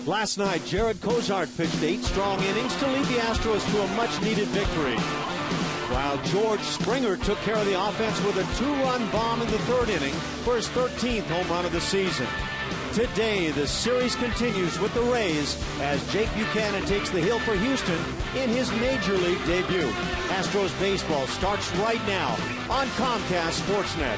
Last night, Jared Cozart pitched 8 strong innings to lead the Astros to a much-needed victory, while George Springer took care of the offense with a 2-run bomb in the 3rd inning for his 13th home run of the season. Today, the series continues with the Rays as Jake Buchanan takes the hill for Houston in his Major League debut. Astros baseball starts right now on Comcast Sportsnet.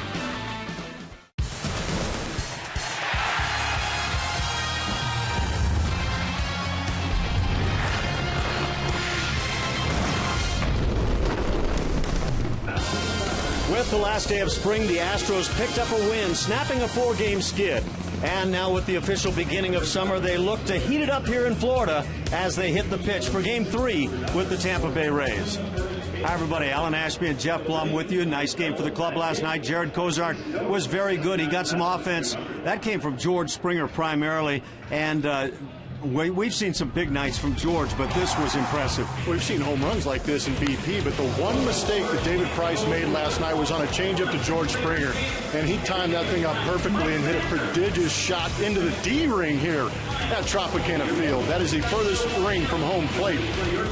With the last day of spring, the Astros picked up a win, snapping a 4-game skid. And now with the official beginning of summer, they look to heat it up here in Florida as they hit the pitch for Game 3 with the Tampa Bay Rays. Hi, everybody. Alan Ashby and Jeff Blum with you. Nice game for the club last night. Jared Cozart was very good. He got some offense. That came from George Springer primarily. And we've seen some big nights from George, but this was impressive. We've seen home runs like this in BP, but the one mistake that David Price made last night was on a changeup to George Springer, and he timed that thing up perfectly and hit a prodigious shot into the D-ring here at Tropicana Field. That is the furthest ring from home plate.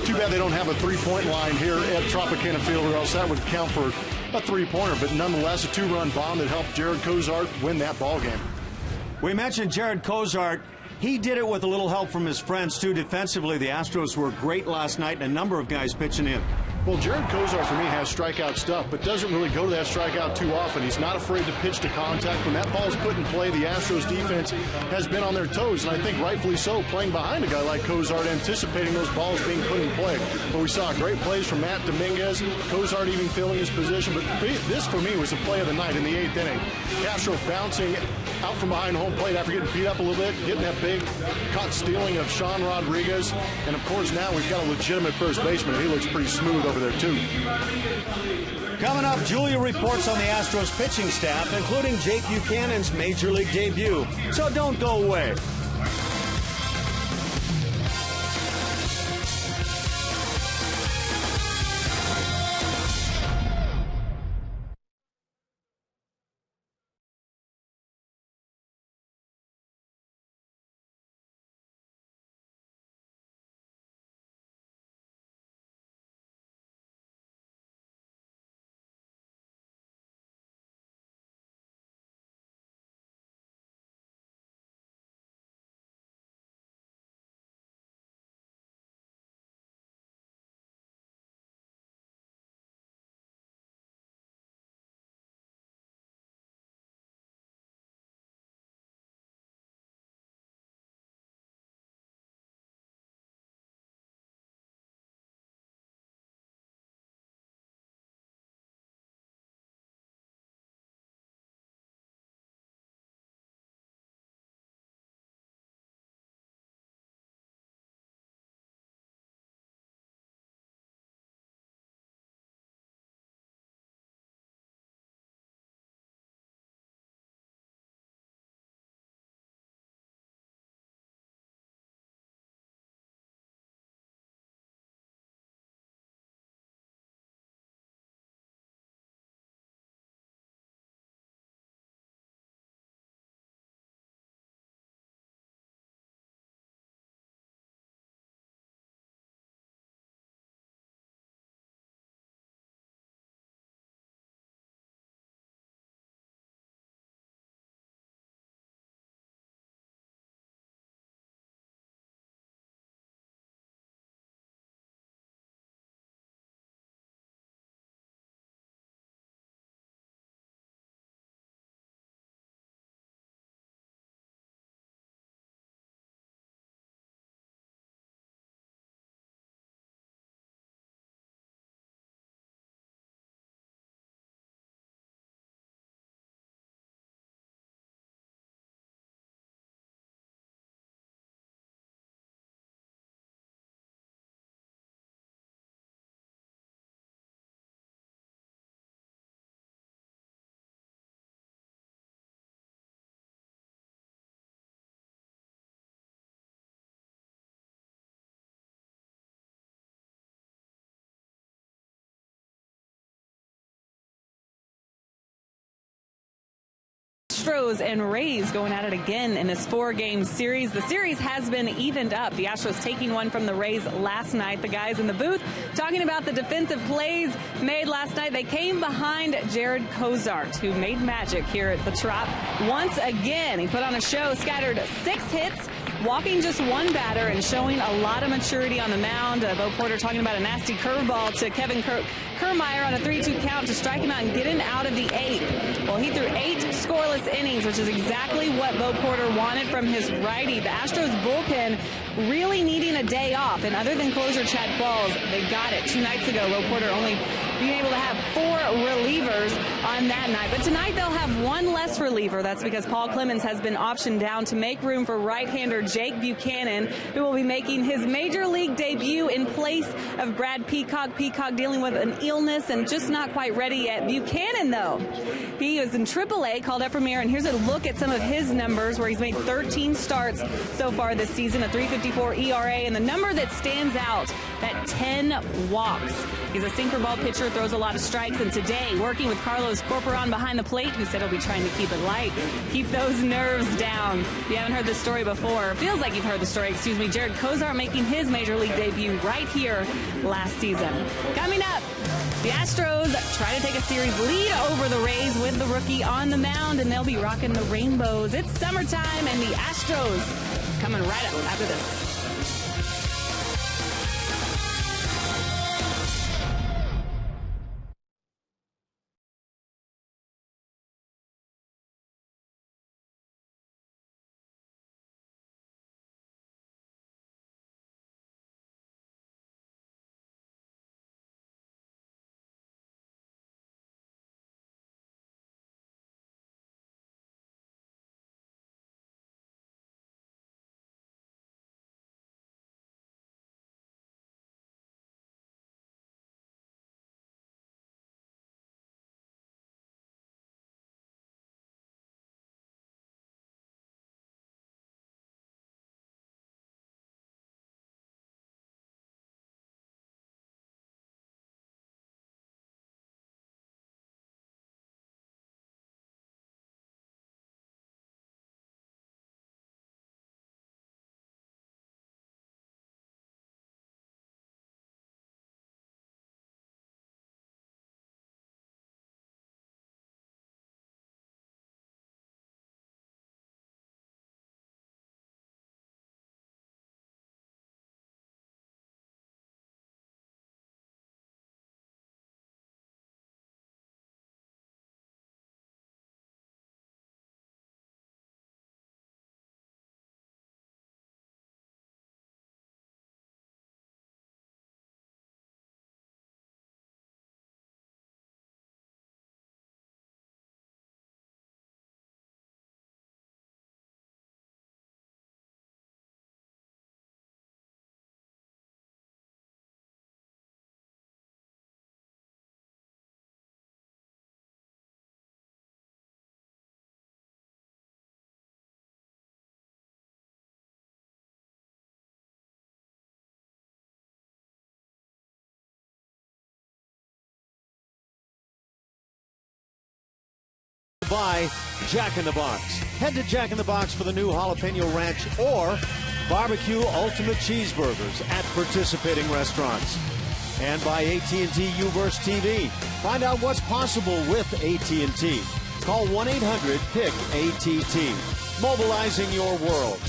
Too bad they don't have a three-point line here at Tropicana Field, or else that would count for a three-pointer, but nonetheless a 2-run bomb that helped Jared Cozart win that ball game. We mentioned Jared Cozart. He did it with a little help from his friends, too. Defensively, the Astros were great last night, and a number of guys pitching in. Well, Jared Cozart, for me, has strikeout stuff, but doesn't really go to that strikeout too often. He's not afraid to pitch to contact. When that ball's put in play, the Astros defense has been on their toes, and I think rightfully so, playing behind a guy like Cozart, anticipating those balls being put in play. But we saw great plays from Matt Dominguez, Cozart even filling his position. But this, for me, was the play of the night in the 8th inning. Castro bouncing out from behind home plate after getting beat up a little bit, getting that big caught stealing of Sean Rodriguez. And, of course, now we've got a legitimate first baseman. He looks pretty smooth over there, too. Coming up, Julia reports on the Astros pitching staff, including Jake Buchanan's Major League debut. So don't go away. Astros and Rays going at it again in this 4-game series. The series has been evened up. The Astros taking one from the Rays last night. The guys in the booth talking about the defensive plays made last night. They came behind Jared Cozart, who made magic here at the Trop. Once again, he put on a show, scattered 6 hits, walking just one batter and showing a lot of maturity on the mound. Bo Porter talking about a nasty curveball to Kevin Kiermaier on a 3-2 count to strike him out and get him out of the 8th. Well, he threw 8 scoreless innings, which is exactly what Bo Porter wanted from his righty. The Astros bullpen really needing a day off, and other than closer Chad Qualls, they got it 2 nights ago. Bo Porter only being able to have 4 relievers on that night. But tonight they'll have 1 less reliever. That's because Paul Clemens has been optioned down to make room for right-hander Jake Buchanan, who will be making his major league debut in place of Brad Peacock. Peacock dealing with an illness and just not quite ready yet. Buchanan, though, he was in AAA, called up from here, and here's a look at some of his numbers where he's made 13 starts so far this season, a 3.54 ERA, and the number that stands out, that 10 walks. He's a sinker ball pitcher, throws a lot of strikes, and today working with Carlos Corporon behind the plate, who said he'll be trying to keep it light, keep those nerves down. If you haven't heard this story before, feels like you've heard the story, excuse me, Jared Cozart making his major league debut right here last season. Coming up, the Astros try to take a series lead over the Rays with the rookie on the mound, and they'll be rocking the rainbows. It's summertime, and the Astros is coming right up after this. By Jack in the Box. Head to Jack in the Box for the new Jalapeno Ranch or Barbecue Ultimate Cheeseburgers at participating restaurants. And by AT&T UVerse TV. Find out what's possible with AT&T. Call 1-800-PICK-ATT. Mobilizing your world.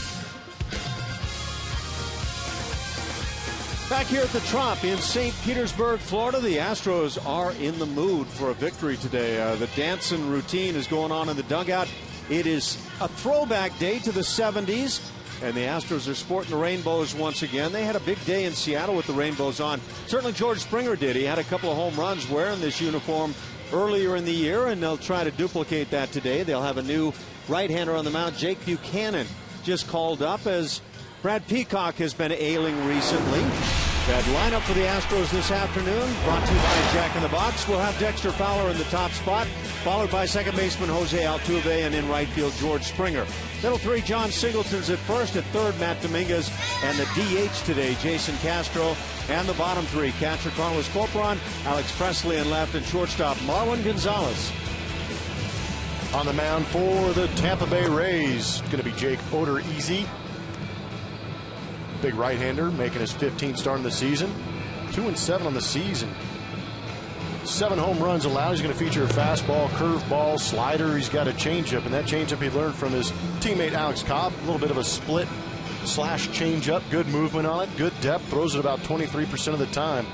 Back here at the Trop in St. Petersburg, Florida, the Astros are in the mood for a victory today. The dancing routine is going on in the dugout. It is a throwback day to the 70s, and the Astros are sporting the rainbows once again. They had a big day in Seattle with the rainbows on. Certainly George Springer did. He had a couple of home runs wearing this uniform earlier in the year, and they'll try to duplicate that today. They'll have a new right-hander on the mound, Jake Buchanan, just called up as Brad Peacock has been ailing recently. That lineup for the Astros this afternoon, brought to you by Jack in the Box. We'll have Dexter Fowler in the top spot, followed by second baseman Jose Altuve, and in right field George Springer. Middle three, John Singleton's at first. At third, Matt Dominguez, and the DH today, Jason Castro. And the bottom three, catcher Carlos Corporon, Alex Presley in left, and shortstop Marwin Gonzalez. On the mound for the Tampa Bay Rays, it's going to be Jake Odorizzi. Big right-hander, making his 15th start in the season. 2-7 on the season. 7 home runs allowed. He's going to feature a fastball, curveball, slider. He's got a changeup, and that changeup he learned from his teammate Alex Cobb. A little bit of a split slash changeup. Good movement on it. Good depth. Throws it about 23% of the time.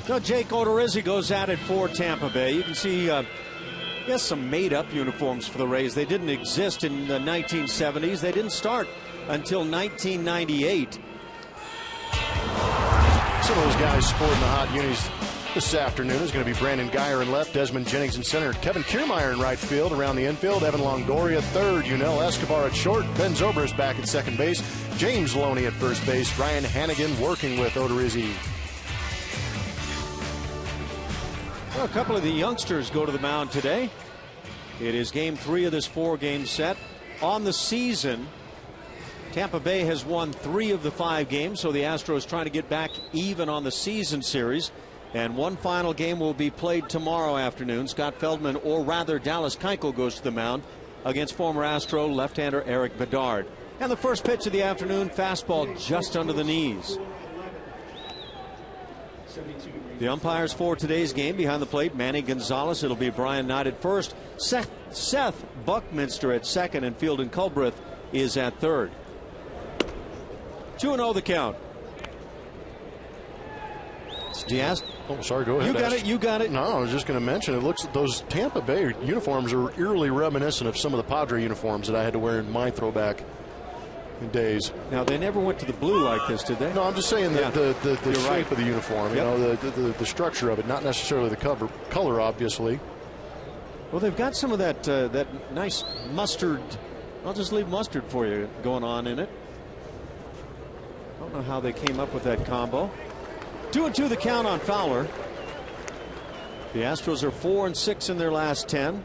Now Jake Odorizzi goes at it for Tampa Bay. You can see yes, some made-up uniforms for the Rays. They didn't exist in the 1970s. They didn't start until 1998. Some of those guys sporting the hot unis this afternoon is going to be Brandon Guyer in left, Desmond Jennings in center, Kevin Kiermaier in right field. Around the infield, Evan Longoria third, Yunel Escobar at short, Ben Zobrist back at second base, James Loney at first base, Ryan Hannigan working with Odorizzi. Well, a couple of the youngsters go to the mound today. It is game 3 of this 4-game set. On the season, Tampa Bay has won 3 of the 5 games, so the Astros trying to get back even on the season series. And one final game will be played tomorrow afternoon. Scott Feldman, or rather Dallas Keuchel, goes to the mound against former Astro left-hander Eric Bedard. And the first pitch of the afternoon, fastball just under the knees. The umpires for today's game behind the plate, Manny Gonzalez. It'll be Brian Knight at first. Seth Buckminster at second, and Fielden Culbreth is at third. 2-0 the count. Diaz. Oh, sorry, go ahead. You got it. You got it. No, I was just going to mention, it looks those Tampa Bay uniforms are eerily reminiscent of some of the Padre uniforms that I had to wear in my throwback days. Now, they never went to the blue like this, did they? No, I'm just saying that the shape right. of the uniform, Yep. you know, the structure of it, not necessarily the color, obviously. Well, they've got some of that nice mustard. I'll just leave mustard for you going on in it. I don't know how they came up with that combo. 2-2 the count on Fowler. The Astros are 4-6 in their last 10.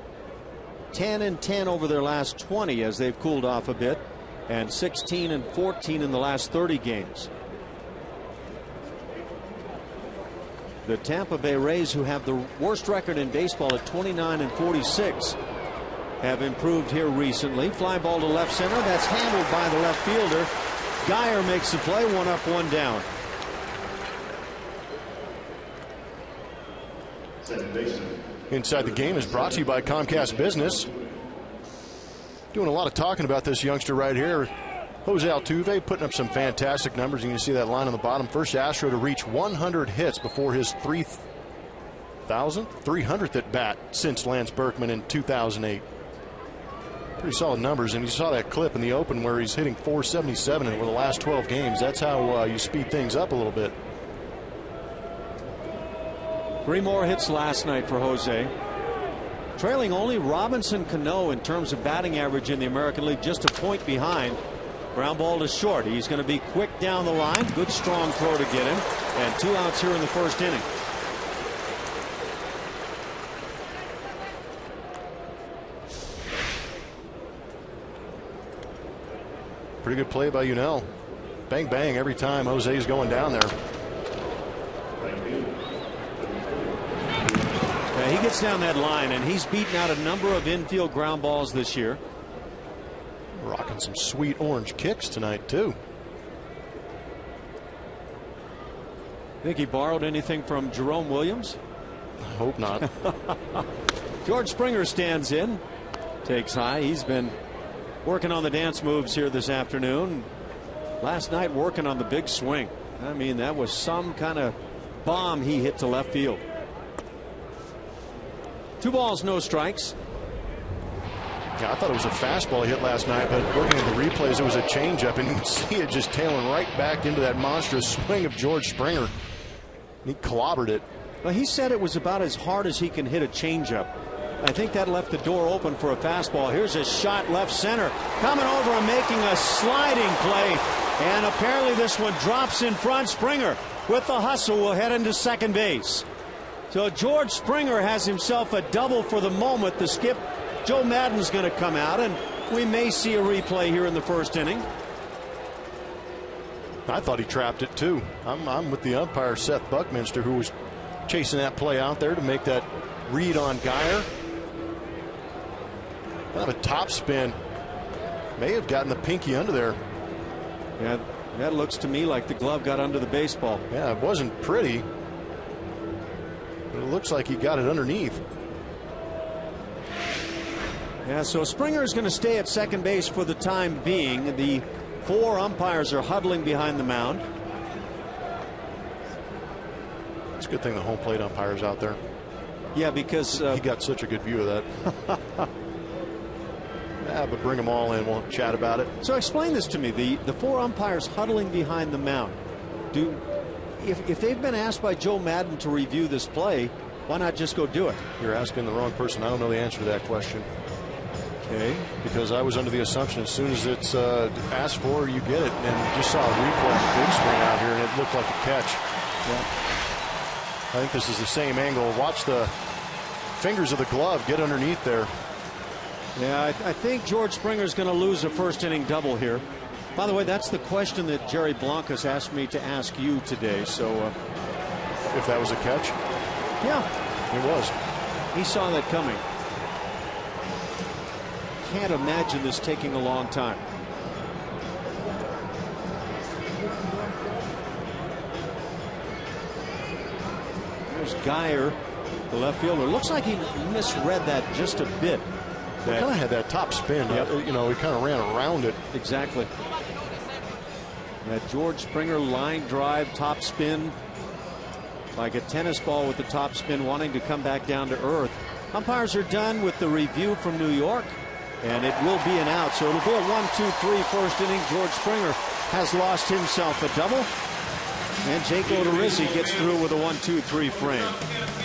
10-10 over their last 20 as they've cooled off a bit. And 16-14 in the last 30 games. The Tampa Bay Rays, who have the worst record in baseball at 29-46, have improved here recently. Fly ball to left center. That's handled by the left fielder. Guyer makes the play. 1 up, 1 down. Inside the Game is brought to you by Comcast Business. Doing a lot of talking about this youngster right here, Jose Altuve, putting up some fantastic numbers. You can see that line on the bottom. First Astro to reach 100 hits before his 300th at bat since Lance Berkman in 2008. Pretty solid numbers, and you saw that clip in the open where he's hitting 477 over the last 12 games. That's how you speed things up a little bit. 3 more hits last night for Jose. Trailing only Robinson Cano in terms of batting average in the American League, just a point behind. Ground ball to short. He's going to be quick down the line. Good strong throw to get him. And 2 outs here in the first inning. Pretty good play by Yunel. Bang, bang every time Jose's going down there. He gets down that line, and he's beaten out a number of infield ground balls this year. Rocking some sweet orange kicks tonight, too. Think he borrowed anything from Jerome Williams? I hope not. George Springer stands in, takes high. He's been working on the dance moves here this afternoon. Last night working on the big swing. I mean, that was some kind of bomb he hit to left field. 2 balls, no strikes. Yeah, I thought it was a fastball he hit last night, but looking at the replays, it was a changeup, and you can see it just tailing right back into that monstrous swing of George Springer. He clobbered it. Well, he said it was about as hard as he can hit a changeup. I think that left the door open for a fastball. Here's a shot left center. Coming over and making a sliding play. And apparently this one drops in front. Springer with the hustle will head into second base. So George Springer has himself a double for the moment. The skip, Joe Maddon's going to come out, and we may see a replay here in the first inning. I thought he trapped it too. I'm with the umpire, Seth Buckminster, who was chasing that play out there to make that read on Geyer. Kind of a top spin. May have gotten the pinky under there. Yeah, that looks to me like the glove got under the baseball. Yeah, it wasn't pretty, but it looks like he got it underneath. Yeah, so Springer is going to stay at second base for the time being. The 4 umpires are huddling behind the mound. It's a good thing the home plate umpire's out there. Yeah, because he got such a good view of that. Yeah, but bring them all in. We'll chat about it. So explain this to me. The 4 umpires huddling behind the mound. If they've been asked by Joe Maddon to review this play, why not just go do it? You're asking the wrong person. I don't know the answer to that question. Okay. Because I was under the assumption as soon as it's asked for, you get it. And just saw a replay on the big screen out here, and it looked like a catch. Yeah. I think this is the same angle. Watch the fingers of the glove get underneath there. Yeah, I think George Springer's going to lose a first inning double here. By the way, that's the question that Jerry Blancas asked me to ask you today. So, if that was a catch? Yeah, it was. He saw that coming. Can't imagine this taking a long time. There's Geyer, the left fielder. Looks like he misread that just a bit. He kind of had that top spin. Yep. You know, he kind of ran around it. Exactly. That George Springer line drive top spin, like a tennis ball with the top spin, wanting to come back down to earth. Umpires are done with the review from New York, and it will be an out. So it'll be a 1-2-3 first inning. George Springer has lost himself a double, and Jake Odorizzi gets through with a 1-2-3 frame.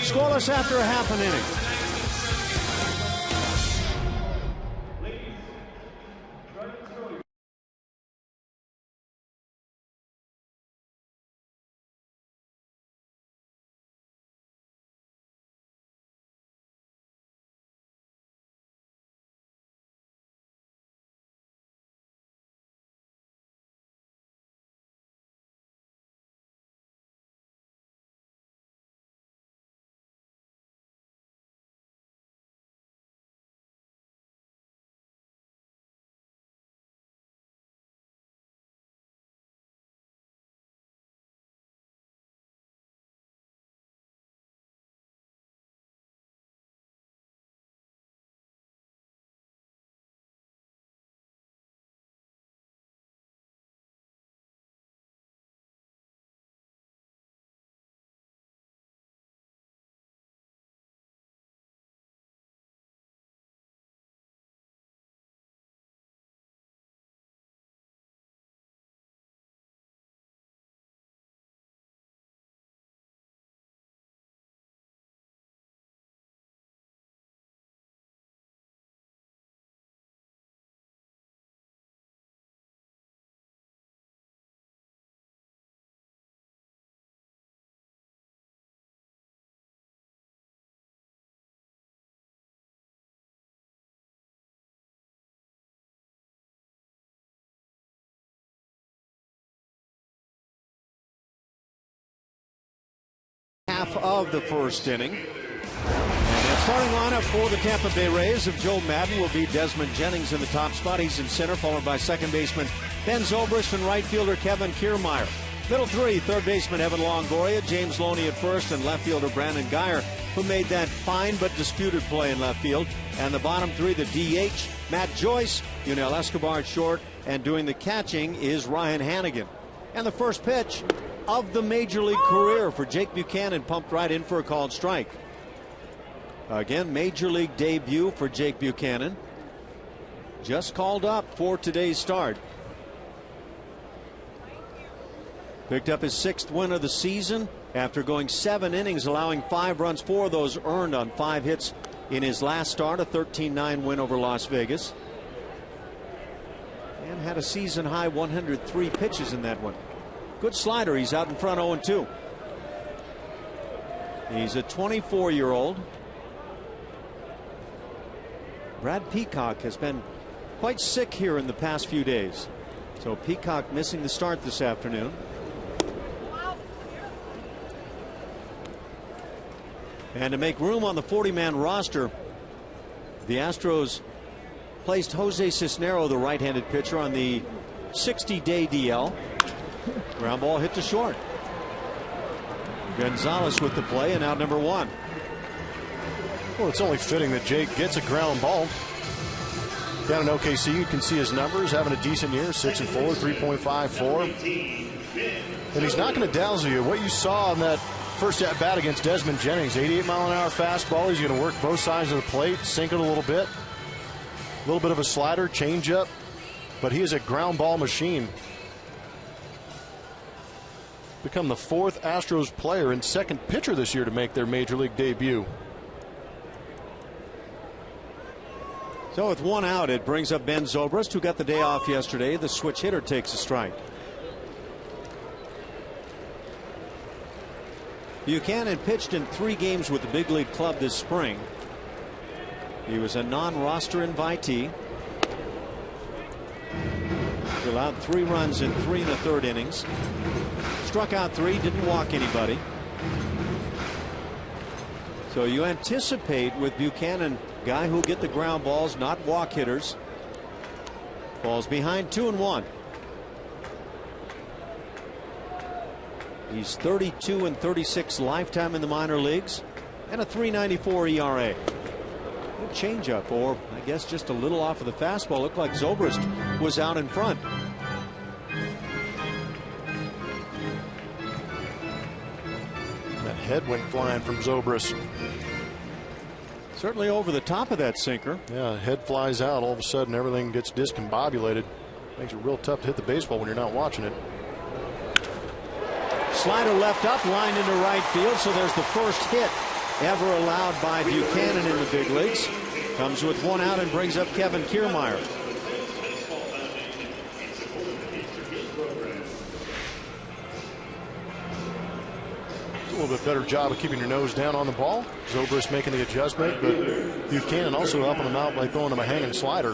Scoreless after a half an inning. Half of the first inning. And the starting lineup for the Tampa Bay Rays of Joe Maddon will be Desmond Jennings in the top spot. He's in center, followed by second baseman Ben Zobrist and right fielder Kevin Kiermaier. Middle three, third baseman Evan Longoria, James Loney at first, and left fielder Brandon Geyer, who made that fine but disputed play in left field. And the bottom three, the DH, Matt Joyce, Yunel Escobar at short, and doing the catching is Ryan Hannigan. And the first pitch of the major league career for Jake Buchanan, pumped right in for a called strike. Again, major league debut for Jake Buchanan. Just called up for today's start. Picked up his 6th win of the season after going 7 innings, allowing 5 runs, 4 of those earned on 5 hits in his last start, a 13-9 win over Las Vegas. And had a season high 103 pitches in that one. Good slider. He's out in front 0-2. He's a 24-year-old. Brad Peacock has been quite sick here in the past few days. So Peacock missing the start this afternoon. And to make room on the 40-man roster, the Astros placed Jose Cisnero, the right-handed pitcher, on the 60-day DL. Ground ball hit to short. Gonzalez with the play, and out number 1. Well, it's only fitting that Jake gets a ground ball. Down in OKC, you can see his numbers, having a decent year, 6-4, 3.54. And he's not going to dazzle you. What you saw on that first at bat against Desmond Jennings, 88-mile-an-hour fastball. He's going to work both sides of the plate, sink it a little bit. A little bit of a slider, changeup, but he is a ground ball machine. Become the 4th Astros player and 2nd pitcher this year to make their major league debut. So with 1 out, it brings up Ben Zobrist, who got the day off yesterday. The switch hitter takes a strike. Buchanan pitched in 3 games with the big league club this spring. He was a non-roster invitee. He allowed 3 runs in 3 1/3 innings. Struck out 3, didn't walk anybody. So you anticipate with Buchanan, guy who'll get the ground balls, not walk hitters. Falls behind 2-1. He's 32-36 lifetime in the minor leagues and a 3.94 ERA. Good changeup, or I guess just a little off of the fastball. Looked like Zobrist was out in front. That head went flying from Zobrist. Certainly over the top of that sinker. Yeah, head flies out. All of a sudden, everything gets discombobulated. Makes it real tough to hit the baseball when you're not watching it. Slider left up, lined into right field, so there's the first hit ever allowed by Buchanan in the big leagues. Comes with 1 out and brings up Kevin Kiermaier. A little bit better job of keeping your nose down on the ball. Zobrist making the adjustment, but Buchanan also helping him out by throwing him a hanging slider.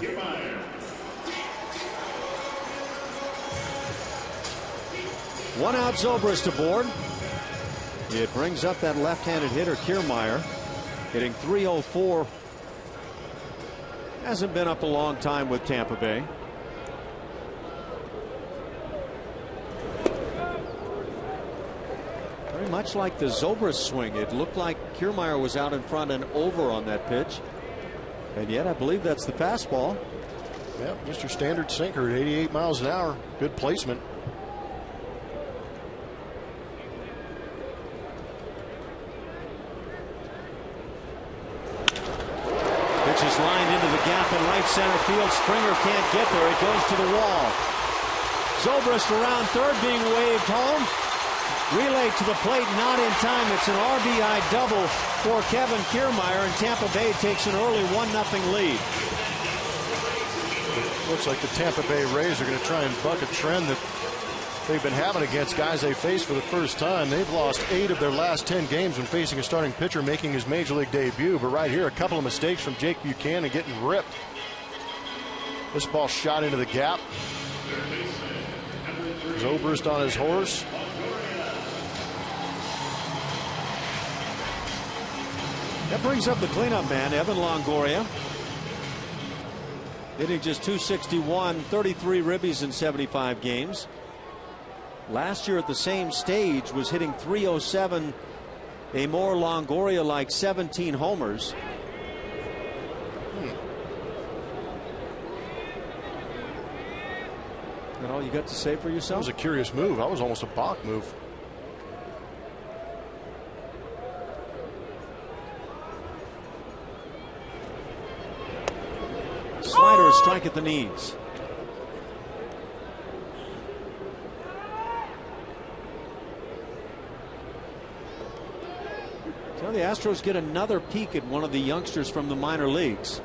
One out, Zobrist aboard. It brings up that left-handed hitter, Kiermaier, hitting .304. Hasn't been up a long time with Tampa Bay. Very much like the Zobrist swing. It looked like Kiermaier was out in front and over on that pitch. And yet I believe that's the fastball. Yeah, just your standard sinker at 88 miles an hour. Good placement. Pitch is lined into the gap in right center field. Springer can't get there. It goes to the wall. Zobrist around third, being waved home. Relay to the plate, not in time. It's an RBI double for Kevin Kiermaier, and Tampa Bay takes an early 1-0 lead. Looks like the Tampa Bay Rays are going to try and buck a trend that they've been having against guys they face for the first time. They've lost 8 of their last 10 games when facing a starting pitcher making his major league debut. But right here, a couple of mistakes from Jake Buchanan getting ripped. This ball shot into the gap. Zobrist on his horse. That brings up the cleanup man, Evan Longoria. Hitting just .261, 33 ribbies in 75 games. Last year at the same stage was hitting .307, a more Longoria-like 17 homers. That all you got to say for yourself? That was a curious move. That was almost a balk move. Slider, a strike at the knees. So the Astros get another peek at one of the youngsters from the minor leagues.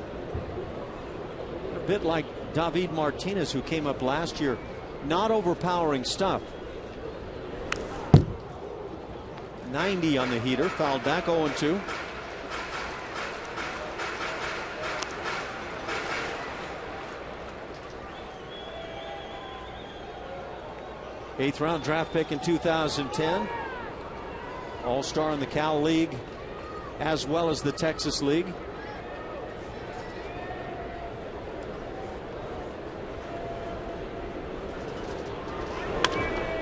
A bit like David Martinez, who came up last year. Not overpowering stuff. 90 on the heater, fouled back, 0-2. Eighth-round draft pick in 2010. All-star in the Cal League. as well as the Texas League.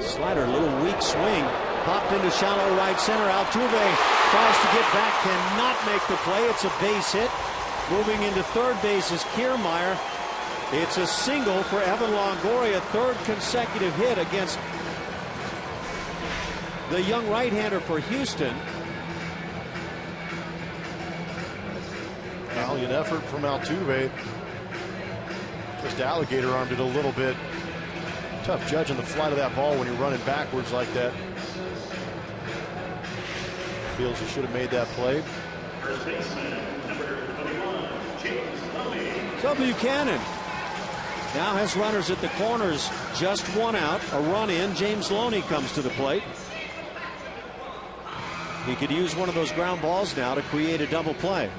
Slider, little weak swing, popped into shallow right center. Altuve tries to get back, cannot make the play. It's a base hit. Moving into third base is Kiermaier. It's a single for Evan Longoria, third consecutive hit against the young right-hander for Houston. Valiant effort from Altuve. Just alligator armed it a little bit. Tough judging the flight of that ball when you're running backwards like that. Feels he should have made that play. So Buchanan now has runners at the corners, just one out, a run in. James Loney comes to the plate. He could use one of those ground balls now to create a double play.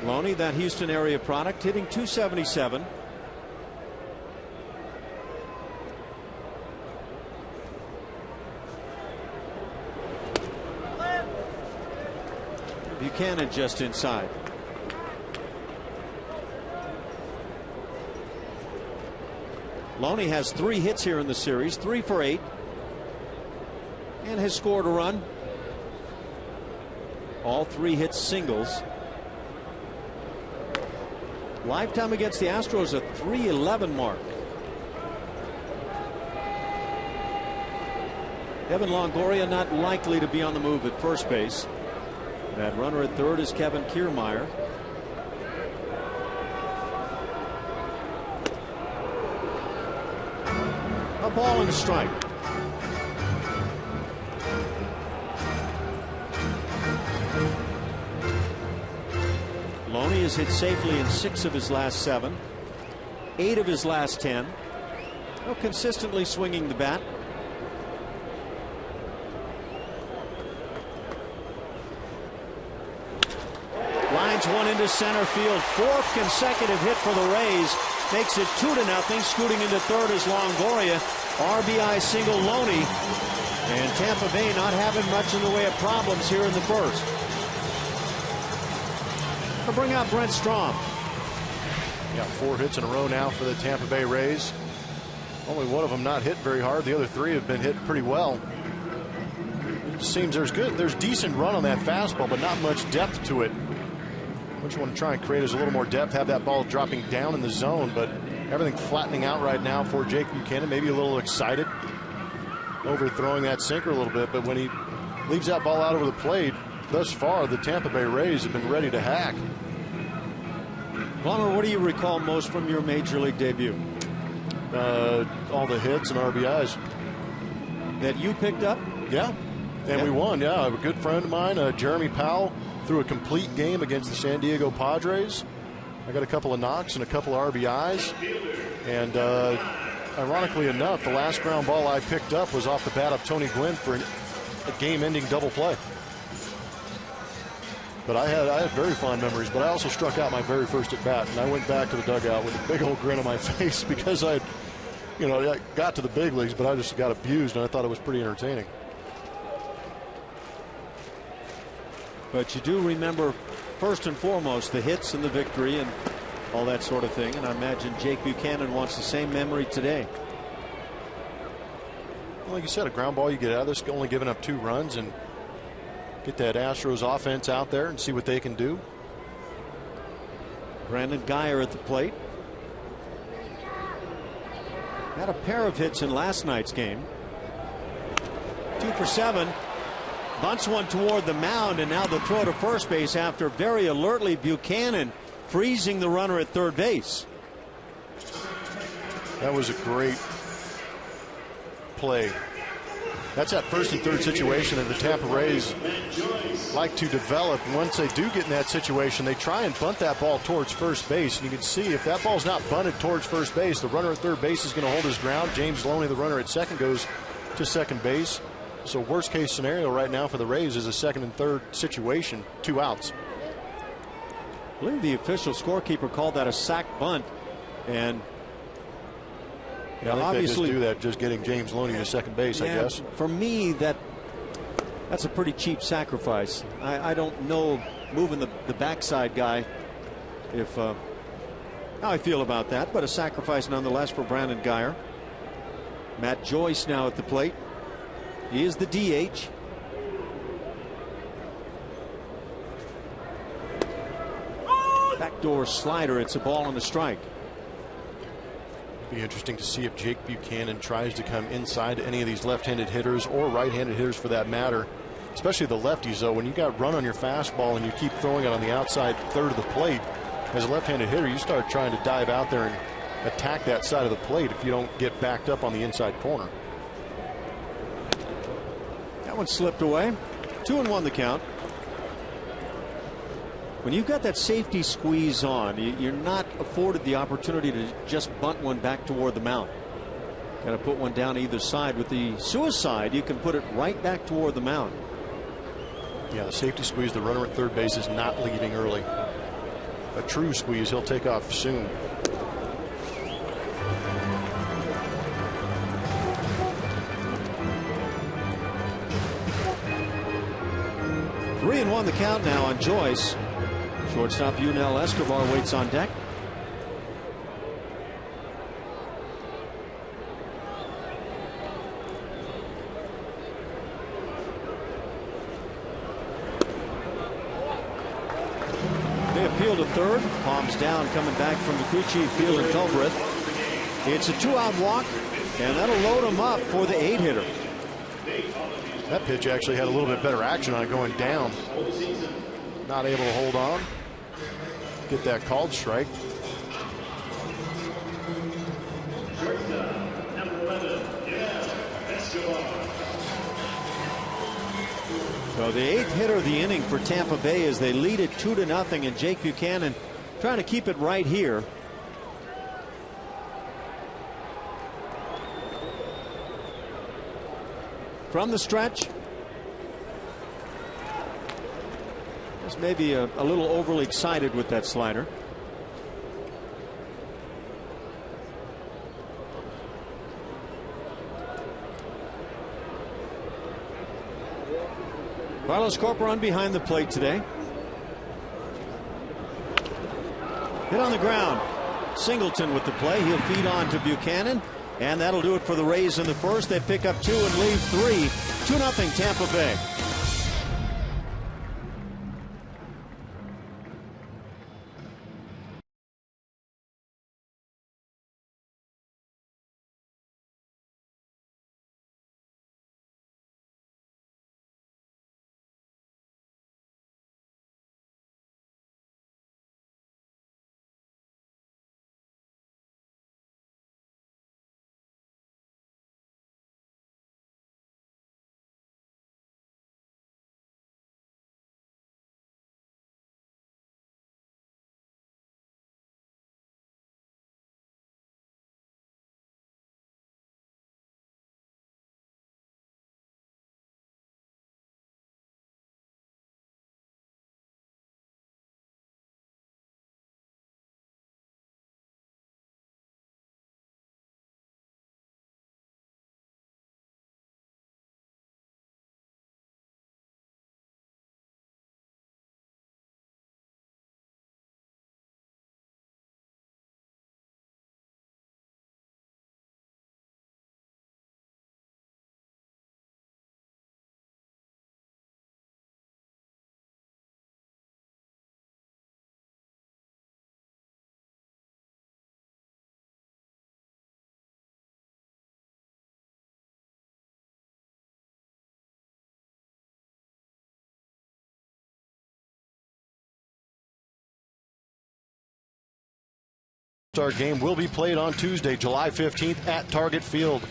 Loney, that Houston area product, hitting .277. Buchanan just inside. Loney has 3 hits here in the series, 3 for 8, and has scored a run. All 3 hits singles. Lifetime against the Astros, a .311 mark. Evan Longoria not likely to be on the move at first base. That runner at third is Kevin Kiermaier. A ball and a strike. Loney has hit safely in 6 of his last 7, 8 of his last 10. Consistently swinging the bat. Lines one into center field. 4th consecutive hit for the Rays. Makes it 2-0. Scooting into third is Longoria. RBI single Loney. And Tampa Bay not having much in the way of problems here in the first. We'll bring out Brent Strom. Got 4 hits in a row now for the Tampa Bay Rays. Only one of them not hit very hard. The other 3 have been hit pretty well. It seems there's decent run on that fastball, but not much depth to it. What you want to try and create is a little more depth, have that ball dropping down in the zone, but everything flattening out right now for Jake Buchanan. Maybe a little excited, overthrowing that sinker a little bit, but when he leaves that ball out over the plate, thus far the Tampa Bay Rays have been ready to hack. Plummer, what do you recall most from your major league debut? All the hits and RBIs that you picked up. Yeah, and we won. Yeah, a good friend of mine, Jeremy Powell, threw a complete game against the San Diego Padres. I got a couple of knocks and a couple of RBIs, and ironically enough, the last ground ball I picked up was off the bat of Tony Gwynn for a game-ending double play. But I had very fond memories, but I also struck out my very first at bat, and I went back to the dugout with a big old grin on my face because I got to the big leagues, but I just got abused, and I thought it was pretty entertaining. But you do remember, first and foremost, the hits and the victory and all that sort of thing, and I imagine Jake Buchanan wants the same memory today. Well, like you said, a ground ball, you get out of this, only giving up 2 runs, and get that Astros offense out there and see what they can do. Brandon Guyer at the plate. Had a pair of hits in last night's game. 2 for 7. Bunts one toward the mound, and now the throw to first base after very alertly Buchanan freezing the runner at third base. That was a great play. That's that first and third situation that the Tampa Rays like to develop. And once they do get in that situation, they try and bunt that ball towards first base. And you can see if that ball's not bunted towards first base, the runner at third base is going to hold his ground. James Loney, the runner at second, goes to second base. So worst case scenario right now for the Rays is a second and third situation, 2 outs. I believe the official scorekeeper called that a sac bunt, and Yeah, I think they just do that, just getting James Loney to second base, I guess. For me, that's a pretty cheap sacrifice. I don't know moving the backside guy if how I feel about that, but a sacrifice nonetheless for Brandon Guyer. Matt Joyce now at the plate. He is the DH. Backdoor slider. It's a ball and a strike. Be interesting to see if Jake Buchanan tries to come inside to any of these left-handed hitters or right-handed hitters for that matter, especially the lefties. Though when you got run on your fastball and you keep throwing it on the outside third of the plate, as a left-handed hitter, you start trying to dive out there and attack that side of the plate if you don't get backed up on the inside corner. That one slipped away. 2-1 the count. When you've got that safety squeeze on, you're not afforded the opportunity to just bunt one back toward the mound. Got to put one down either side. With the suicide, you can put it right back toward the mound. Yeah, the safety squeeze, the runner at third base is not leaving early. A true squeeze, he'll take off soon. Three and 1 the count now on Joyce. Shortstop Yunel Escobar waits on deck. They appeal to third. Palms down, coming back from the crew chief field in Culbreth. It's a 2-out walk, and that'll load him up for the 8-hitter. That pitch actually had a little bit better action on it going down. Not able to hold on. Get that called strike. So the 8th hitter of the inning for Tampa Bay as they lead it 2-0, and Jake Buchanan trying to keep it right here. From the stretch. Just maybe a little overly excited with that slider. Carlos Corporon behind the plate today. Hit on the ground. Singleton with the play. He'll feed on to Buchanan. And that'll do it for the Rays in the first. They pick up 2 and leave 3. 2-0 Tampa Bay. All-Star game will be played on Tuesday, July 15th at Target Field.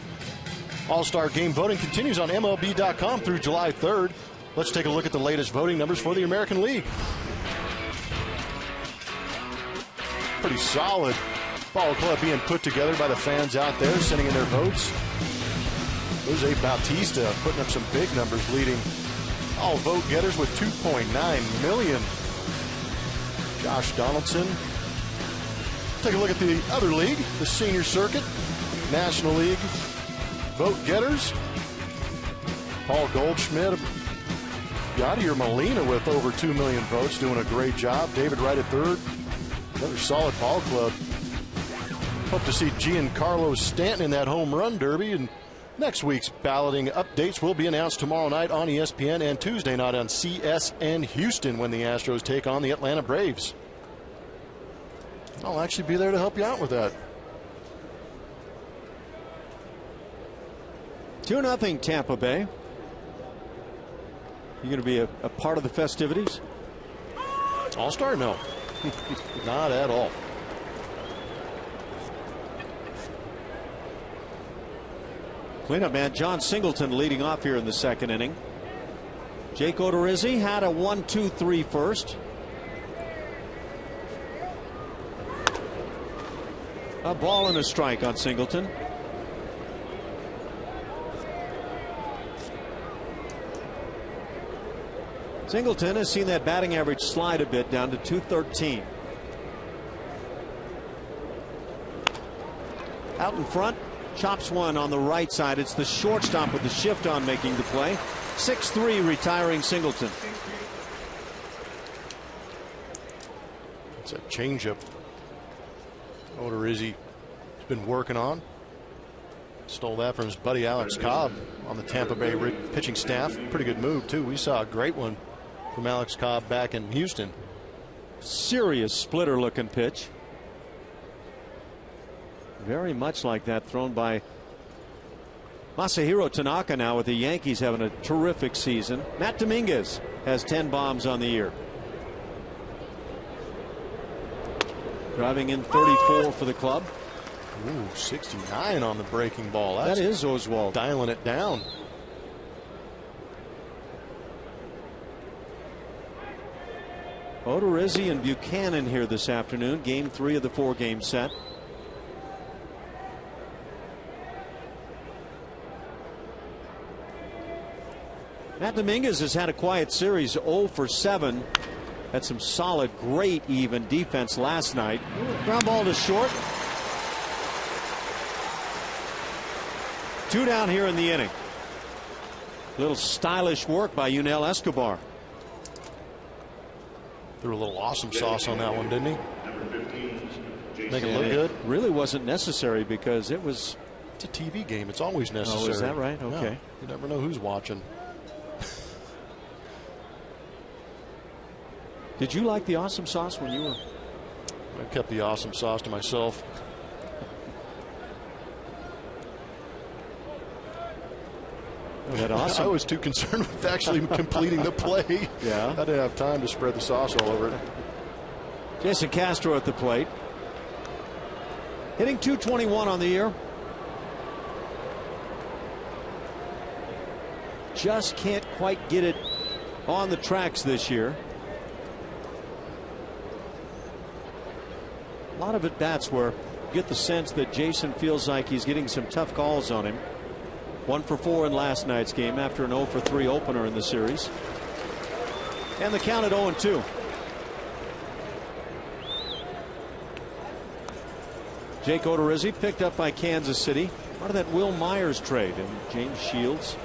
All-Star game voting continues on MLB.com through July 3rd. Let's take a look at the latest voting numbers for the American League. Pretty solid ball club being put together by the fans out there, sending in their votes. Jose Bautista putting up some big numbers, leading all vote getters with 2.9 million. Josh Donaldson. Take a look at the other league, the senior circuit. National League vote getters. Paul Goldschmidt, Yadier Molina with over 2 million votes, doing a great job. David Wright at third. Another solid ball club. Hope to see Giancarlo Stanton in that home run derby. And next week's balloting updates will be announced tomorrow night on ESPN and Tuesday night on CSN Houston when the Astros take on the Atlanta Braves. I'll actually be there to help you out with that. 2-0 Tampa Bay. You going to be a part of the festivities? All-star? No. Not at all. Cleanup man John Singleton leading off here in the second inning. Jake Odorizzi had a 1-2-3 first. A ball and a strike on Singleton. Singleton has seen that batting average slide a bit down to .213. Out in front, chops one on the right side. It's the shortstop with the shift on making the play. 6-3 retiring Singleton. It's a changeup Odorizzi has been working on. Stole that from his buddy Alex Cobb on the Tampa Bay pitching staff. Pretty good move too. We saw a great one from Alex Cobb back in Houston. Serious splitter looking pitch. Very much like that thrown by Masahiro Tanaka now with the Yankees having a terrific season. Matt Dominguez has 10 bombs on the year. Driving in 34 for the club. Ooh, 69 on the breaking ball. That is Oswald. Dialing it down. Odorizzi and Buchanan here this afternoon. Game 3 of the 4-game set. Matt Dominguez has had a quiet series, 0 for 7. Had some solid, great even defense last night. Ground ball to short. 2 down here in the inning. Little stylish work by Yunel Escobar. Threw a little awesome sauce on that one, didn't he? Make it look good. Really wasn't necessary because it was. It's a TV game. It's always necessary. Oh, is that right? Okay. Yeah, you never know who's watching. Did you like the awesome sauce when you were? I kept the awesome sauce to myself. That awesome. I was too concerned with actually completing the play. Yeah. I didn't have time to spread the sauce all over it. Jason Castro at the plate. Hitting .221 on the year. Just can't quite get it on the tracks this year. A lot of at bats where you get the sense that Jason feels like he's getting some tough calls on him. 1 for 4 in last night's game after an 0 for 3 opener in the series. And the count at 0-2. Jake Odorizzi picked up by Kansas City. Part of that Will Myers trade. And James Shields.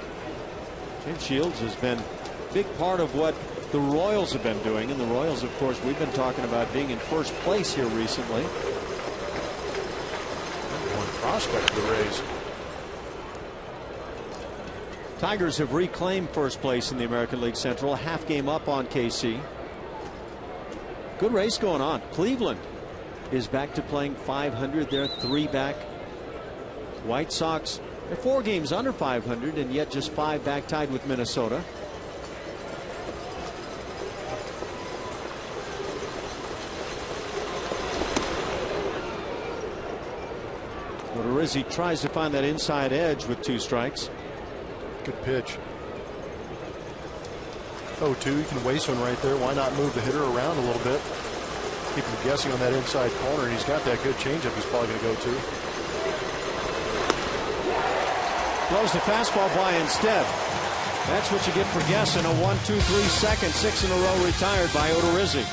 James Shields has been a big part of what the Royals have been doing. And the Royals, of course, we've been talking about being in first place here recently. One prospect for the Rays. Tigers have reclaimed first place in the American League Central, a half game up on KC. Good race going on. Cleveland is back to playing 500. They're 3 back. White Sox, they're 4 games under 500 and yet just 5 back, tied with Minnesota. Odorizzi tries to find that inside edge with 2 strikes. Good pitch. 0-2. You can waste one right there. Why not move the hitter around a little bit? Keep him guessing on that inside corner. He's got that good changeup he's probably going to go to. Throws the fastball by instead. That's what you get for guessing. A 1-2-3 second, 6 in a row retired by Odorizzi.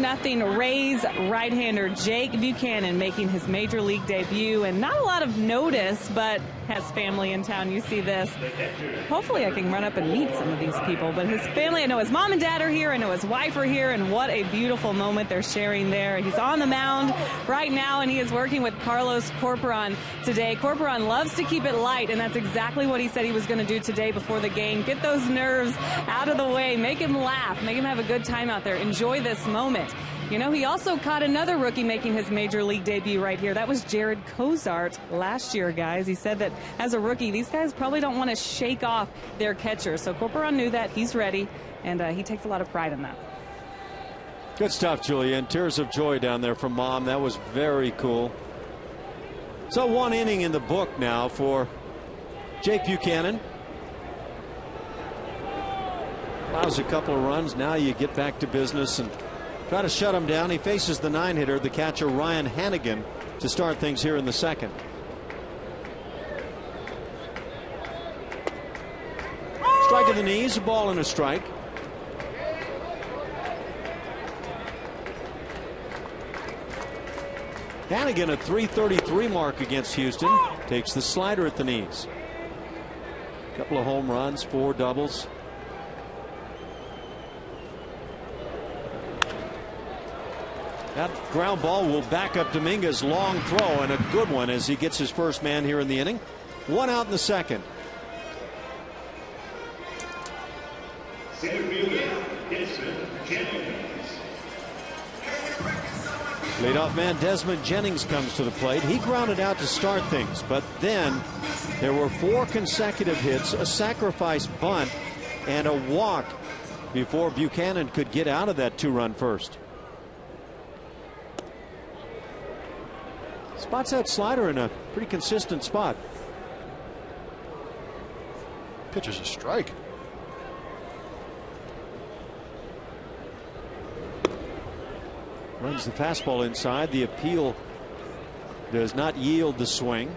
Nothing. Rays right-hander Jake Buchanan making his major league debut, and not a lot of notice, but has family in town. You see this. Hopefully I can run up and meet some of these people, but his family, I know his mom and dad are here, I know his wife are here, and what a beautiful moment they're sharing there. He's on the mound right now, and he is working with Carlos Corporon today. Corporon loves to keep it light, and that's exactly what he said he was going to do today before the game. Get those nerves out of the way, make him laugh, make him have a good time out there, enjoy this moment. You know, he also caught another rookie making his major league debut right here. That was Jared Cozart last year, guys. He said that as a rookie, these guys probably don't want to shake off their catcher. So Corporon knew that. He's ready, and he takes a lot of pride in that. Good stuff, Julian. Tears of joy down there from Mom. That was very cool. So 1 inning in the book now for Jake Buchanan. Allows a couple of runs. Now you get back to business and try to shut him down. He faces the 9-hitter, the catcher Ryan Hannigan, to start things here in the second. Strike to the knees, a ball and a strike. Hannigan, a .333 mark against Houston, takes the slider at the knees. A couple of home runs, 4 doubles. That ground ball will back up Dominguez. Long throw, and a good one as he gets his first man here in the inning. 1 out in the second. Leadoff man Desmond Jennings comes to the plate. He grounded out to start things, but then there were 4 consecutive hits, a sacrifice bunt, and a walk before Buchanan could get out of that 2-run first. Spots that slider in a pretty consistent spot. Pitches a strike. Runs the fastball inside. The appeal does not yield the swing.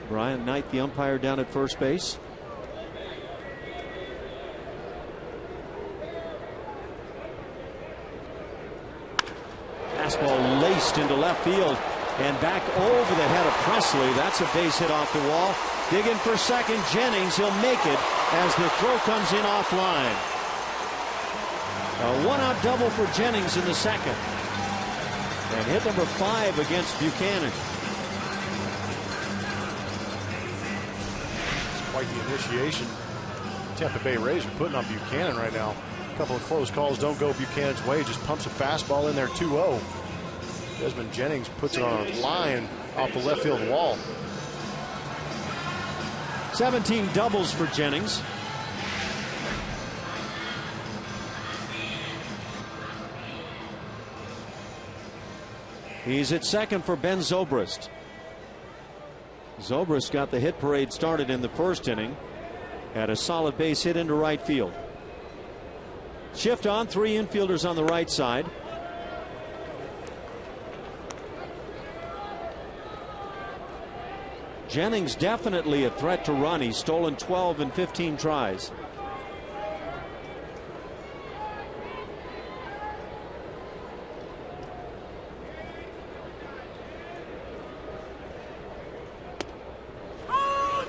Brian Knight, the umpire, down at first base. Fastball laced into left field and back over the head of Presley. That's a base hit off the wall. Digging for second, Jennings. He'll make it as the throw comes in offline. A 1-out double for Jennings in the second. And hit number 5 against Buchanan. It's quite the initiation. Tampa Bay Rays are putting on Buchanan right now. A couple of close calls don't go Buchanan's way. Just pumps a fastball in there, 2-0. Desmond Jennings puts it on a line off the left field wall. 17 doubles for Jennings. He's at second for Ben Zobrist. Zobrist got the hit parade started in the first inning. Had a solid base hit into right field. Shift on, 3 infielders on the right side. Jennings definitely a threat to run. He's stolen 12 in 15 tries.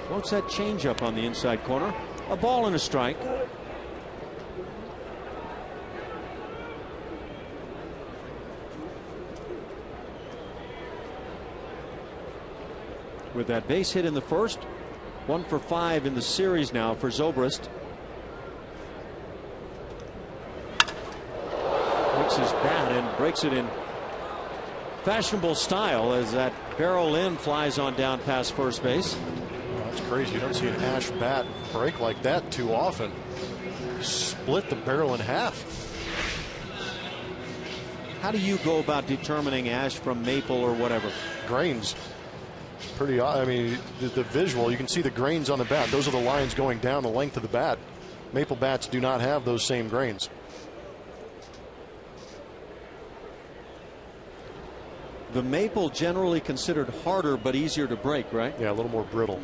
What's that changeup on the inside corner? A ball and a strike. With that base hit in the first, 1 for 5 in the series now for Zobrist. Makes his bat and breaks it in fashionable style as that barrel in flies on down past first base. Oh, that's crazy. You don't see an Ash bat break like that too often. Split the barrel in half. How do you go about determining ash from maple or whatever? Grains. It's pretty odd. I mean, the visual, you can see the grains on the bat. Those are the lines going down the length of the bat. Maple bats do not have those same grains. The maple generally considered harder but easier to break, right? Yeah, a little more brittle.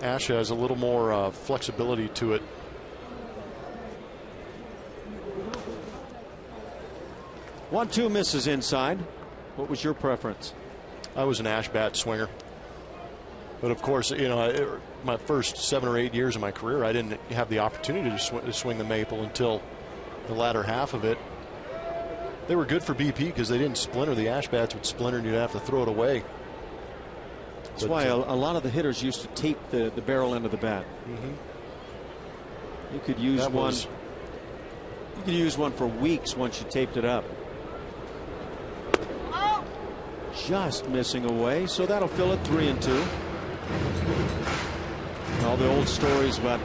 Ash has a little more flexibility to it. 1-2 misses inside. What was your preference? I was an ash bat swinger. But of course, you know, my first 7 or 8 years of my career, I didn't have the opportunity to swing the maple until the latter half of it. They were good for BP because they didn't splinter. The ash bats would splinter and you'd have to throw it away. That's why a lot of the hitters used to tape the barrel end of the bat. You could use one. You could use one for weeks once you taped it up. Just missing away, so that'll fill it 3-2. All the old stories about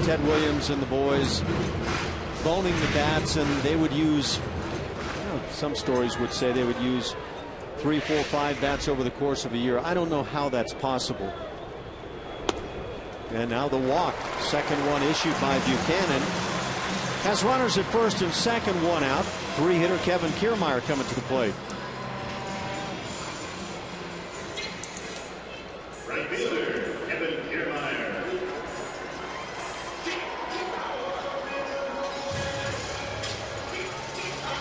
Ted Williams and the boys boning the bats, and they would use, you know, some stories would say they would use 3, 4, 5 bats over the course of a year. I don't know how that's possible. And now the walk, second one issued by Buchanan. Has runners at first and second, 1 out. 3-hitter Kevin Kiermaier coming to the plate. Right fielder Kevin Kiermaier.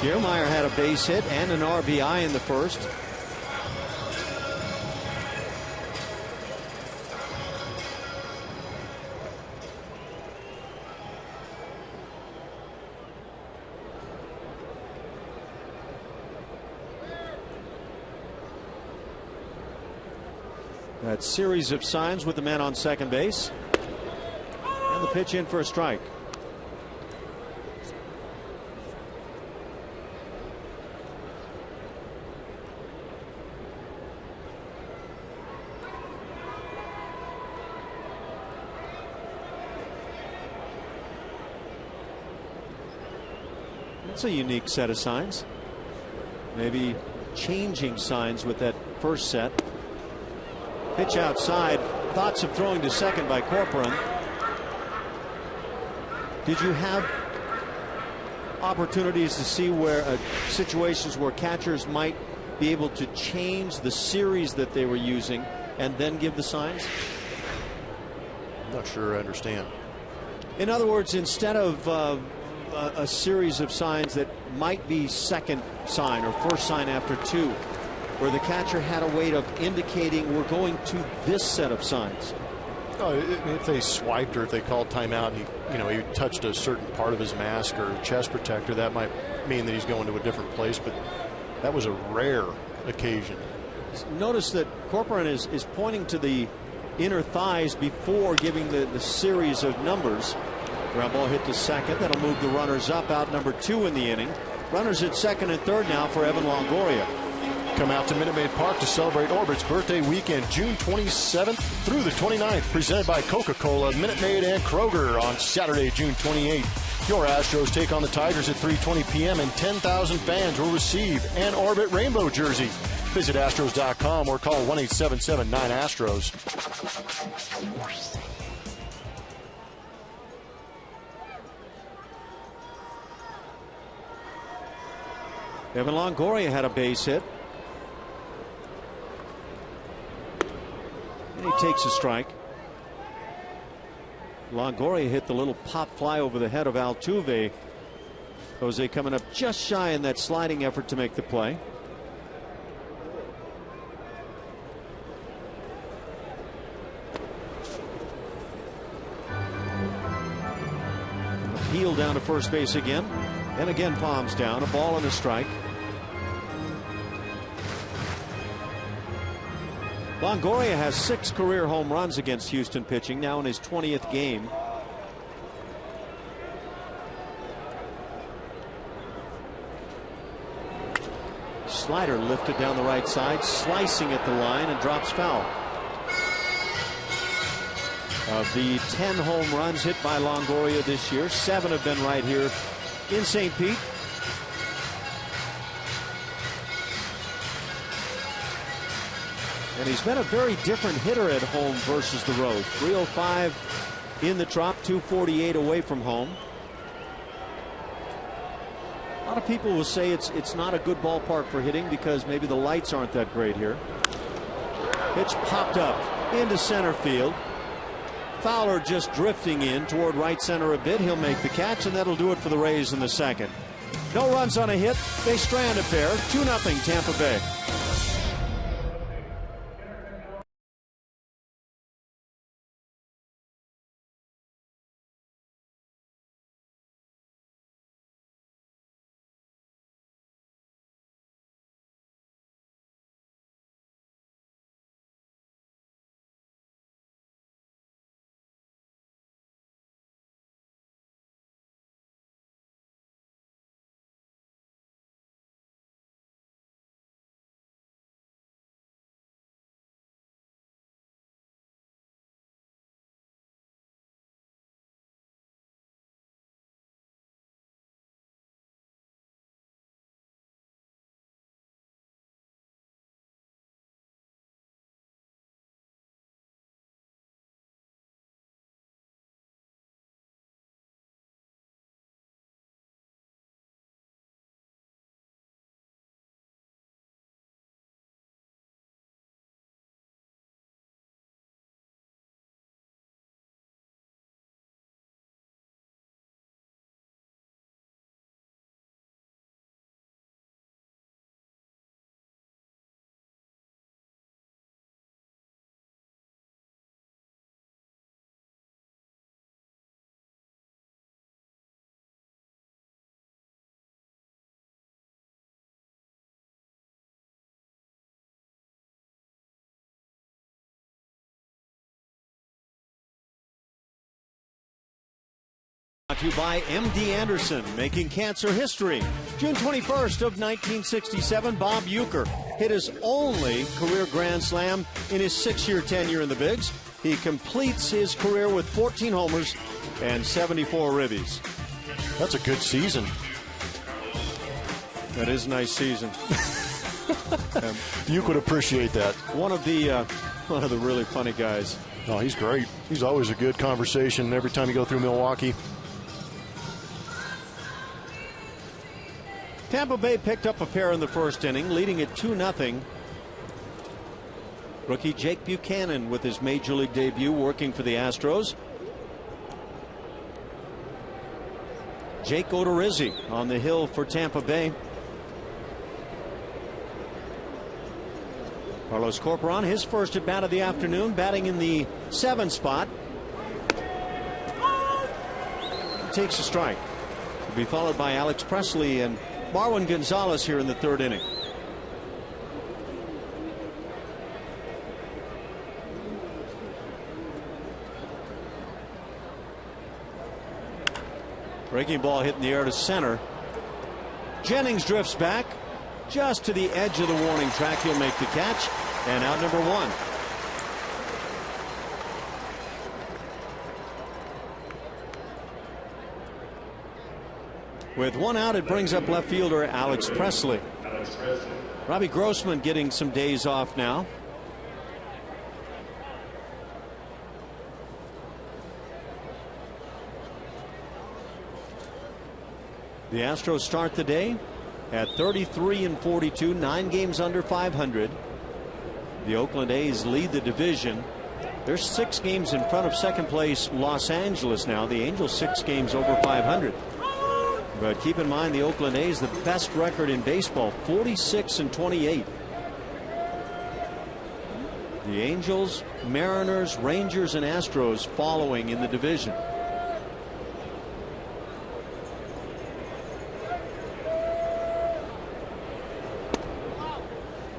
Kiermaier had a base hit and an RBI in the first. That series of signs with the man on second base. And the pitch in for a strike. That's a unique set of signs. Maybe changing signs with that first set. Pitch outside. Thoughts of throwing to second by Corcoran. Did you have opportunities to see where situations where catchers might be able to change the series that they were using and then give the signs? I'm not sure I understand. In other words, instead of a series of signs that might be second sign or first sign after 2, where the catcher had a way of indicating we're going to this set of signs. Oh, if they swiped or if they called timeout, and he touched a certain part of his mask or chest protector, that might mean that he's going to a different place. But that was a rare occasion. Notice that Corcoran is pointing to the inner thighs before giving the series of numbers. Ground ball hit to second. That'll move the runners up. Out number 2 in the inning. Runners at second and third now for Evan Longoria. Come out to Minute Maid Park to celebrate Orbit's birthday weekend, June 27th through the 29th, presented by Coca-Cola, Minute Maid, and Kroger on Saturday, June 28th. Your Astros take on the Tigers at 3:20 p.m. and 10,000 fans will receive an Orbit Rainbow jersey. Visit Astros.com or call 1-877-9-ASTROS. Evan Longoria had a base hit. And he takes a strike. Longoria hit the little pop fly over the head of Altuve. Jose coming up just shy in that sliding effort to make the play. Appeal down to first base again. And again palms down. A ball and a strike. Longoria has 6 career home runs against Houston pitching, now in his 20th game. Slider lifted down the right side, slicing at the line, and drops foul. Of the 10 home runs hit by Longoria this year, 7 have been right here in St. Pete. And he's been a very different hitter at home versus the road. 305 in the Trop, 248 away from home. A lot of people will say it's not a good ballpark for hitting because maybe the lights aren't that great here. Pitch popped up into center field. Fowler just drifting in toward right center a bit. He'll make the catch, and that'll do it for the Rays in the second. No runs on a hit. They strand a pair. 2-0 Tampa Bay. Brought to you by M.D. Anderson, making cancer history. June 21st of 1967, Bob Uecker hit his only career grand slam in his 6-year tenure in the Bigs. He completes his career with 14 homers and 74 ribbies. That's a good season. That is a nice season. You could appreciate that. One of the really funny guys. Oh, he's great. He's always a good conversation every time you go through Milwaukee. Tampa Bay picked up a pair in the first inning, leading it 2-0. Rookie Jake Buchanan with his major league debut working for the Astros. Jake Odorizzi on the hill for Tampa Bay. Carlos Corporon, his first at bat of the afternoon, batting in the 7 spot. Takes a strike. To be followed by Alex Presley and Marwin Gonzalez here in the 3rd inning. Breaking ball hit in the air to center. Jennings drifts back just to the edge of the warning track. He'll make the catch, and out number 1. With 1 out, it brings up left fielder Alex Presley. Robbie Grossman getting some days off now. The Astros start the day at 33-42, 9 games under 500. The Oakland A's lead the division. They're 6 games in front of second place Los Angeles now. The Angels 6 games over 500. But keep in mind, the Oakland A's, the best record in baseball, 46-28. The Angels, Mariners, Rangers, and Astros following in the division.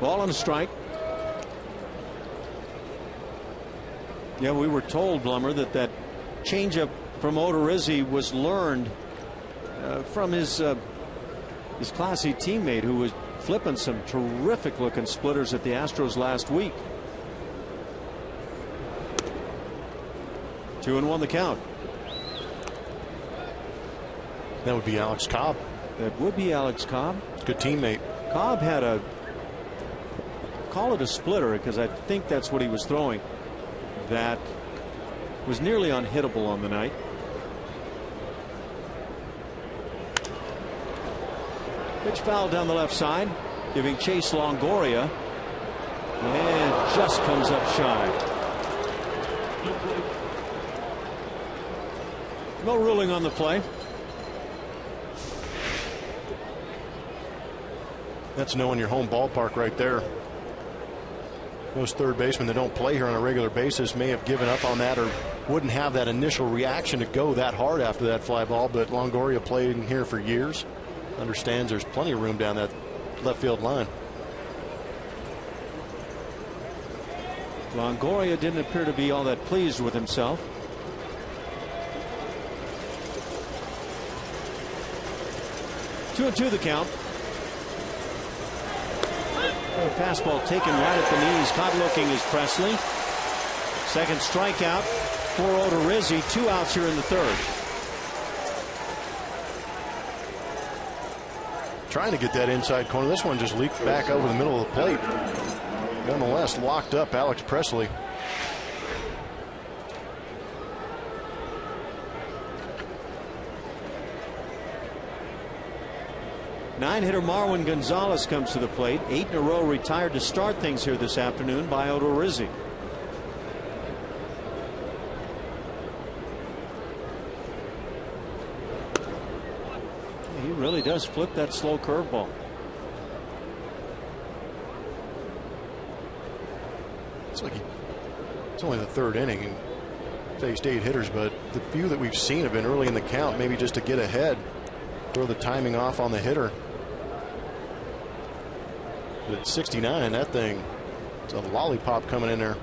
Ball and a strike. Yeah, we were told, Blummer, that changeup from Odorizzi was learned from his classy teammate who was flipping some terrific looking splitters at the Astros last week. 2-1 the count. That would be Alex Cobb. That would be Alex Cobb. Good teammate. Cobb had a, call it a splitter because I think that's what he was throwing, that was nearly unhittable on the night. Pitch foul down the left side, giving chase Longoria, and just comes up shy. No ruling on the play. That's knowing your home ballpark right there. Most third basemen that don't play here on a regular basis may have given up on that or wouldn't have that initial reaction to go that hard after that fly ball. But Longoria played in here for years, understands there's plenty of room down that left field line. Longoria didn't appear to be all that pleased with himself. Two and two the count. A fastball taken right at the knees. Caught looking is Presley. Second strikeout for Odorizzi. 2 outs here in the third. Trying to get that inside corner. This one just leaped back over the middle of the plate. Nonetheless, locked up Alex Presley. Nine-hitter Marwin Gonzalez comes to the plate. 8 in a row retired to start things here this afternoon by Odorizzi. He really does flip that slow curveball. It's like it's only the third inning and faced 8 hitters, but the few that we've seen have been early in the count, maybe just to get ahead, throw the timing off on the hitter. But at 69, that thing, it's a lollipop coming in there.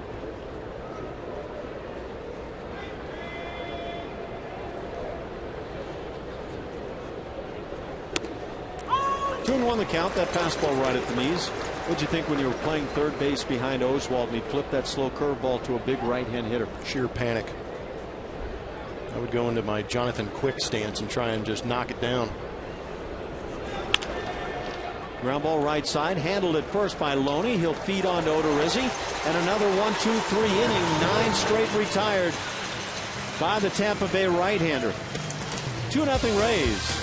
Two and one the count. That fastball right at the knees. What'd you think when you were playing third base behind Oswalt and he flipped that slow curveball to a big right-hand hitter? Sheer panic. I would go into my Jonathan Quick stance and try and just knock it down. Ground ball right side, handled at first by Loney. He'll feed on to Odorizzi, and another 1-2-3 inning. 9 straight retired by the Tampa Bay right-hander. 2-0 Rays.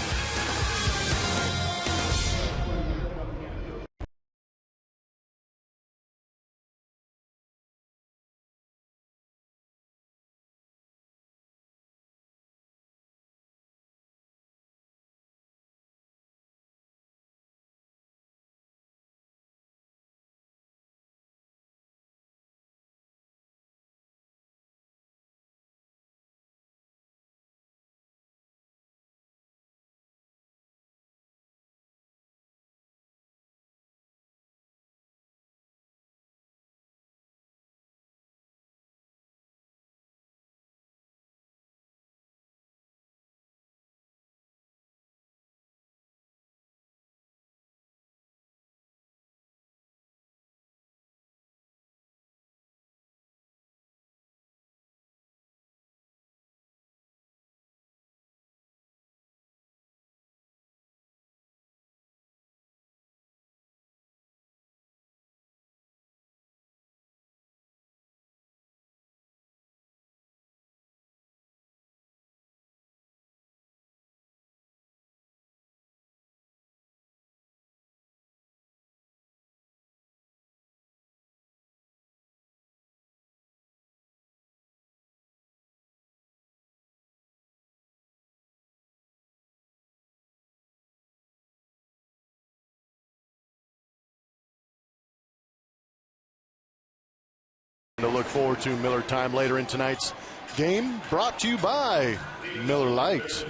To look forward to Miller time later in tonight's game, brought to you by Miller Lite.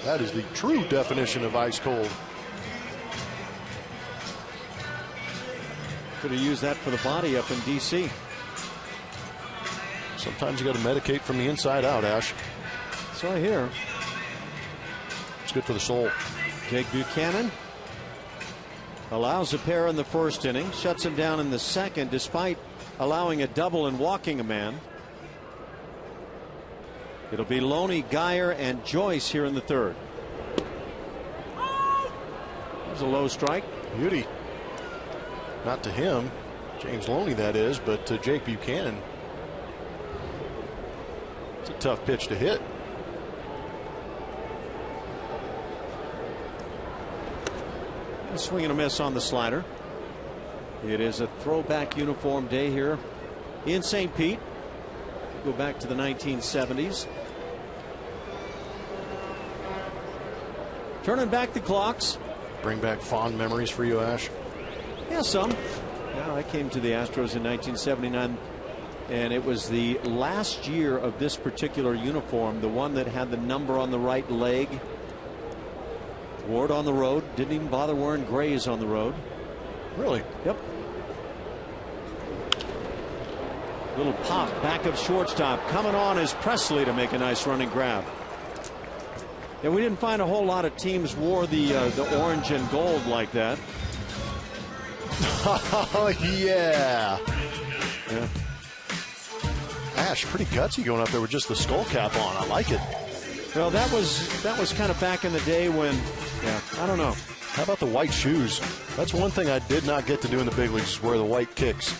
That is the true definition of ice cold. Could have used that for the body up in D.C. Sometimes you got to medicate from the inside out, Ash. So I hear. It's good for the soul. Jake Buchanan allows a pair in the first inning, shuts him down in the second despite allowing a double and walking a man. It'll be Loney, Geyer, and Joyce here in the third. There's a low strike. Beauty. Not to him, James Loney that is, but to Jake Buchanan. It's a tough pitch to hit. A swing and a miss on the slider. It is a throwback uniform day here in St. Pete. Go back to the 1970s. Turning back the clocks. bring back fond memories for you, Ash? Yeah, some. Yeah, I came to the Astros in 1979, and it was the last year of this particular uniform, the one that had the number on the right leg. Wore it on the road. Didn't even bother wearing grays on the road. Really? Yep. Little pop back of shortstop. Coming on is Presley to make a nice running grab. Yeah, we didn't find a whole lot of teams wore the orange and gold like that. Oh, yeah. Ash, pretty gutsy going up there with just the skull cap on. I like it. Well, that was kind of back in the day when, yeah, I don't know. How about the white shoes? That's one thing I did not get to do in the big leagues, is wear the white kicks.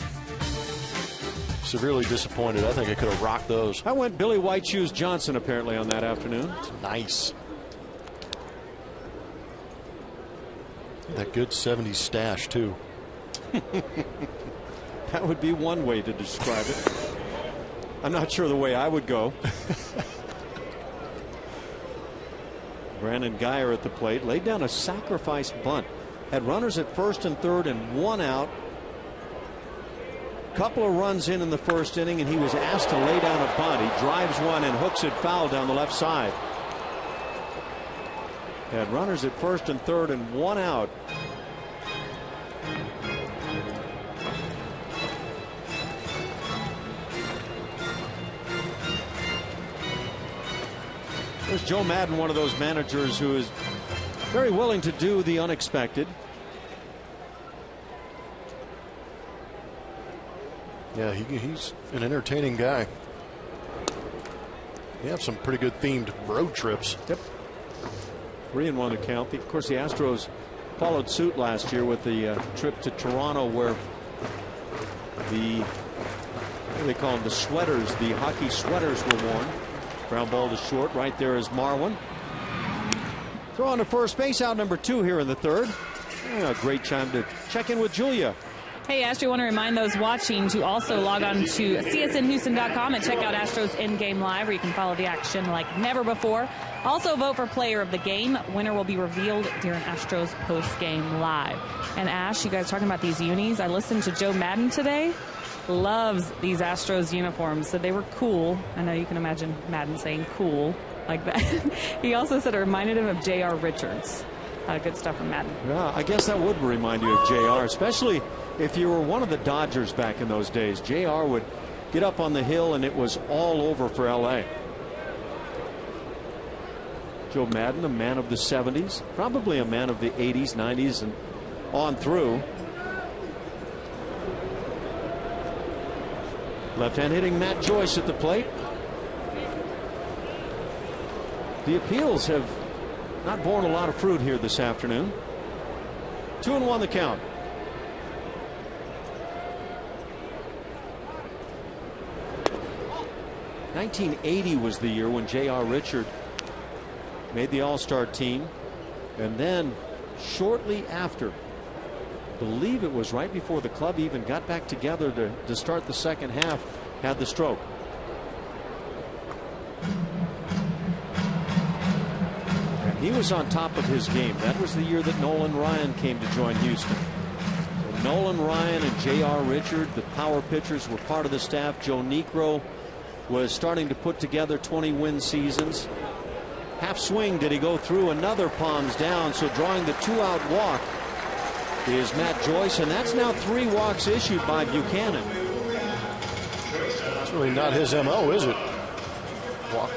Severely disappointed. I think I could have rocked those. I went Billy White Shoes Johnson apparently on that afternoon. Nice. That good 70s stash, too. That would be one way to describe it. I'm not sure the way I would go. Brandon Guyer at the plate, laid down a sacrifice bunt. Had runners at first and third and one out. Couple of runs in the first inning, and he was asked to lay down a bunt. He drives one and hooks it foul down the left side. Had runners at first and third and one out. There's Joe Madden, one of those managers who is very willing to do the unexpected. Yeah, he's an entertaining guy. They have some pretty good themed road trips. Yep. 3-1 to count. Of course, the Astros followed suit last year with the trip to Toronto, where the, what do they call them, the sweaters, the hockey sweaters were worn. Ground ball to short. Right there is Marwin. Throw on to first base, out number 2 here in the third. A great time to check in with Julia. Hey, Ash, we want to remind those watching to also log on to csnhouston.com and check out Astros In-Game Live, where you can follow the action like never before. Also vote for Player of the Game. Winner will be revealed during Astros Post-Game Live. And Ash, you guys talking about these unis. I listened to Joe Madden today. Loves these Astros uniforms. Said they were cool. I know you can imagine Madden saying cool like that. He also said it reminded him of J.R. Richards. Good stuff from Madden. Yeah, I guess that would remind you of JR, especially if you were one of the Dodgers back in those days. JR would get up on the hill and it was all over for LA. Joe Madden, a man of the 70s, probably a man of the 80s, 90s, and on through. Left-hand hitting Matt Joyce at the plate. The appeals have not borne a lot of fruit here this afternoon. 2-1 the count. '80 was the year when J.R. Richard made the All-Star team, and then shortly after, I believe it was right before the club even got back together to start the second half, had the stroke. And he was on top of his game. That was the year that Nolan Ryan came to join Houston. So Nolan Ryan and J.R. Richard, the power pitchers, were part of the staff. Joe Niekro was starting to put together 20-win seasons. Half swing did he go through, another palms down, so drawing the 2-out walk is Matt Joyce, and that's now 3 walks issued by Buchanan. That's really not his MO, is it? Walk.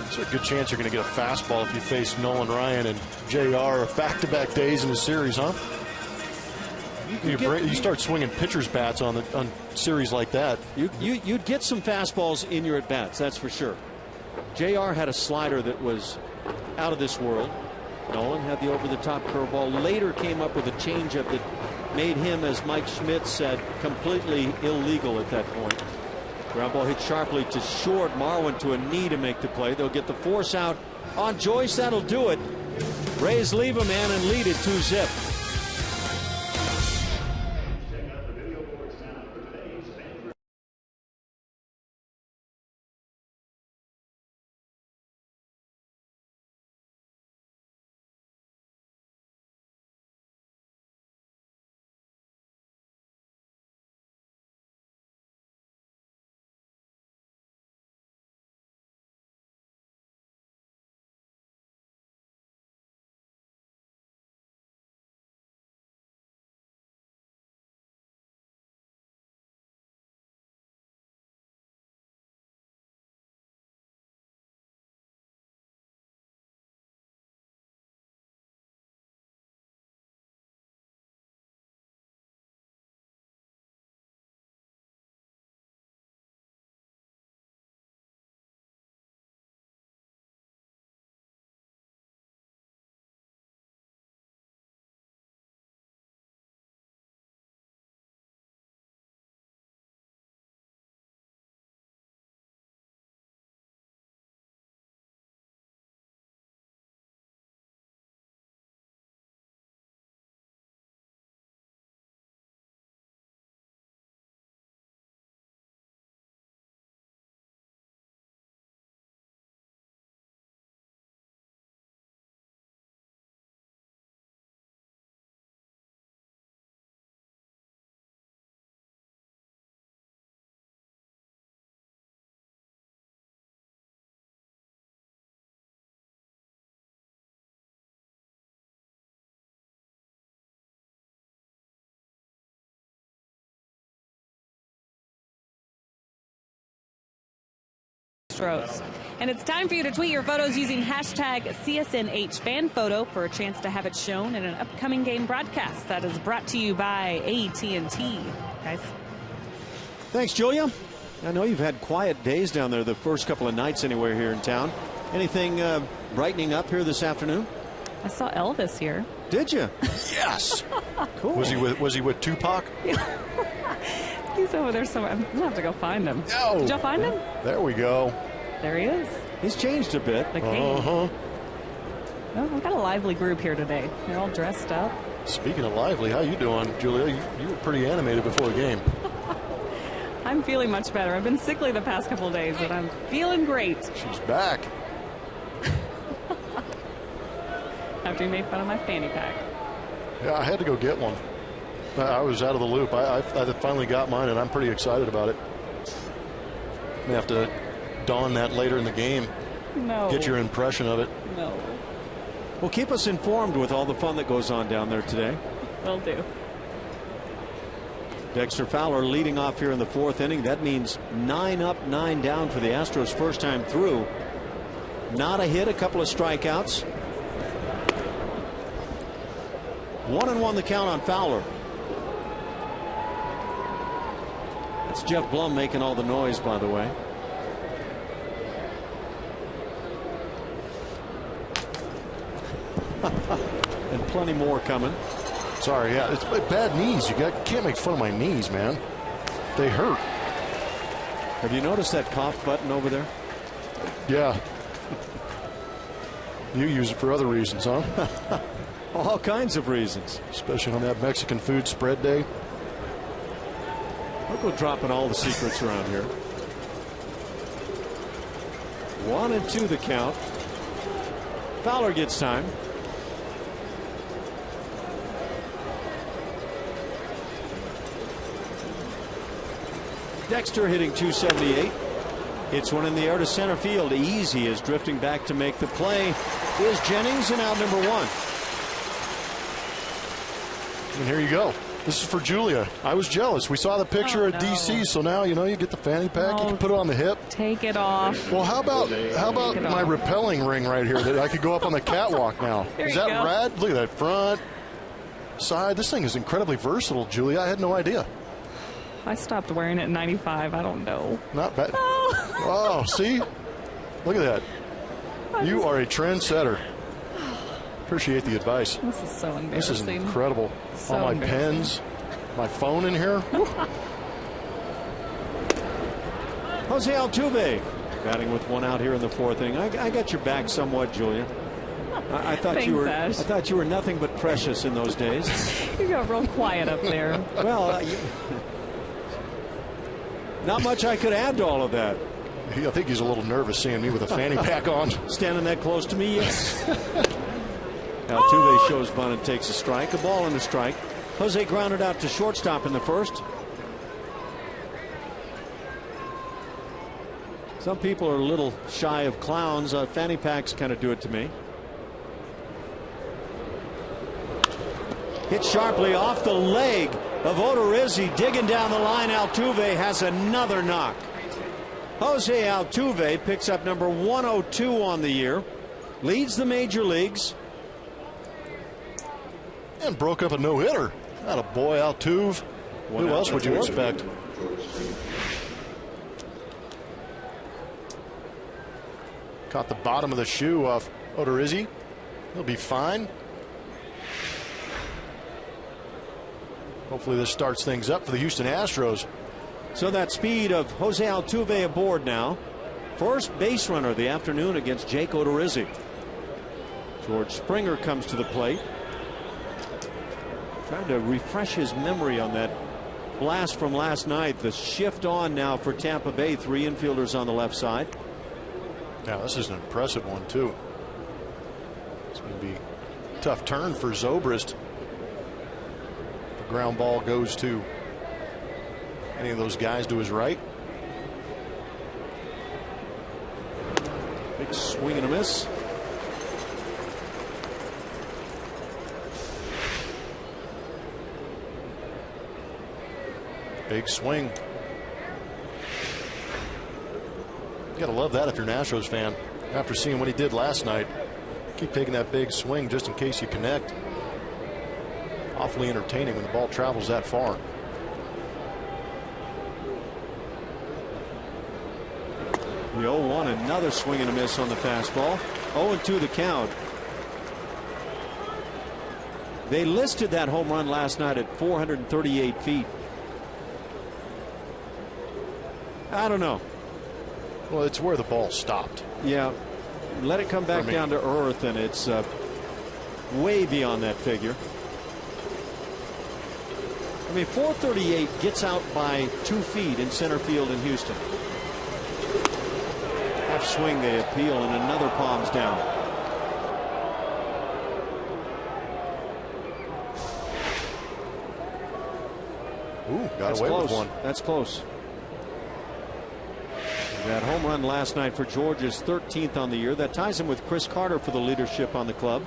There's a good chance you're going to get a fastball if you face Nolan Ryan and JR back-to-back days in the series, huh? You start swinging pitchers' bats on series like that. You'd get some fastballs in your at-bats, that's for sure. JR had a slider that was out of this world. Nolan had the over-the-top curveball. Later came up with a changeup that made him, as Mike Schmidt said, completely illegal at that point. Ground ball hit sharply to short. Marwin to a knee to make the play. They'll get the force out on Joyce. That'll do it. Rays leave a man and lead it 2-zip. Astros. And it's time for you to tweet your photos using hashtag CSNHFanPhoto for a chance to have it shown in an upcoming game broadcast. That is brought to you by AT&T. Guys. Thanks, Julia. I know you've had quiet days down there the first couple of nights anywhere here in town. Anything brightening up here this afternoon? I saw Elvis here. Did you? Yes. Cool. Was he with Tupac? He's over there somewhere. I'm going to have to go find him. No. Did y'all find him? There we go. There he is. He's changed a bit. The king. Well, we've got a lively group here today. They're all dressed up. Speaking of lively, how you doing, Julia? You were pretty animated before the game. I'm feeling much better. I've been sickly the past couple of days, but I'm feeling great. She's back. After you made fun of my fanny pack. Yeah, I had to go get one. I was out of the loop. I finally got mine, and I'm pretty excited about it. May have to don that later in the game. No. Get your impression of it. No. Well, keep us informed with all the fun that goes on down there today. Will do. Dexter Fowler leading off here in the fourth inning. That means 9 up, 9 down for the Astros first time through. Not a hit, a couple of strikeouts. 1-1 the count on Fowler. That's Jeff Blum making all the noise, by the way. And plenty more coming. Sorry, yeah, it's bad knees. You can't make fun of my knees, man. They hurt. Have you noticed that cough button over there? Yeah. You use it for other reasons, huh? All kinds of reasons. Especially on that Mexican food spread day. We'll go dropping all the secrets around here. 1-2 the count. Fowler gets time. Dexter hitting .278. Hits one in the air to center field. Easy is drifting back to make the play. Is Jennings, and out number 1. And here you go. This is for Julia. I was jealous. We saw the picture at DC, so now you get the fanny pack. You can put it on the hip. Take it off. Well, how about my rappelling ring right here that I could go up on the catwalk now? Is that rad? Look at that front, side. This thing is incredibly versatile, Julia. I had no idea. I stopped wearing it in '95. I don't know. Not bad. Oh, see? Look at that. You are a trendsetter. Appreciate the advice. This is so embarrassing. This is incredible. So all my pens, my phone in here. Jose Altuve batting with 1 out here in the fourth inning. I got your back somewhat, Julia. I thought Thanks, you were. Ash. I thought you were nothing but precious in those days. You got real quiet up there. Well, not much I could add to all of that. I think he's a little nervous seeing me with a fanny pack on. Standing that close to me, yes. Altuve shows bunt and takes a strike. A ball and a strike. Jose grounded out to shortstop in the first. Some people are a little shy of clowns. Fanny packs kind of do it to me. Hit sharply off the leg of Odorizzi, digging down the line. Altuve has another knock. Jose Altuve picks up number 102 on the year, leads the major leagues. And broke up a no-hitter. Not a boy, Altuve. Who else would you expect? Caught the bottom of the shoe off Odorizzi. He'll be fine. Hopefully this starts things up for the Houston Astros. So that speed of Jose Altuve aboard now. First base runner of the afternoon against Jake Odorizzi. George Springer comes to the plate. Trying to refresh his memory on that blast from last night. The shift on now for Tampa Bay. 3 infielders on the left side. Now this is an impressive one too. It's going to be a tough turn for Zobrist. The ground ball goes to any of those guys to his right. Big swing and a miss. Big swing. You got to love that if you're an Astros fan. After seeing what he did last night, keep taking that big swing just in case you connect. Awfully entertaining when the ball travels that far. The 0-1, another swing and a miss on the fastball. 0-2 the count. They listed that home run last night at 438 feet. I don't know. Well, it's where the ball stopped. Yeah. Let it come back down to earth, and it's way beyond that figure. I mean, 438 gets out by 2 feet in center field in Houston. Half swing, they appeal, and another palms down. Ooh, got away with one. That's close. That home run last night for George is 13th on the year. That ties him with Chris Carter for the leadership on the club.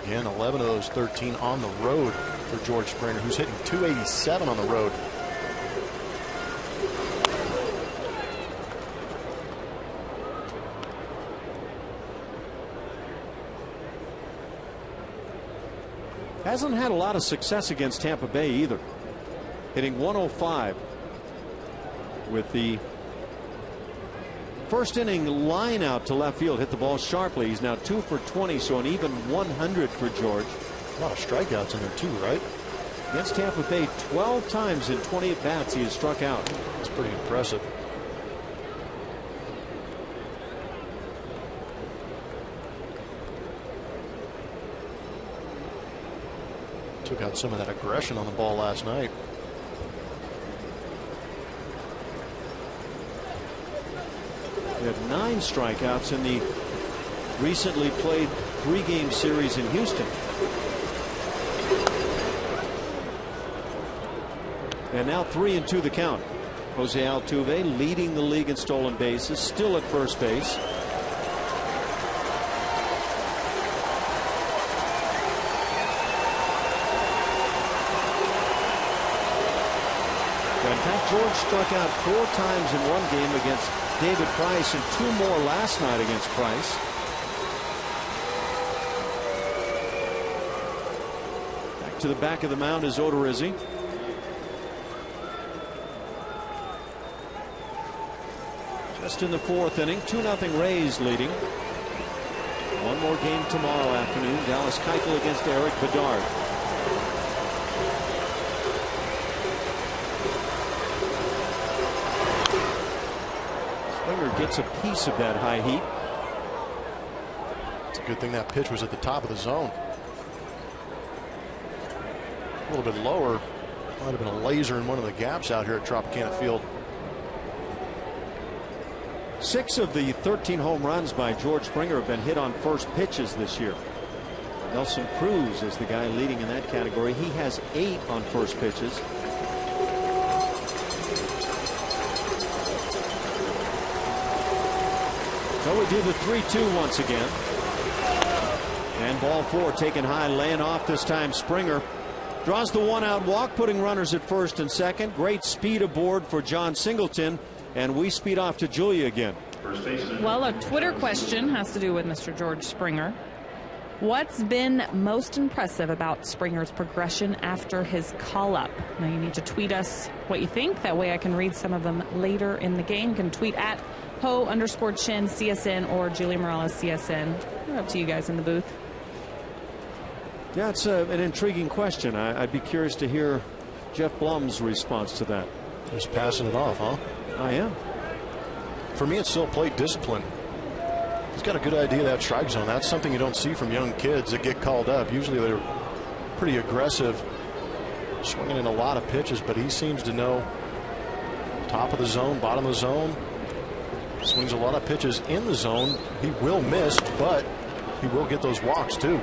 Again, 11 of those 13 on the road for George Springer, who's hitting .287 on the road. Hasn't had a lot of success against Tampa Bay either. Hitting 105 with the first inning line out to left field. Hit the ball sharply. He's now 2 for 20, so an even 100 for George. A lot of strikeouts in there too, right? Against Tampa Bay, 12 times in 20 at bats he has struck out. That's pretty impressive. Took out some of that aggression on the ball last night. He had 9 strikeouts in the recently played 3-game series in Houston. And now 3-2 the count. Jose Altuve leading the league in stolen bases, still at first base. In fact, George struck out 4 times in one game against David Price and 2 more last night against Price. Back to the back of the mound is Odorizzi. Just in the 4th inning, 2-0 Rays leading. One more game tomorrow afternoon. Dallas Keuchel against Eric Bedard. Springer gets a piece of that high heat. It's a good thing that pitch was at the top of the zone. A little bit lower. Might have been a laser in one of the gaps out here at Tropicana Field. 6 of the 13 home runs by George Springer have been hit on first pitches this year. Nelson Cruz is the guy leading in that category. He has 8 on first pitches. So we do the 3-2 once again. And ball 4 taken high, laying off this time. Springer draws the 1-out walk, putting runners at first and second. Great speed aboard for John Singleton. And we speed off to Julia again. Well, a Twitter question has to do with Mr. George Springer. What's been most impressive about Springer's progression after his call-up? Now, you need to tweet us what you think. That way I can read some of them later in the game. You can tweet at HO_Chin CSN or Julia Morales CSN. Up to you guys in the booth. Yeah, it's an intriguing question. I'd be curious to hear Jeff Blum's response to that. Just passing it off, huh? I am. For me, it's still plate discipline. He's got a good idea of that strike zone. That's something you don't see from young kids that get called up. Usually they're pretty aggressive, swinging in a lot of pitches, but he seems to know top of the zone, bottom of the zone. Swings a lot of pitches in the zone. He will miss, but he will get those walks too.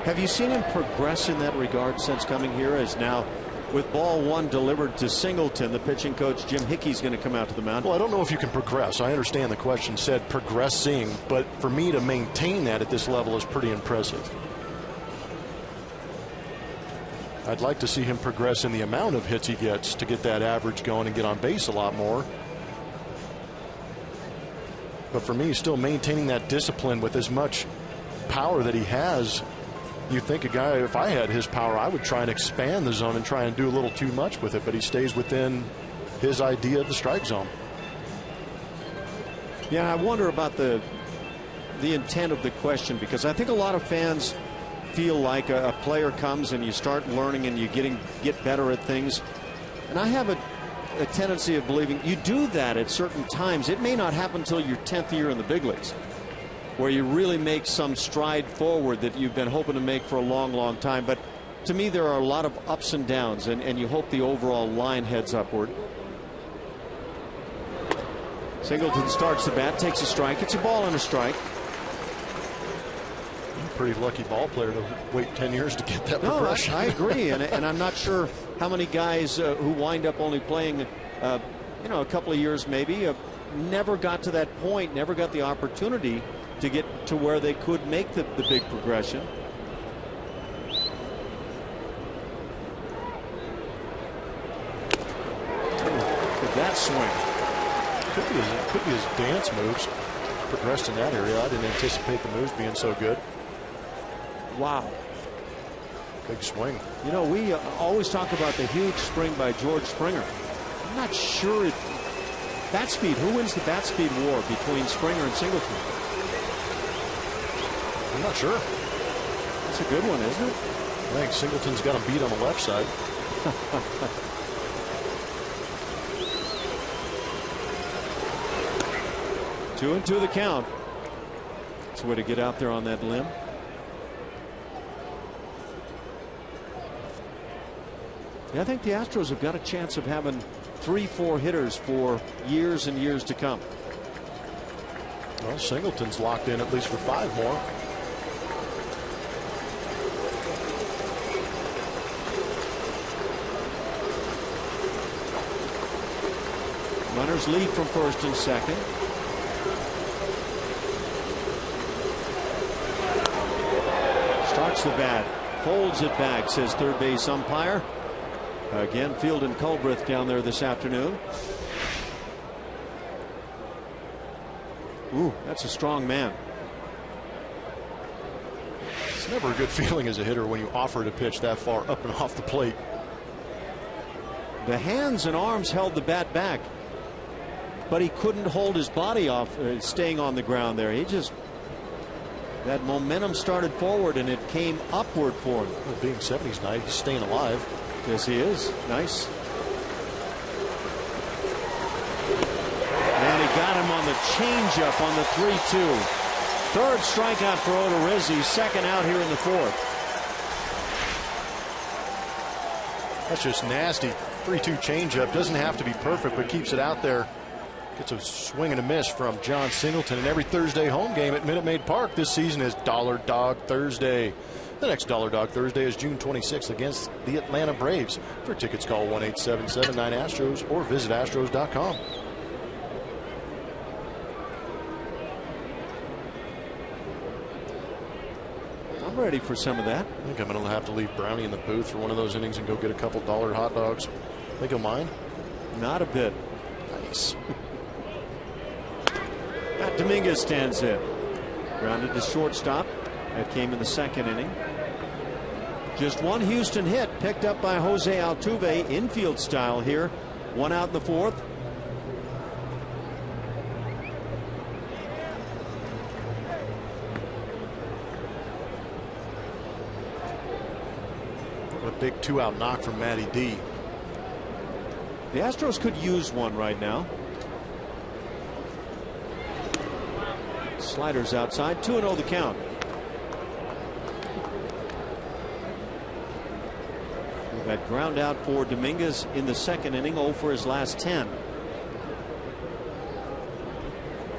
Have you seen him progress in that regard since coming here? As now, with ball 1 delivered to Singleton, the pitching coach Jim Hickey's going to come out to the mound. Well, I don't know if you can progress. I understand the question said progressing, but for me to maintain that at this level is pretty impressive. I'd like to see him progress in the amount of hits he gets to get that average going and get on base a lot more. But for me, still maintaining that discipline with as much power that he has. You think a guy, if I had his power, I would try and expand the zone and try and do a little too much with it, but he stays within his idea of the strike zone. Yeah, I wonder about the intent of the question, because I think a lot of fans feel like a player comes and you start learning and you get better at things. And I have a tendency of believing you do that at certain times. It may not happen until your 10th year in the big leagues, where you really make some stride forward that you've been hoping to make for a long, long time. But to me, there are a lot of ups and downs, and you hope the overall line heads upward. Singleton starts the bat, takes a strike. It's a ball and a strike. Pretty lucky ball player to wait 10 years to get that progression. I agree, and I'm not sure how many guys who wind up only playing, a couple of years maybe, never got to that point, never got the opportunity to get to where they could make the big progression. Look at that swing. Could be his dance moves progressed in that area. I didn't anticipate the moves being so good. Wow. Big swing. You know, we always talk about the huge spring by George Springer. I'm not sure bat speed. Who wins the bat speed war between Springer and Singleton? I'm not sure. That's a good one, isn't it? I think Singleton's got him beat on the left side. 2-2 the count. It's a way to get out there on that limb. Yeah, I think the Astros have got a chance of having 3-4 hitters for years and years to come. Well, Singleton's locked in at least for 5 more. Runners lead from first and second. Starts the bat, holds it back, says third base umpire. Again, Field and Culbreth down there this afternoon. Ooh, that's a strong man. It's never a good feeling as a hitter when you offer to pitch that far up and off the plate. The hands and arms held the bat back, but he couldn't hold his body off, staying on the ground there. That momentum started forward and it came upward for him. Well, being 70s night, he's staying alive. Yes, he is. Nice. And he got him on the changeup on the 3-2. Third strikeout for Odorizzi. Second out here in the fourth. That's just nasty. 3-2 changeup. Doesn't have to be perfect, but keeps it out there. Gets a swing and a miss from John Singleton. And every Thursday home game at Minute Maid Park this season is Dollar Dog Thursday. The next Dollar Dog Thursday is June 26th against the Atlanta Braves. For tickets, call 1-877-9-ASTROS or visit Astros.com. I'm ready for some of that. I think I'm going to have to leave Brownie in the booth for one of those innings and go get a couple $1 hot dogs. Think he'll mind? Not a bit. Nice. Matt Dominguez stands in. Grounded to shortstop. That came in the second inning. Just one Houston hit picked up by Jose Altuve, infield style here. One out in the fourth. A big 2-out knock from Matty D. The Astros could use one right now. Sliders outside. 2-0 the count. That ground out for Dominguez in the second inning, 0 for his last 10.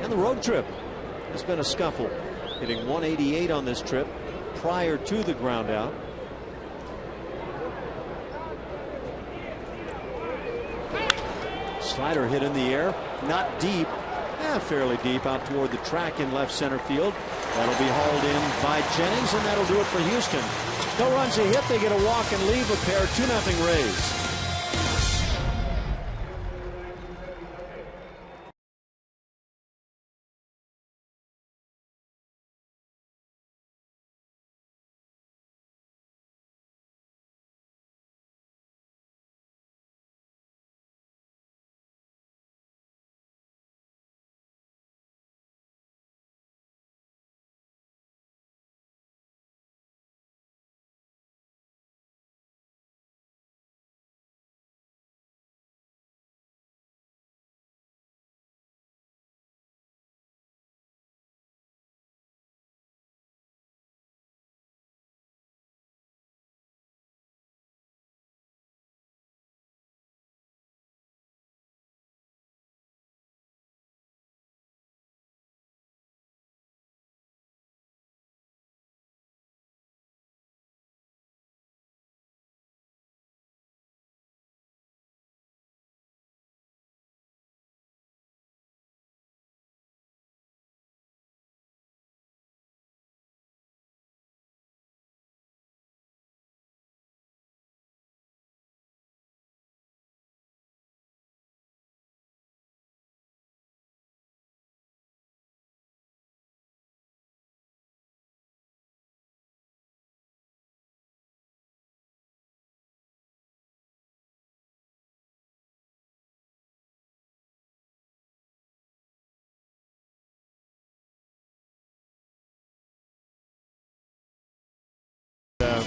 And the road trip has been a scuffle, hitting 188 on this trip prior to the ground out. Slider hit in the air, not deep, Fairly deep out toward the track in left center field. That'll be hauled in by Jennings, and that'll do it for Houston. No runs a hit. They get a walk and leave a pair. 2-0 Rays.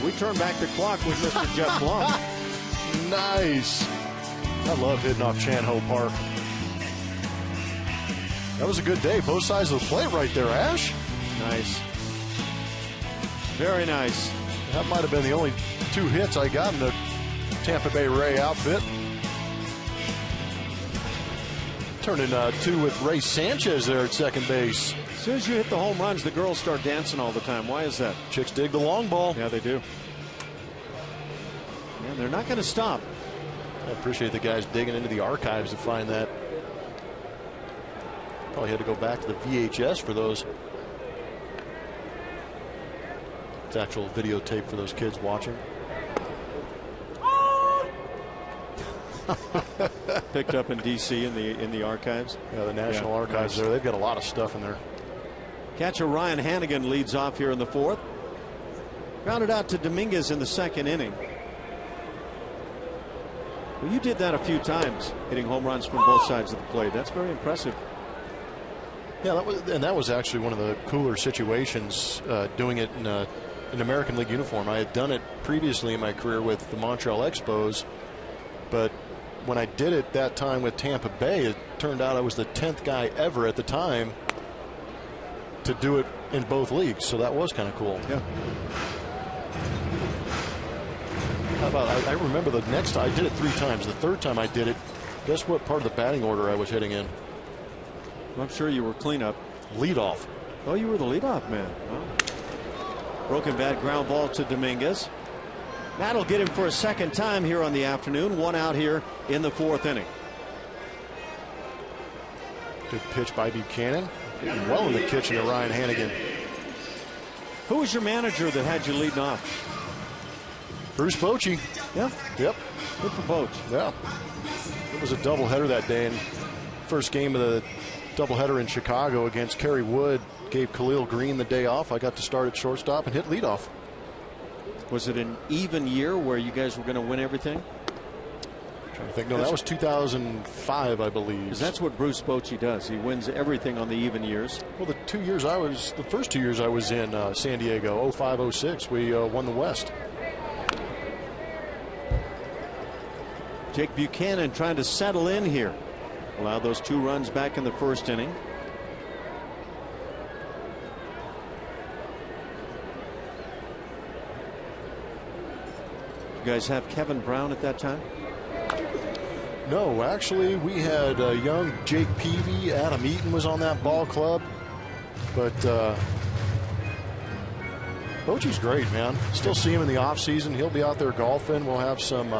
We turn back the clock with Mr. Jeff Blum. Nice. I love hitting off Chan-Ho Park. That was a good day. Both sides of the plate right there, Ash. Nice. Very nice. That might have been the only 2 hits I got in the Tampa Bay Ray outfit. Turning 2 with Ray Sanchez there at second base. As soon as you hit the home runs, the girls start dancing all the time. Why is that? Chicks dig the long ball. Yeah, they do. And they're not going to stop. I appreciate the guys digging into the archives to find that. Probably had to go back to the VHS for those. It's actual videotape for those kids watching. Picked up in D.C. in the archives. Yeah, the National Archives nice. there. They've got a lot of stuff in there. Catcher Ryan Hannigan leads off here in the 4th. Grounded out to Dominguez in the 2nd inning. Well, you did that a few times, hitting home runs from both sides of the plate. That's very impressive. Yeah, that was actually one of the cooler situations, doing it in an American League uniform. I had done it previously in my career with the Montreal Expos, but when I did it that time with Tampa Bay, it turned out I was the 10th guy ever at the time to do it in both leagues, so that was kind of cool. Yeah. How about I remember the next time I did it 3 times. The 3rd time I did it, guess what part of the batting order I was hitting in? I'm sure you were cleanup. Leadoff. Oh, you were the leadoff man. Wow. Broken bat ground ball to Dominguez. That'll get him for a 2nd time here on the afternoon. 1 out here in the 4th inning. Good pitch by Buchanan. Getting well in the kitchen of Ryan Hannigan. Who was your manager that had you leading off? Bruce Bochy. Yeah. Yep. Good for Boch. Yeah. It was a doubleheader that day, and first game of the doubleheader in Chicago against Kerry Wood gave Khalil Green the day off. I got to start at shortstop and hit leadoff. Was it an even year where you guys were going to win everything? Trying to think. No, that was 2005, I believe. Because that's what Bruce Bochy does. He wins everything on the even years. Well, the first 2 years I was in San Diego, 05, 06, we won the West. Jake Buchanan trying to settle in here. Allowed those 2 runs back in the 1st inning. You guys have Kevin Brown at that time? No, actually, we had young Jake Peavy. Adam Eaton was on that ball club. But Bochy's great, man. Still see him in the offseason. He'll be out there golfing. We'll have some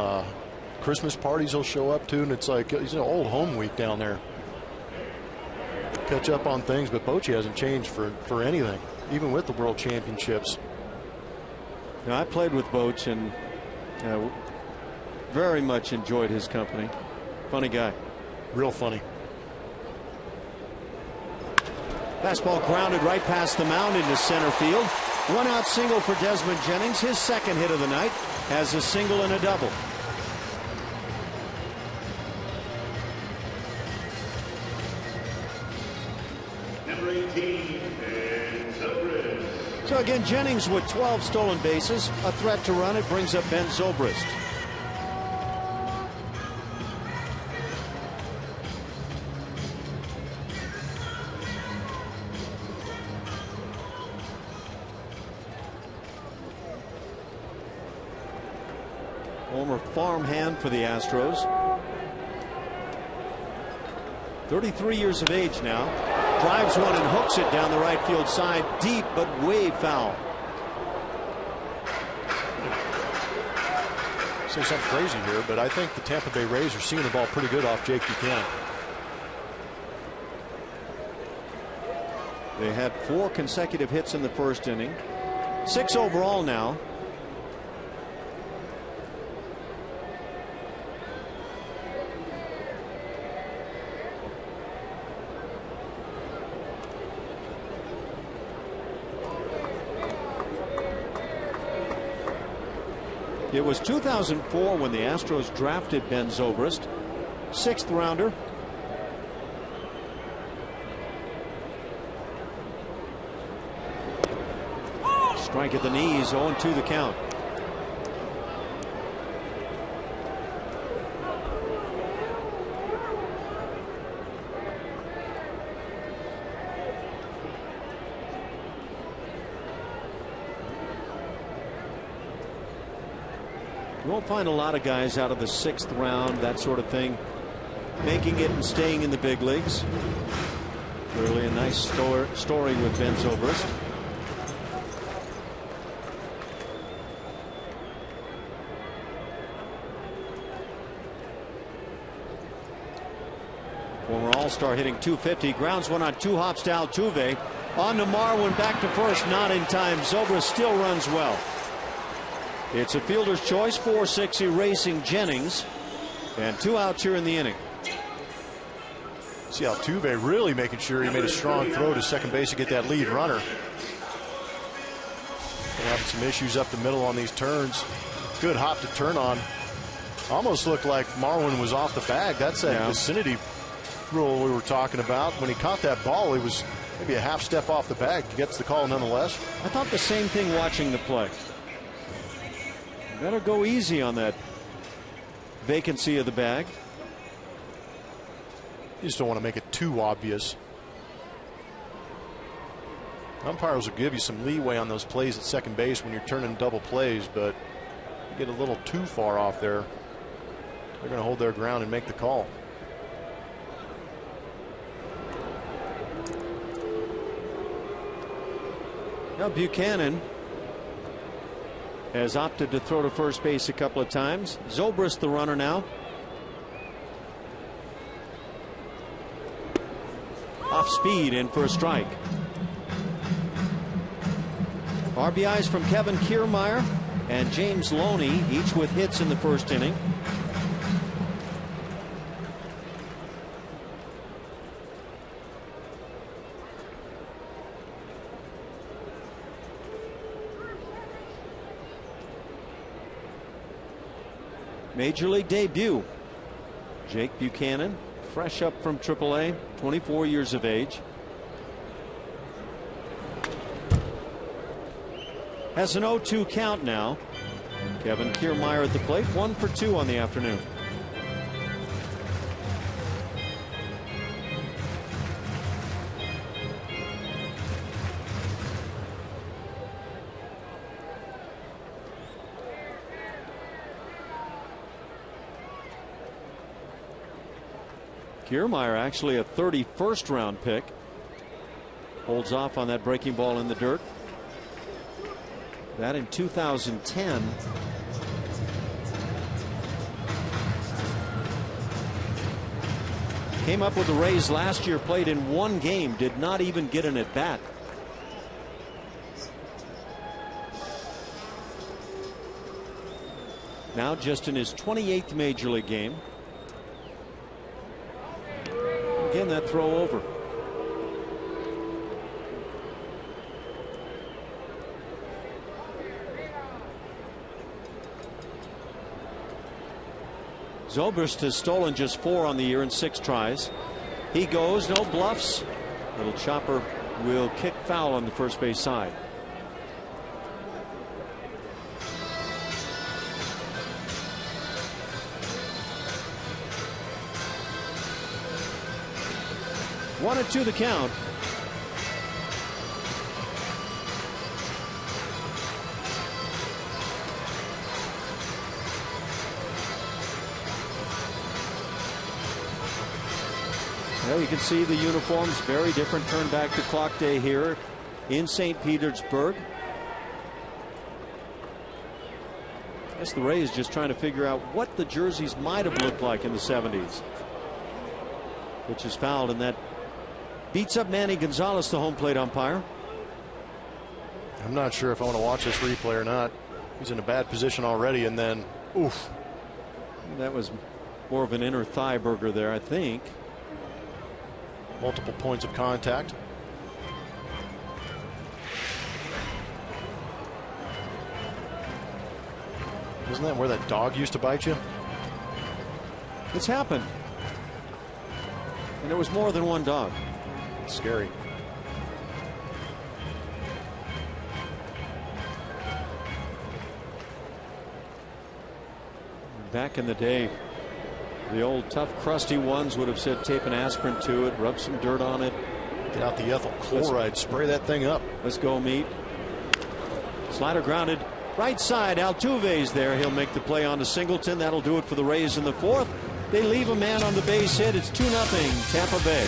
Christmas parties he'll show up to, and it's like he's an old home week down there. catch up on things, but Bochy hasn't changed for anything, even with the World Championships. Now, I played with Boch and very much enjoyed his company. Funny guy. Real funny. Fastball grounded right past the mound into center field. One out single for Desmond Jennings. His second hit of the night, has a single and a double. Number 18, Ben Zobrist. So again, Jennings with 12 stolen bases, a threat to run. It brings up Ben Zobrist. Former farmhand for the Astros. 33 years of age now. Drives one and hooks it down the right field side, deep but way foul. Say something crazy here, but I think the Tampa Bay Rays are seeing the ball pretty good off Jake Buchanan. They had 4 consecutive hits in the first inning. 6 overall now. It was 2004 when the Astros drafted Ben Zobrist, 6th rounder. Strike at the knees, 0-2 the count. You won't find a lot of guys out of the 6th round, that sort of thing, making it and staying in the big leagues. Clearly a nice story with Ben Zobrist. Former All-Star hitting .250, grounds one on 2 hops to Altuve. On to Marwin, back to first, not in time. Zobrist still runs well. It's a fielder's choice, 4-6 erasing Jennings, and 2 outs here in the inning. See Altuve really making sure he made a strong throw to second base to get that lead runner. Having some issues up the middle on these turns. Good hop to turn on. Almost looked like Marwin was off the bag. That's that vicinity rule we were talking about. When he caught that ball, he was maybe a half step off the bag. He gets the call nonetheless. I thought the same thing watching the play. Better go easy on that vacancy of the bag. You just don't want to make it too obvious. Umpires will give you some leeway on those plays at second base when you're turning double plays, but you get a little too far off there, they're going to hold their ground and make the call. Now Buchanan has opted to throw to first base a couple of times. Zobrist the runner now. Off speed in for a strike. RBIs from Kevin Kiermaier and James Loney, each with hits in the first inning. Major League debut. Jake Buchanan, fresh up from AAA, 24 years of age. Has an 0-2 count now. Kevin Kiermaier at the plate, 1 for 2 on the afternoon. Kiermaier actually a 31st round pick. Holds off on that breaking ball in the dirt. That in 2010. Came up with the Rays last year, played in one game, did not even get an at-bat. Now just in his 28th major league game. Again, that throw over. Zobrist has stolen just 4 on the year in 6 tries. He goes, no bluffs. Little chopper will kick foul on the first base side. One and 2 the count. Well, you can see the uniforms, very different. Turn back to clock day here in St. Petersburg. I guess the Rays just trying to figure out what the jerseys might have looked like in the 70s. Which is fouled, and that beats up Manny Gonzalez, the home plate umpire. I'm not sure if I want to watch this replay or not. He's in a bad position already, and then, oof. That was more of an inner thigh burger there, I think. Multiple points of contact. Isn't that where that dog used to bite you? It's happened. And there was more than one dog. It's scary. Back in the day, the old tough crusty ones would have said tape an aspirin to it, rub some dirt on it. Get out the ethyl chloride, spray that thing up. Let's go meet. Slider grounded right side. Altuve's there. He'll make the play on to Singleton. That'll do it for the Rays in the 4th. They leave a man on the base hit. It's 2-0 Tampa Bay.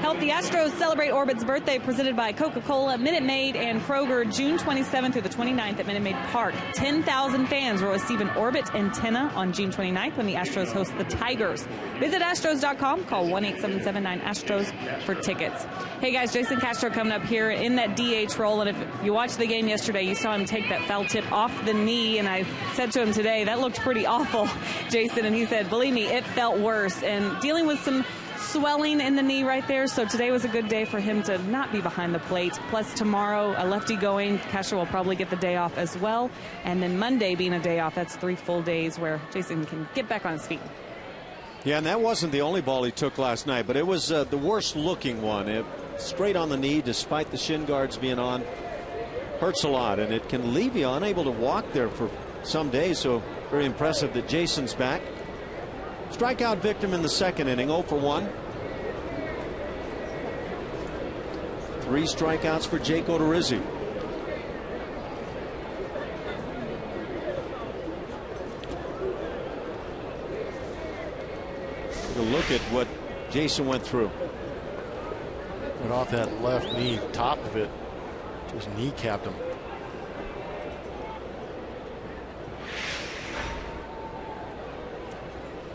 Help the Astros celebrate Orbit's birthday, presented by Coca-Cola, Minute Maid, and Kroger, June 27th through the 29th at Minute Maid Park. 10,000 fans will receive an Orbit antenna on June 29th when the Astros host the Tigers. Visit Astros.com. Call 1-877-9-ASTROS for tickets. Hey, guys, Jason Castro coming up here in that DH role. And if you watched the game yesterday, you saw him take that foul tip off the knee. And I said to him today, that looked pretty awful, Jason. And he said, believe me, it felt worse. And dealing with some swelling in the knee right there. So today was a good day for him to not be behind the plate. Plus tomorrow, a lefty going. Castro will probably get the day off as well. And then Monday being a day off, that's 3 full days where Jason can get back on his feet. Yeah, and that wasn't the only ball he took last night, but it was the worst looking one. Straight on the knee, despite the shin guards being on. Hurts a lot, and it can leave you unable to walk there for some days. So very impressive that Jason's back. Strikeout victim in the 2nd inning, 0 for 1. 3 strikeouts for Jake Odorizzi. look at what Jason went through. Went off that left knee, top of it, just kneecapped him.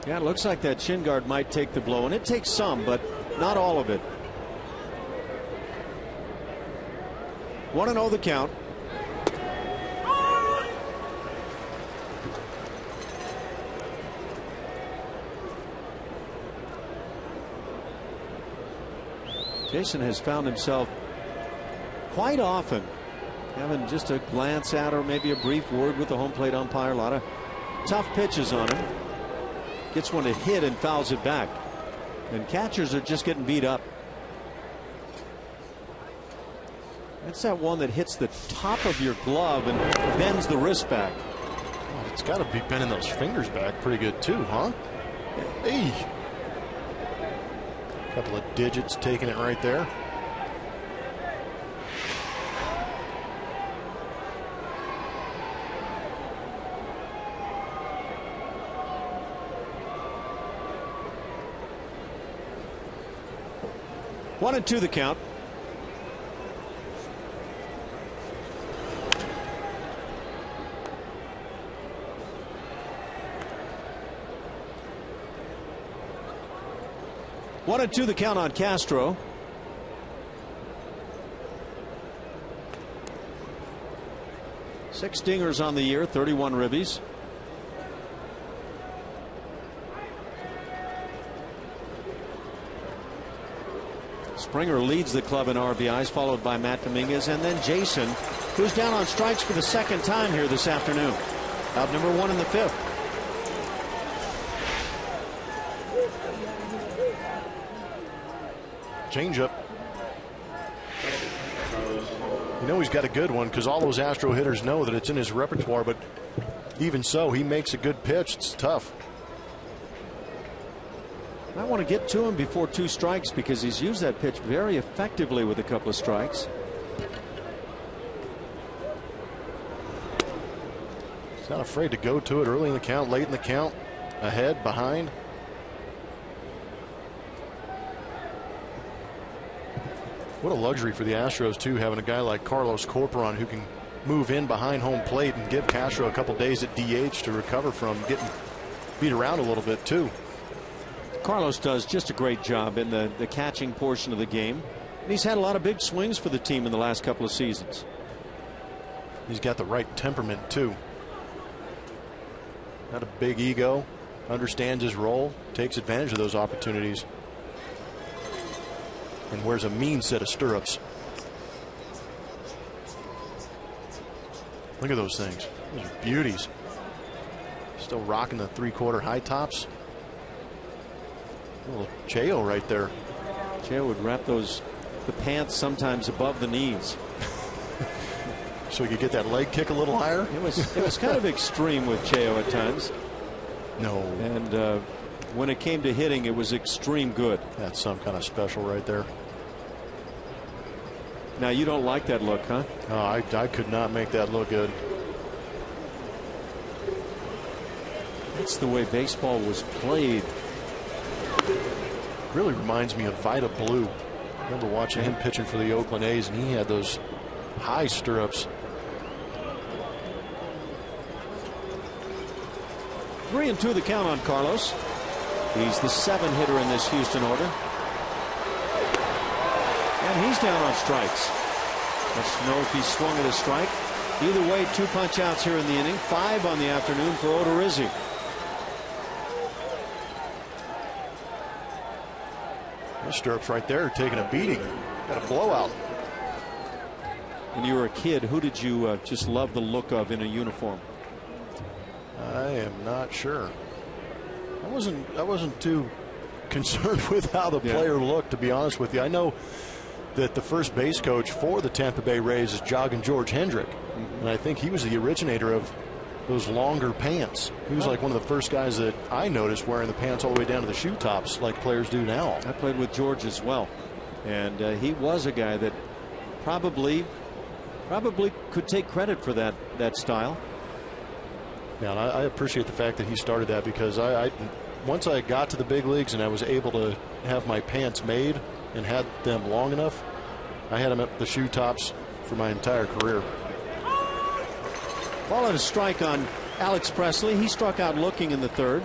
Yeah, it looks like that shin guard might take the blow, and it takes some, but not all of it. 1-0 the count. Jason has found himself quite often having just a glance at or maybe a brief word with the home plate umpire. A lot of tough pitches on him. Gets one to hit and fouls it back. And catchers are just getting beat up. That's that one that hits the top of your glove and bends the wrist back. Oh, it's got to be bending those fingers back pretty good too, huh? Hey. Couple of digits taking it right there. One and two the count. One and two the count on Castro. Six dingers on the year, 31 ribbies. Springer leads the club in RBIs, followed by Matt Dominguez, and then Jason, who's down on strikes for the second time here this afternoon. Out number one in the fifth. Changeup. You know he's got a good one because all those Astro hitters know that it's in his repertoire, but even so, he makes a good pitch. It's tough. I want to get to him before two strikes because he's used that pitch very effectively with a couple of strikes. He's not afraid to go to it early in the count, late in the count, ahead, behind. What a luxury for the Astros, too, having a guy like Carlos Corporon who can move in behind home plate and give Castro a couple days at DH to recover from getting beat around a little bit, too. Carlos does just a great job in the catching portion of the game. And he's had a lot of big swings for the team in the last couple of seasons. He's got the right temperament, too. Not a big ego, understands his role, takes advantage of those opportunities, and wears a mean set of stirrups. Look at those things. Those are beauties. Still rocking the three-quarter high tops. A little Cheo right there. Cheo would wrap the pants sometimes above the knees. So he could get that leg kick a little higher. It was kind of extreme with Cheo at times. No. And when it came to hitting, it was extreme good. That's some kind of special right there. Now you don't like that look, huh? Oh, I could not make that look good. That's the way baseball was played. Really reminds me of Vida Blue. I remember watching him pitching for the Oakland A's, and he had those high stirrups. 3-2 the count on Carlos. He's the 7 hitter in this Houston order. And he's down on strikes. Let's know if he swung at a strike. Either way, 2 punch outs here in the inning. 5 on the afternoon for Odorizzi. Those stirrups right there are taking a beating. Got a blowout. When you were a kid, who did you just love the look of in a uniform? I am not sure. I wasn't too concerned with how the player looked, to be honest with you. I know that the first base coach for the Tampa Bay Rays is Jogging George Hendrick. And I think he was the originator of those longer pants. He was like one of the first guys that I noticed wearing the pants all the way down to the shoe tops like players do now. I played with George as well. And he was a guy that probably could take credit for that style. Yeah, and I appreciate the fact that he started that because I once I got to the big leagues and I was able to have my pants made and had them long enough, I had them at the shoe tops for my entire career. Ball and a strike on Alex Presley. He struck out looking in the third.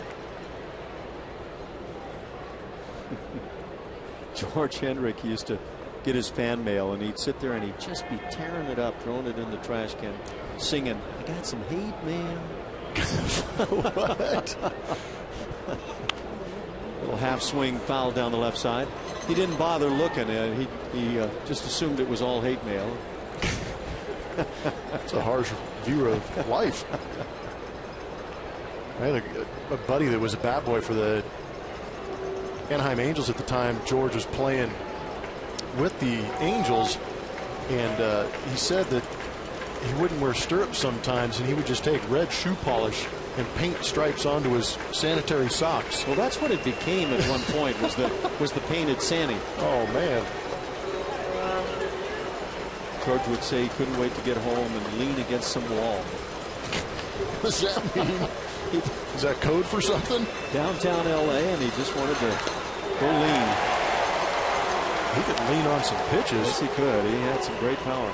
George Hendrick used to get his fan mail, and he'd sit there and he'd just be tearing it up, throwing it in the trash can, singing, "I got some hate, man." What? Little half swing foul down the left side. He didn't bother looking, and he just assumed it was all hate mail. It's a harsh view of life. I had a buddy that was a bat boy for the Anaheim Angels at the time. George was playing with the Angels, and he said that he wouldn't wear stirrups sometimes, and he would just take red shoe polish and paint stripes onto his sanitary socks. Well, that's what it became at one point, was the painted Sandy. Oh, man. George would say he couldn't wait to get home and lean against some wall. What does that mean? Is that code for something? Downtown L.A., and he just wanted to go lean. He could lean on some pitches. Yes, he could. He had some great power.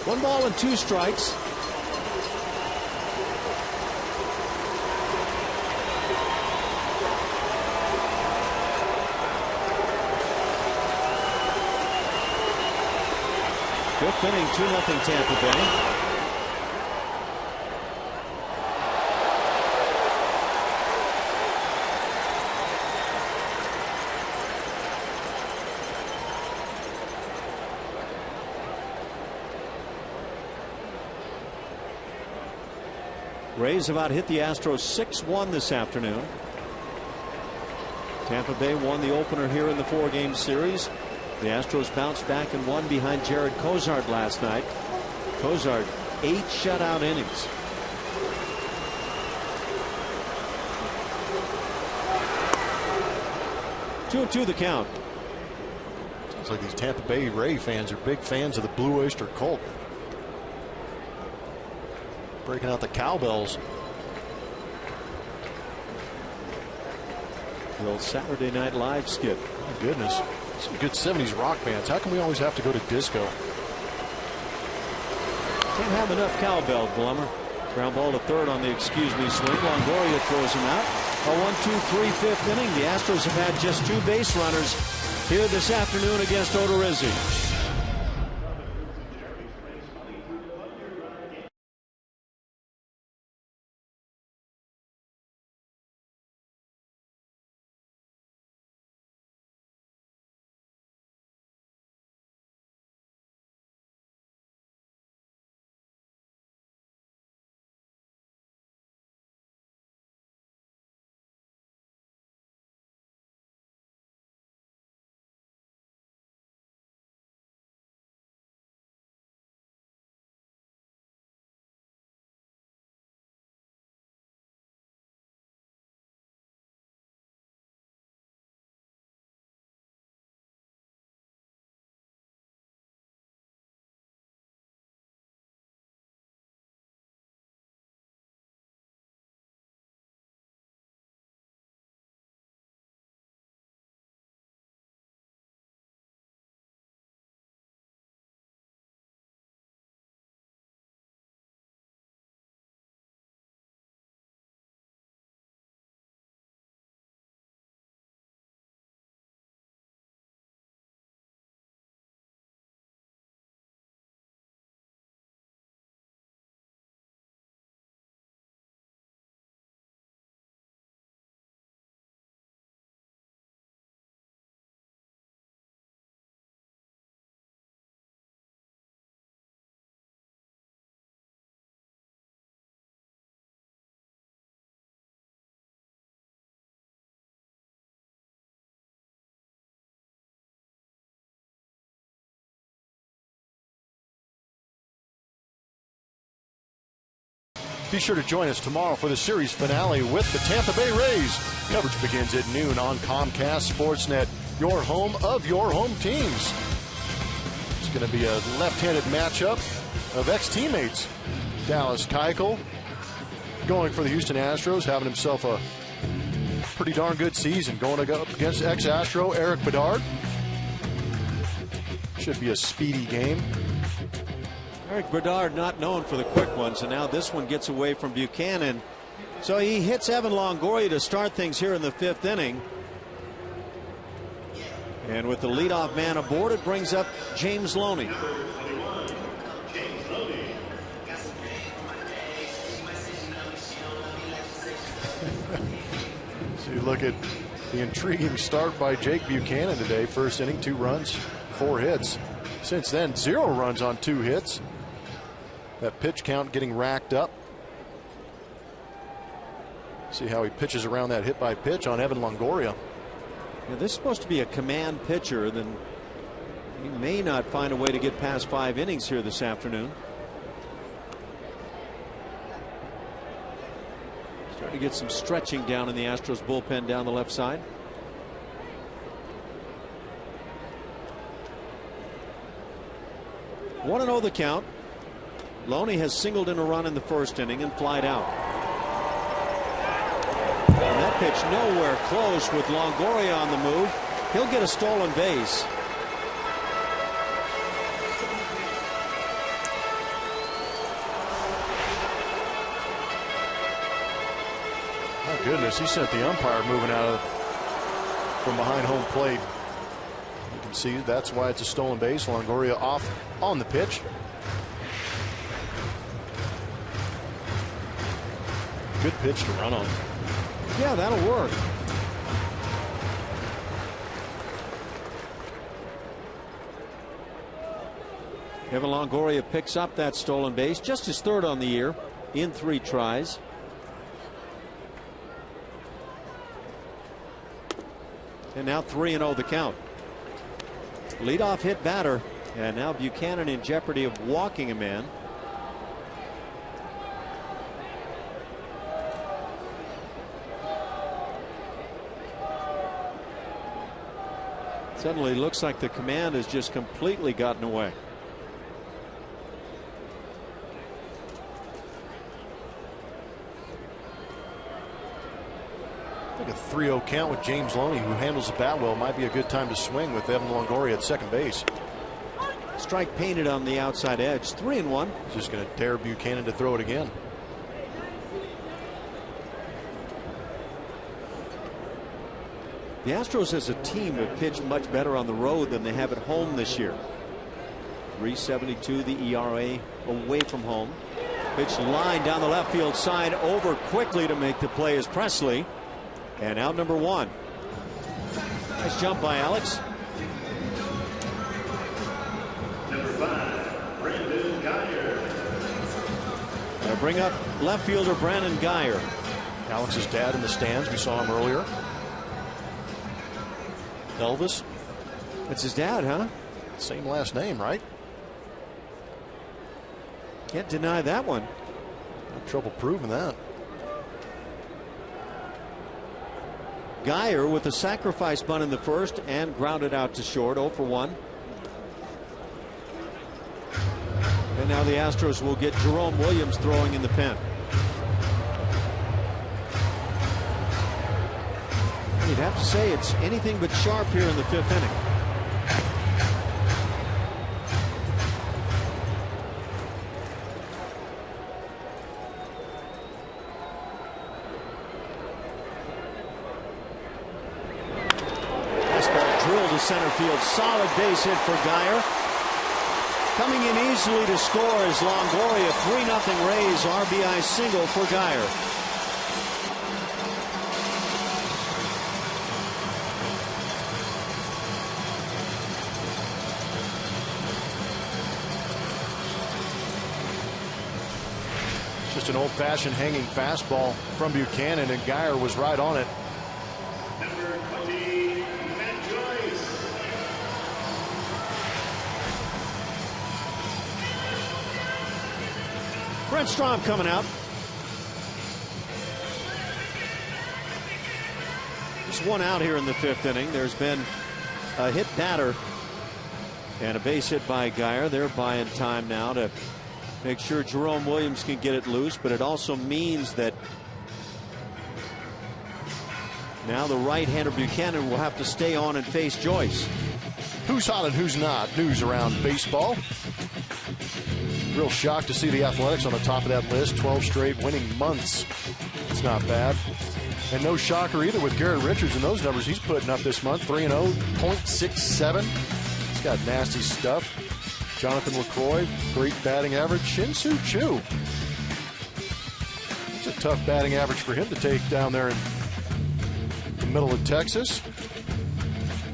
One ball and two strikes. Fifth inning, 2-0 Tampa Bay. Rays have out hit the Astros 6-1 this afternoon. Tampa Bay won the opener here in the 4-game series. The Astros bounced back and won behind Jared Cozart last night. Cozart 8 shutout innings. Two the count. Sounds like these Tampa Bay Ray fans are big fans of the Blue Oyster Cult. Breaking out the cowbells. The old Saturday Night Live skit. My goodness. Some good 70s rock bands. How can we always have to go to disco? Can't have enough cowbell, Blummer. Ground ball to third on the excuse me swing. Longoria throws him out. A 1-2-3 fifth inning. The Astros have had just 2 base runners here this afternoon against Odorizzi. Be sure to join us tomorrow for the series finale with the Tampa Bay Rays. Coverage begins at noon on Comcast Sportsnet, your home of your home teams. going to be a left-handed matchup of ex-teammates. Dallas Keuchel going for the Houston Astros, having himself a pretty darn good season, going up against ex-Astro Eric Bedard. Should be a speedy game. Eric Bedard not known for the quick ones, and now this one gets away from Buchanan. So he hits Evan Longoria to start things here in the 5th inning. And with the leadoff man aboard, it brings up James Loney. So you look at the intriguing start by Jake Buchanan today. First inning, 2 runs, 4 hits. Since then, 0 runs on 2 hits. That pitch count getting racked up. See how he pitches around that hit by pitch on Evan Longoria. Yeah, this is supposed to be a command pitcher. Then he may not find a way to get past 5 innings here this afternoon. Starting to get some stretching down in the Astros bullpen down the left side. One and 0 the count. Loney has singled in a run in the 1st inning and flied out. And that pitch nowhere close with Longoria on the move. He'll get a stolen base. My goodness, he sent the umpire moving out from behind home plate. You can see that's why it's a stolen base. Longoria off on the pitch. Good pitch to run on. Yeah, that'll work. Evan Longoria picks up that stolen base, just his 3rd on the year in 3 tries. And now 3-0 the count. Leadoff hit batter, and now Buchanan in jeopardy of walking a man. Suddenly looks like the command has just completely gotten away. I think a 3-0 count with James Loney, who handles the bat well, might be a good time to swing with Evan Longoria at 2nd base. Strike painted on the outside edge. 3-1. He's just going to dare Buchanan to throw it again. The Astros as a team have pitched much better on the road than they have at home this year. 3.72 the ERA away from home. Pitch line down the left field side, over quickly to make the play is Presley. And out number 1. Nice jump by Alex. Number 5, Brandon Guyer. They'll bring up left fielder Brandon Guyer. Alex's dad in the stands. We saw him earlier. Elvis. That's his dad, huh? Same last name, right? Can't deny that one. No trouble proving that. Guyer with a sacrifice bunt in the 1st and grounded out to short. 0 for 1. And now the Astros will get Jerome Williams throwing in the pen. You'd have to say it's anything but sharp here in the 5th inning. Fastball drilled to center field. Solid base hit for Guyer. Coming in easily to score is Longoria. 3-0 Rays. RBI single for Guyer. Just an old-fashioned hanging fastball from Buchanan, and Guyer was right on it. Number 20, Matt Joyce. Brent Strom coming out. Just one out here in the 5th inning. There's been a hit batter And a base hit by Geyer. They're buying time now to make sure Jerome Williams can get it loose, but it also means that now the right-hander Buchanan will have to stay on and face Joyce. Who's hot and who's not? News around baseball. Real shock to see the Athletics on the top of that list. 12 straight winning months. It's not bad. And no shocker either with Garrett Richards and those numbers he's putting up this month. 3-0, .67. He's got nasty stuff. Jonathan LaCroix, great batting average. Shin-Soo Choo. It's a tough batting average for him to take down there in the middle of Texas.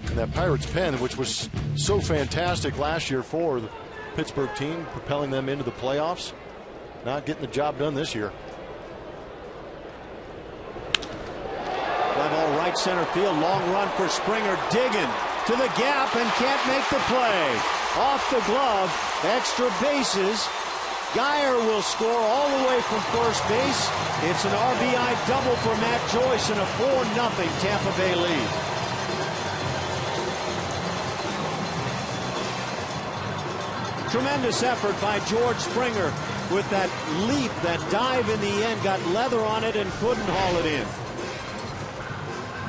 And that Pirates pen, which was so fantastic last year for the Pittsburgh team, propelling them into the playoffs, not getting the job done this year. Fly ball right center field. Long run for Springer. Digging to the gap and can't make the play. Off the glove. Extra bases. Geyer will score all the way from first base. It's an RBI double for Matt Joyce and a 4-0 Tampa Bay lead. Tremendous effort by George Springer with that leap, that dive in the end. Got leather on it and couldn't haul it in.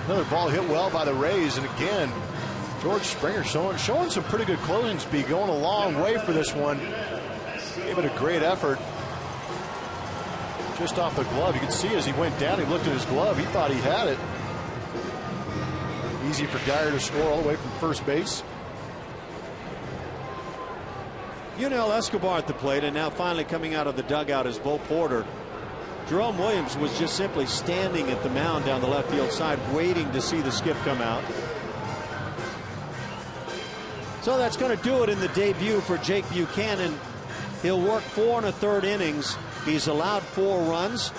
Another ball hit well by the Rays, and again, George Springer showing some pretty good closing speed, going a long way for this one. Gave it a great effort. Just off the glove. You could see as he went down, he looked at his glove. He thought he had it. Easy for Geyer to score all the way from first base. Yunel Escobar at the plate, and now finally coming out of the dugout is Bo Porter. Jerome Williams was just simply standing at the mound down the left field side, waiting to see the skip come out. So that's going to do it in the debut for Jake Buchanan. He'll work 4 1/3 innings. He's allowed 4 runs,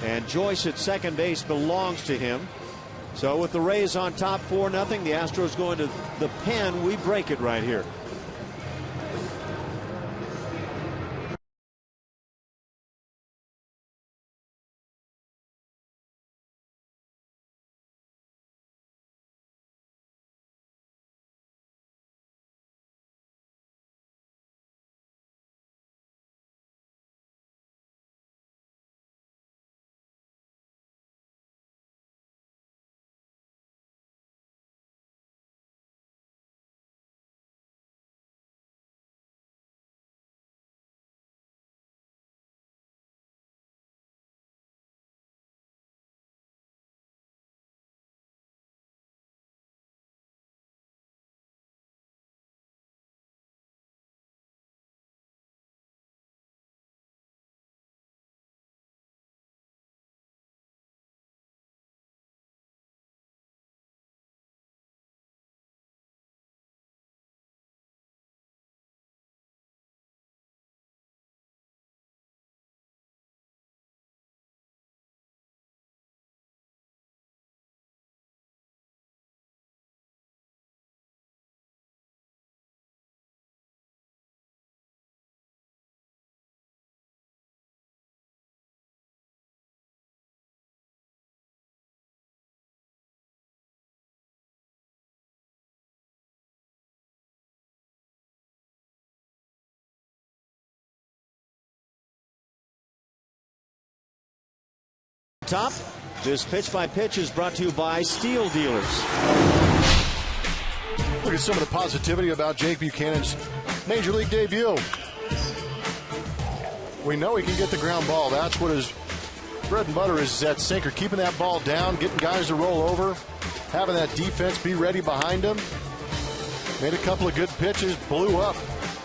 and Joyce at second base belongs to him. So with the Rays on top 4-0, the Astros going to the pen. We break it right here. Top, this pitch by pitch is brought to you by Steel Dealers. Look at some of the positivity about Jake Buchanan's Major League debut. We know he can get the ground ball. That's what his bread and butter is that sinker. Keeping that ball down, getting guys to roll over, having that defense be ready behind him. Made a couple of good pitches, blew up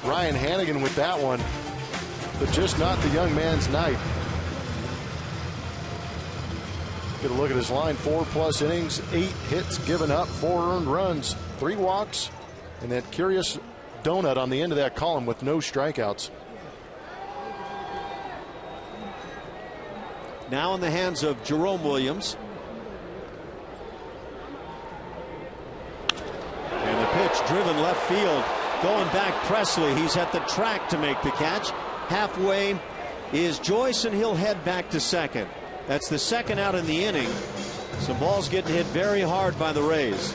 Ryan Hannigan with that one, but just not the young man's night. Get a look at his line. 4+ innings, 8 hits given up, 4 earned runs, 3 walks, and that curious donut on the end of that column with no strikeouts. Now in the hands of Jerome Williams. And the pitch driven left field. Going back Presley. He's at the track to make the catch. Halfway is Joyce, and he'll head back to second. That's the second out in the inning. Some balls getting hit very hard by the Rays.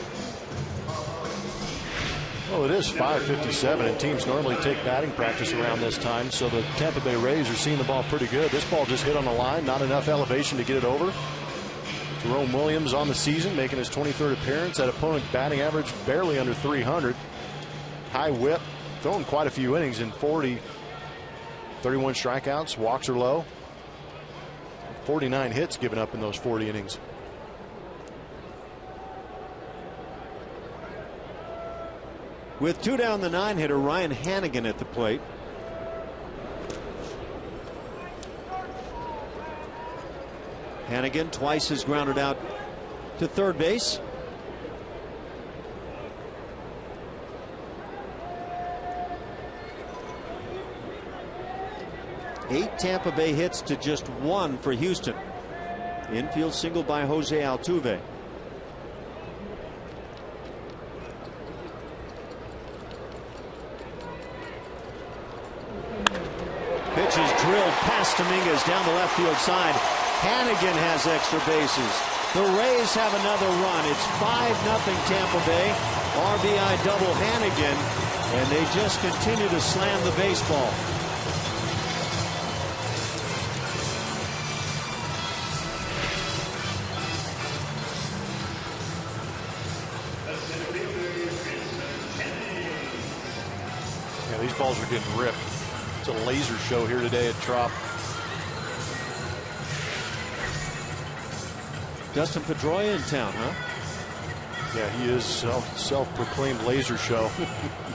Well, it is 5:57, and teams normally take batting practice around this time, so the Tampa Bay Rays are seeing the ball pretty good. This ball just hit on the line, not enough elevation to get it over. Jerome Williams on the season, making his 23rd appearance. That opponent batting average barely under 300. High whip, throwing quite a few innings in 31 strikeouts, walks are low. 49 hits given up in those 40 innings. With 2 down, the 9 hitter Ryan Hannigan at the plate. Hannigan twice has grounded out to third base. Eight Tampa Bay hits to just 1 for Houston. Infield single by Jose Altuve. Pitch is drilled past Dominguez down the left field side. Hannigan has extra bases. The Rays have another run. It's 5-0 Tampa Bay. RBI double Hannigan, and they just continue to slam the baseball. Yeah, these balls are getting ripped. It's a laser show here today at Trop. Dustin Pedroia in town, huh? Yeah, he is self-proclaimed laser show.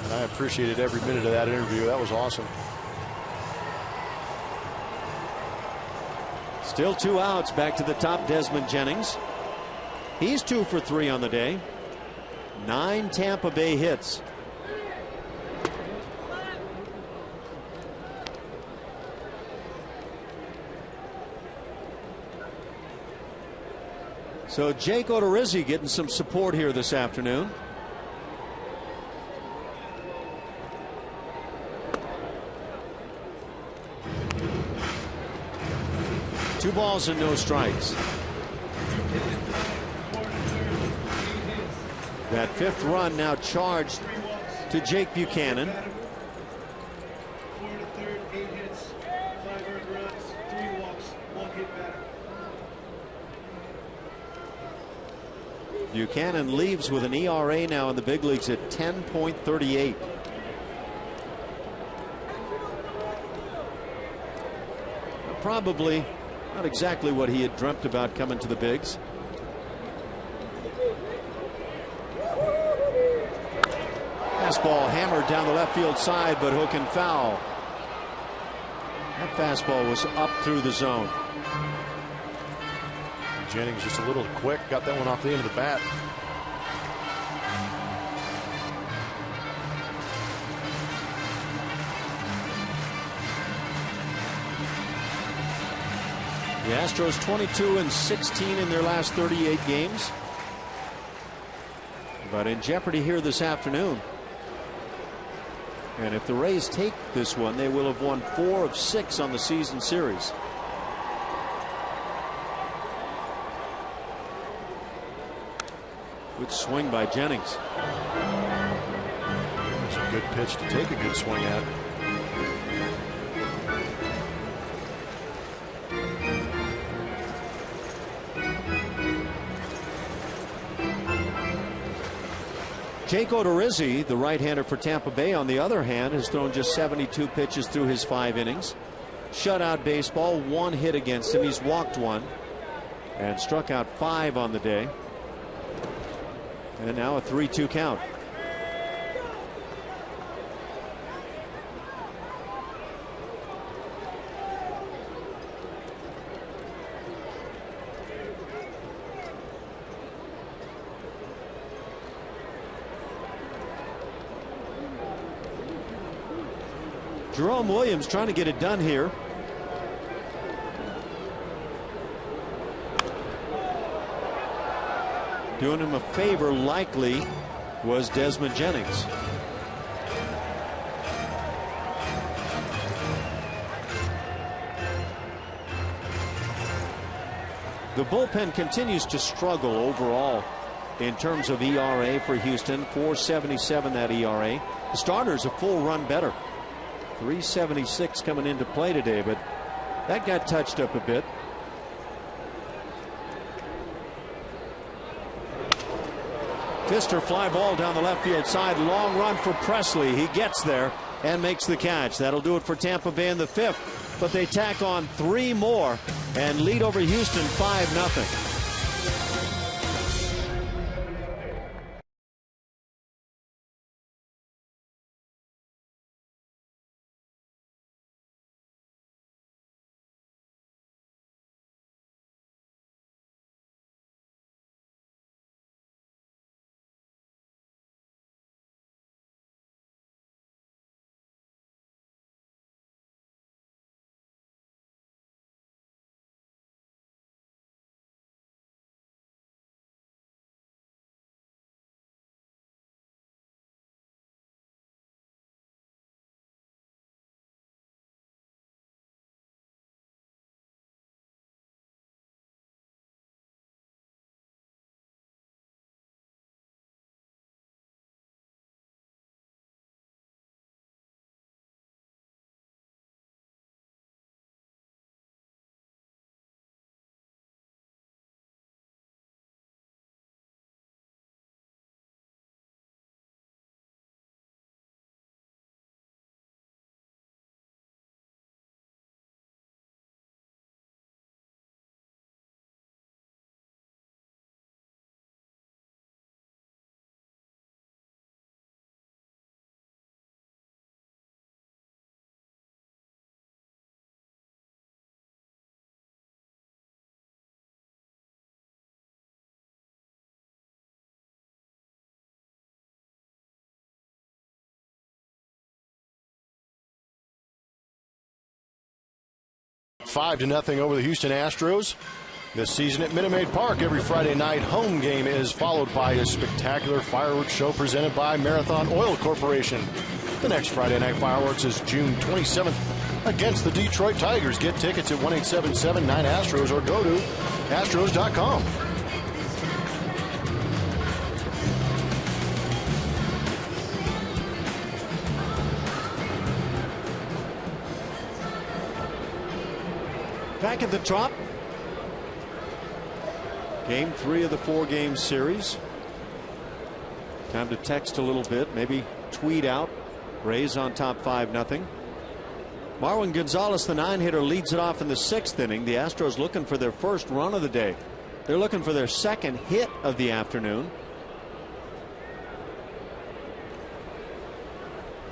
And I appreciated every minute of that interview. That was awesome. Still 2 outs. Back to the top, Desmond Jennings. He's 2 for 3 on the day. 9 Tampa Bay hits. So Jake Odorizzi getting some support here this afternoon. Two balls and no strikes. That 5th run now charged to Jake Buchanan. Buchanan leaves with an ERA now in the big leagues at 10.38. Probably not exactly what he had dreamt about coming to the bigs. Fastball hammered down the left field side, but hook and foul. That fastball was up through the zone. Jennings just a little quick, got that one off the end of the bat. The Astros 22-16 in their last 38 games, but in jeopardy here this afternoon. And if the Rays take this one, they will have won 4 of 6 on the season series. Good swing by Jennings. It's a good pitch to take a good swing at. Jake Odorizzi, the right-hander for Tampa Bay, on the other hand, has thrown just 72 pitches through his 5 innings. Shutout baseball, 1 hit against him. He's walked 1 and struck out 5 on the day. And now a 3-2 count. Jerome Williams trying to get it done here. Doing him a favor likely was Desmond Jennings. The bullpen continues to struggle overall in terms of ERA for Houston. 4.77 that ERA. The starters a full run better. 3.76 coming into play today, but that got touched up a bit. Fister fly ball down the left field side. Long run for Presley. He gets there and makes the catch. That'll do it for Tampa Bay in the 5th. But they tack on 3 more and lead over Houston 5-0. Five to nothing over the Houston Astros this season at Minute Maid Park. Every Friday night home game is followed by a spectacular fireworks show presented by Marathon Oil Corporation. The next Friday night fireworks is June 27th against the Detroit Tigers. Get tickets at 1-877-9-ASTROS or go to astros.com. Back at the top. Game 3 of the 4-game series. Time to text a little bit, maybe tweet out. Rays on top 5-0. Marwin Gonzalez, the 9-hitter, leads it off in the 6th inning. The Astros looking for their first run of the day. They're looking for their second hit of the afternoon.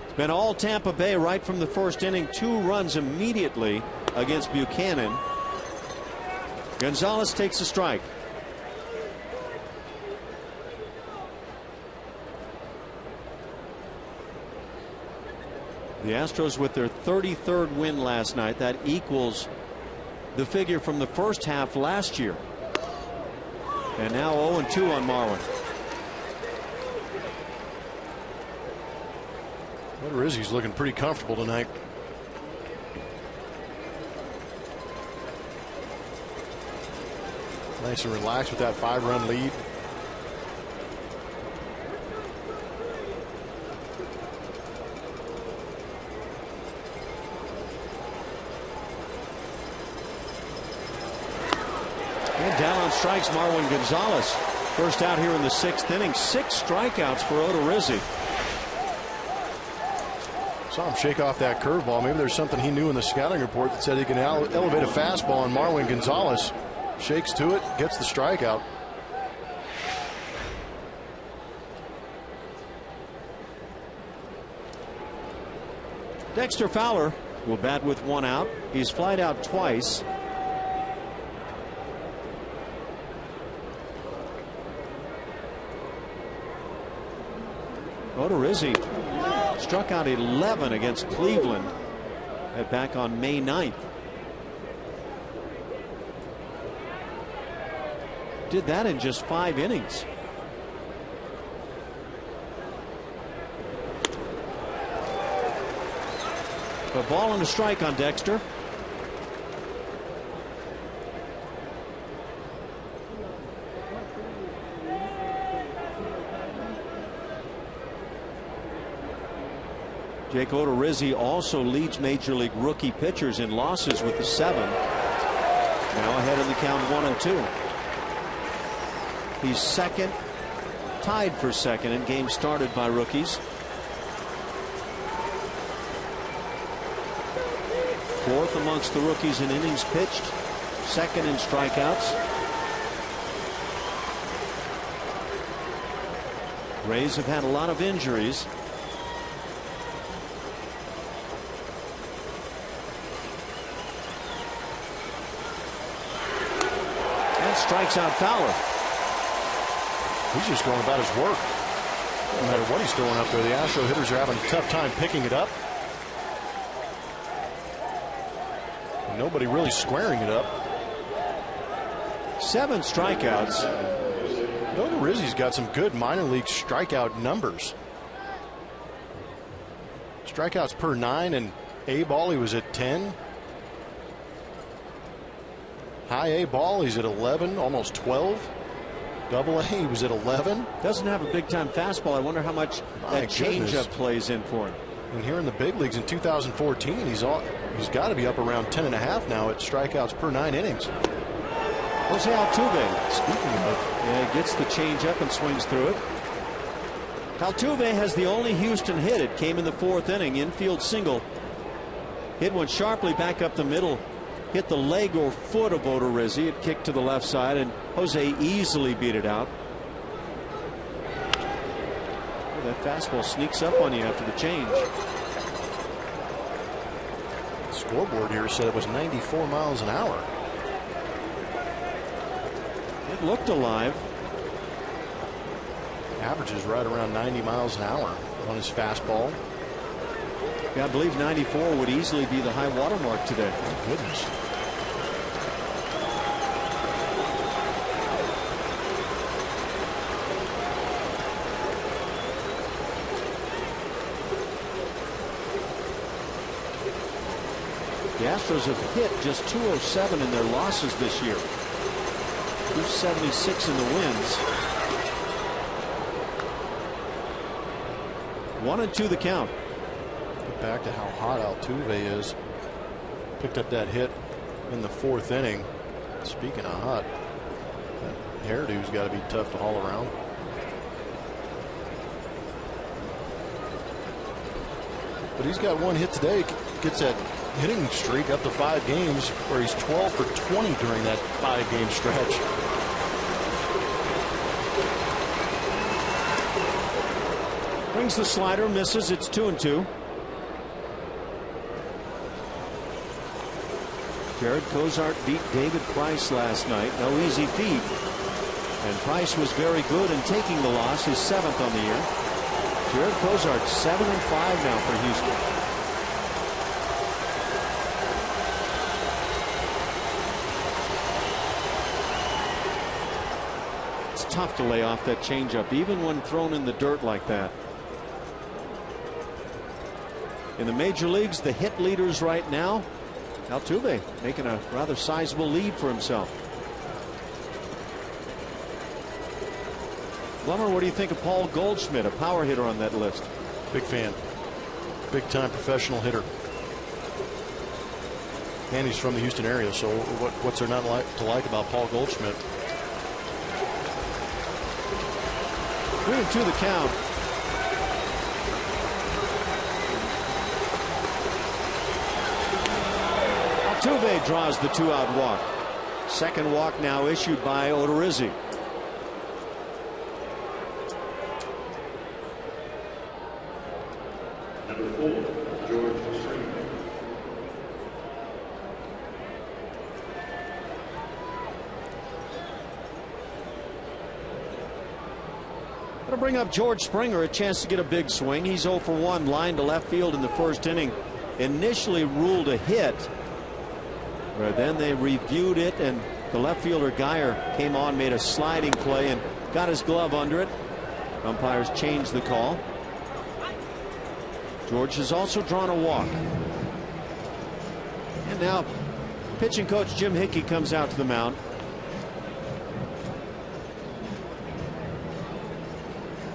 It's been all Tampa Bay right from the first inning. 2 runs immediately against Buchanan. Gonzalez takes a strike. The Astros with their 33rd win last night. That equals the figure from the first half last year. And now 0-2 on Marwin. Rizzi's looking pretty comfortable tonight. Nice and relaxed with that 5-run lead. And down on strikes, Marwin Gonzalez. First out here in the 6th inning. 6 strikeouts for Odorizzi. Saw him shake off that curveball. Maybe there's something he knew in the scouting report that said he can elevate a fastball, and Marwin Gonzalez shakes to it, gets the strikeout. Dexter Fowler will bat with 1 out. He's flied out twice. Odorizzi struck out 11 against Cleveland back on May 9th. Did that in just 5 innings. A ball and a strike on Dexter. Jake Odorizzi also leads Major League rookie pitchers in losses with the 7. Now ahead in the count 1-2. He's second, tied for second in games started by rookies. Fourth amongst the rookies in innings pitched, second in strikeouts. Rays have had a lot of injuries. And strikes out Fowler. He's just going about his work. No matter what he's throwing up there, the Astro hitters are having a tough time picking it up. Nobody really squaring it up. 7 strikeouts. Odorizzi's got some good minor league strikeout numbers. Strikeouts per 9, and A ball he was at 10. High A ball he's at 11, almost 12. Double A he was at 11. Doesn't have a big time fastball. I wonder how much that changeup plays in for him. And here in the big leagues in 2014, he's got to be up around 10.5 now at strikeouts per 9 innings. Jose Altuve. Speaking of, yeah, he gets the changeup and swings through it. Altuve has the only Houston hit. It came in the 4th inning. Infield single. Hit one sharply back up the middle. Hit the leg or foot of Odorizzi. It kicked to the left side, and Jose easily beat it out. That fastball sneaks up on you after the change. The scoreboard here said it was 94 miles an hour. It looked alive. Averages right around 90 miles an hour on his fastball. Yeah, I believe 94 would easily be the high water mark today. Oh, goodness. The Astros have hit just 207 in their losses this year. 276 in the wins. 1-2 the count. Get back to how hot Altuve is. Picked up that hit in the 4th inning. Speaking of hot, that hairdo's got to be tough to haul around. But he's got 1 hit today. Gets that hitting streak up to 5 games, where he's 12 for 20 during that 5-game stretch. Brings the slider, misses. It's 2-2. Jared Cozart beat David Price last night. No easy feat. And Price was very good in taking the loss, his 7th on the year. Jared Cozart 7-5 now for Houston. Tough to lay off that changeup, even when thrown in the dirt like that. In the major leagues, the hit leaders right now, Altuve making a rather sizable lead for himself. Blummer, what do you think of Paul Goldschmidt, a power hitter on that list? Big fan. Big time professional hitter. And he's from the Houston area, so what's there not to like about Paul Goldschmidt? 3-2 the count. Altuve draws the 2-out walk. Second walk now issued by Odorizzi. Number 4, George Springer. To bring up George Springer, a chance to get a big swing. He's 0 for 1, line to left field in the 1st inning. Initially ruled a hit, but then they reviewed it, and the left fielder Geyer came on, made a sliding play, and got his glove under it. Umpires changed the call. George has also drawn a walk. And now pitching coach Jim Hickey comes out to the mound.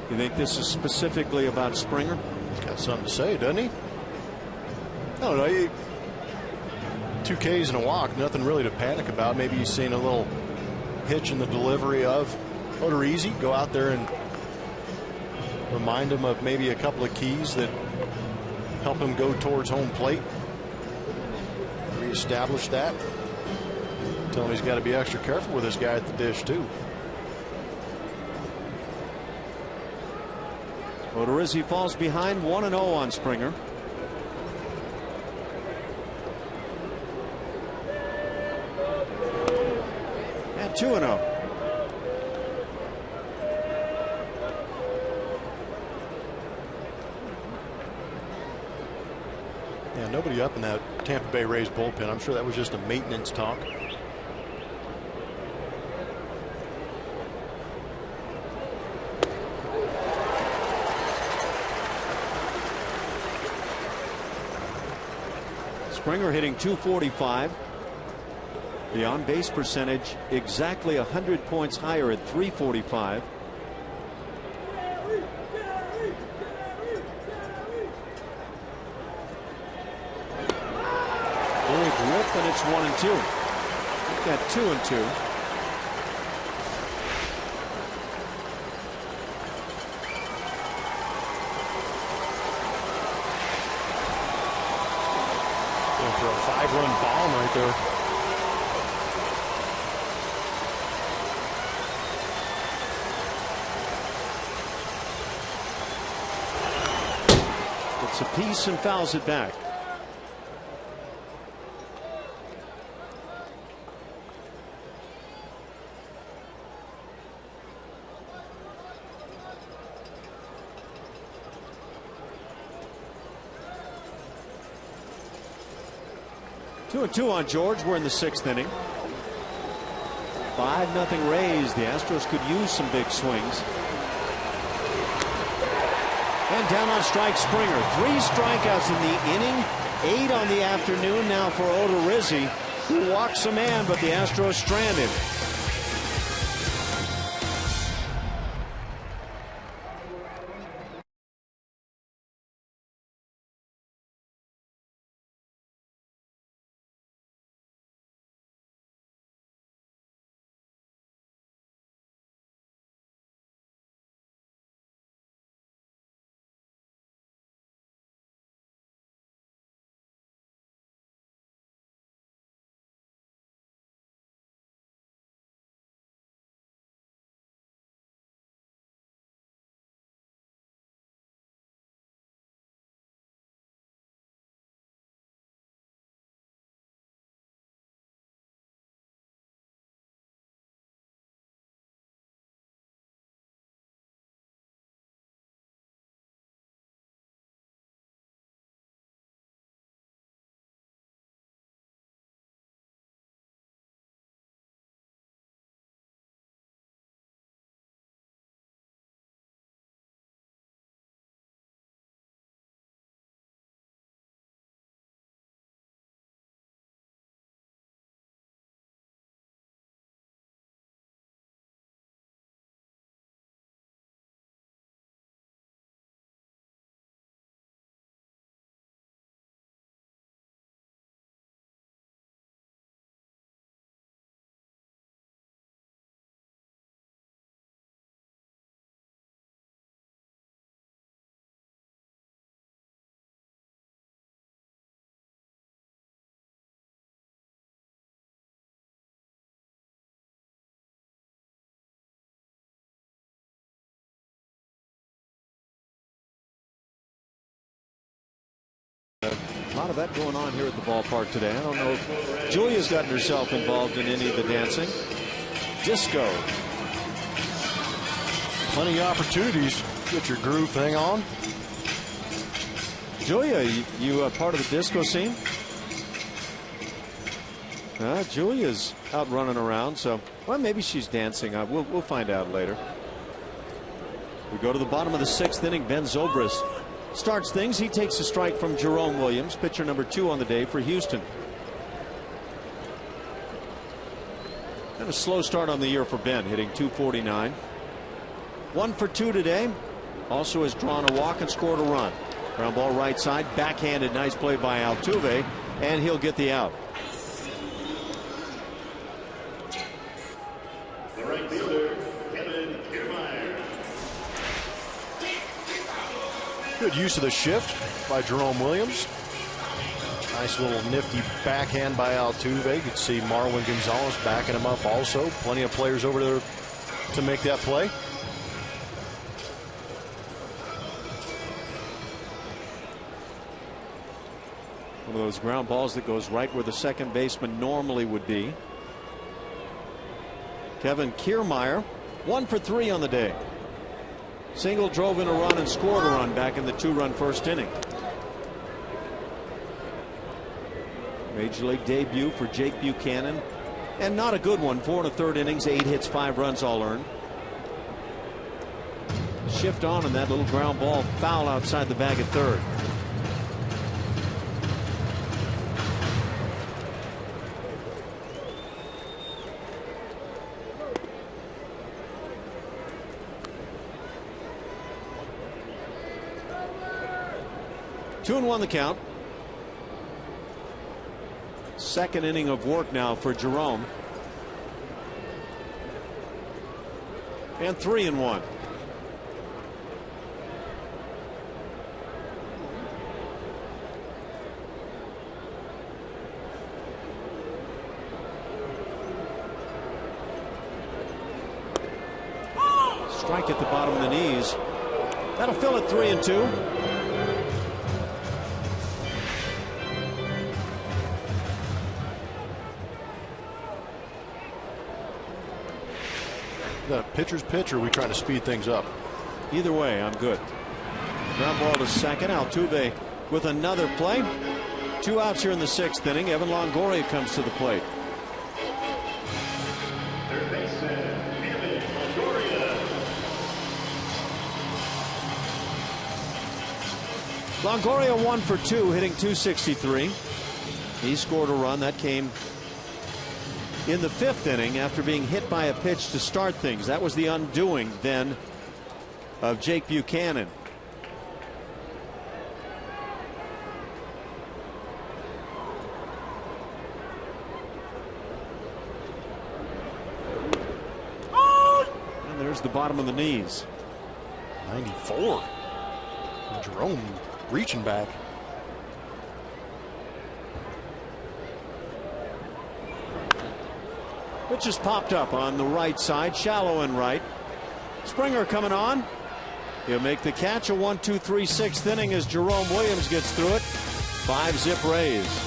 You think this is specifically about Springer? He's got something to say, doesn't he? I don't know. 2 Ks and a walk, nothing really to panic about. Maybe he's seen a little hitch in the delivery of Odorizzi. Go out there and remind him of maybe a couple of keys that help him go towards home plate. Reestablish that. Tell him he's got to be extra careful with this guy at the dish too. Odorizzi falls behind 1-0 on Springer. And 2-0. Yeah, nobody up in that Tampa Bay Rays bullpen. I'm sure that was just a maintenance talk. Springer hitting .245. The on-base percentage exactly 100 points higher at .345. Big whip, and it's 1-2. We've got 2-2. For a 5-run bomb right there. It's a piece and fouls it back. Two and two on George. We're in the 6th inning. 5-0 Rays. The Astros could use some big swings. And down on strike Springer. 3 strikeouts in the inning. 8 on the afternoon now for Odorizzi, who walks a man, but the Astros stranded. A lot of that going on here at the ballpark today. I don't know if Julia's gotten herself involved in any of the dancing. Disco. Plenty of opportunities. Get your groove thing on. Julia, you part of the disco scene? Julia's out running around, so well, maybe she's dancing. We'll find out later. We go to the bottom of the 6th inning. Ben Zobrist starts things. He takes a strike from Jerome Williams, pitcher number 2 on the day for Houston. And a slow start on the year for Ben, hitting .249. 1 for 2 today. Also has drawn a walk and scored a run. Ground ball right side, backhanded, nice play by Altuve, and he'll get the out. The right fielder, Kevin Kiermaier. Good use of the shift by Jerome Williams. Nice little nifty backhand by Altuve. You could see Marwin Gonzalez backing him up also. Plenty of players over there to make that play. One of those ground balls that goes right where the second baseman normally would be. Kevin Kiermaier, 1 for 3 on the day. Single, drove in a run, and scored a run back in the 2-run first inning. Major League debut for Jake Buchanan, and not a good one. 4 1/3 innings, 8 hits, 5 runs all earned. Shift on, and that little ground ball foul outside the bag at third. Two and 1 the count. Second inning of work now for Jerome. And 3 and 1. Strike at the bottom of the knees. That'll fill it 3 and 2. The pitcher's pitch, or are we trying to speed things up? Either way, I'm good. Ground ball to second. Altuve with another play. 2 outs here in the 6th inning. Evan Longoria comes to the plate. Third baseman, Evan Longoria. Longoria 1 for 2, hitting .263. He scored a run that came in the 5th inning after being hit by a pitch to start things. That was the undoing then of Jake Buchanan. And there's the bottom of the knees. 94. Jerome reaching back. Pitch just popped up on the right side, shallow and right. Springer coming on. He'll make the catch. A 1-2-3 6th inning as Jerome Williams gets through it. 5-zip Rays.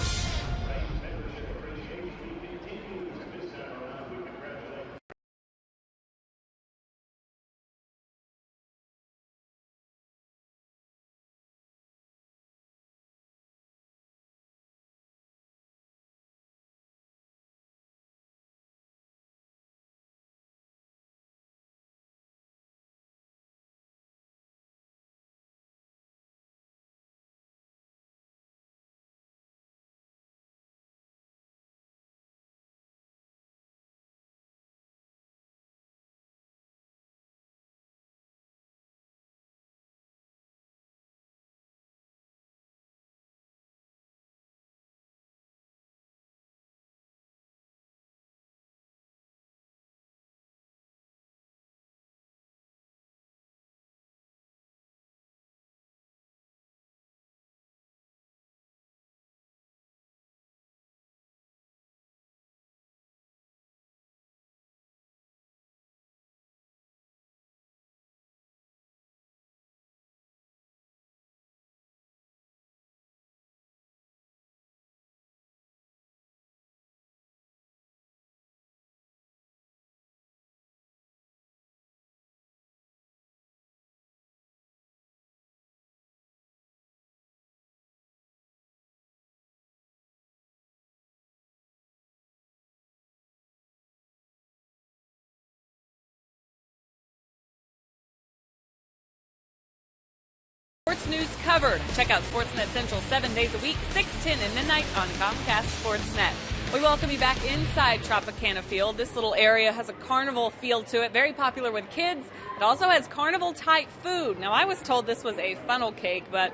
Sports news covered. Check out Sportsnet Central 7 days a week, 6, 10, and midnight on Comcast Sportsnet. We welcome you back inside Tropicana Field. This little area has a carnival feel to it, very popular with kids. It also has carnival-type food. Now, I was told this was a funnel cake, but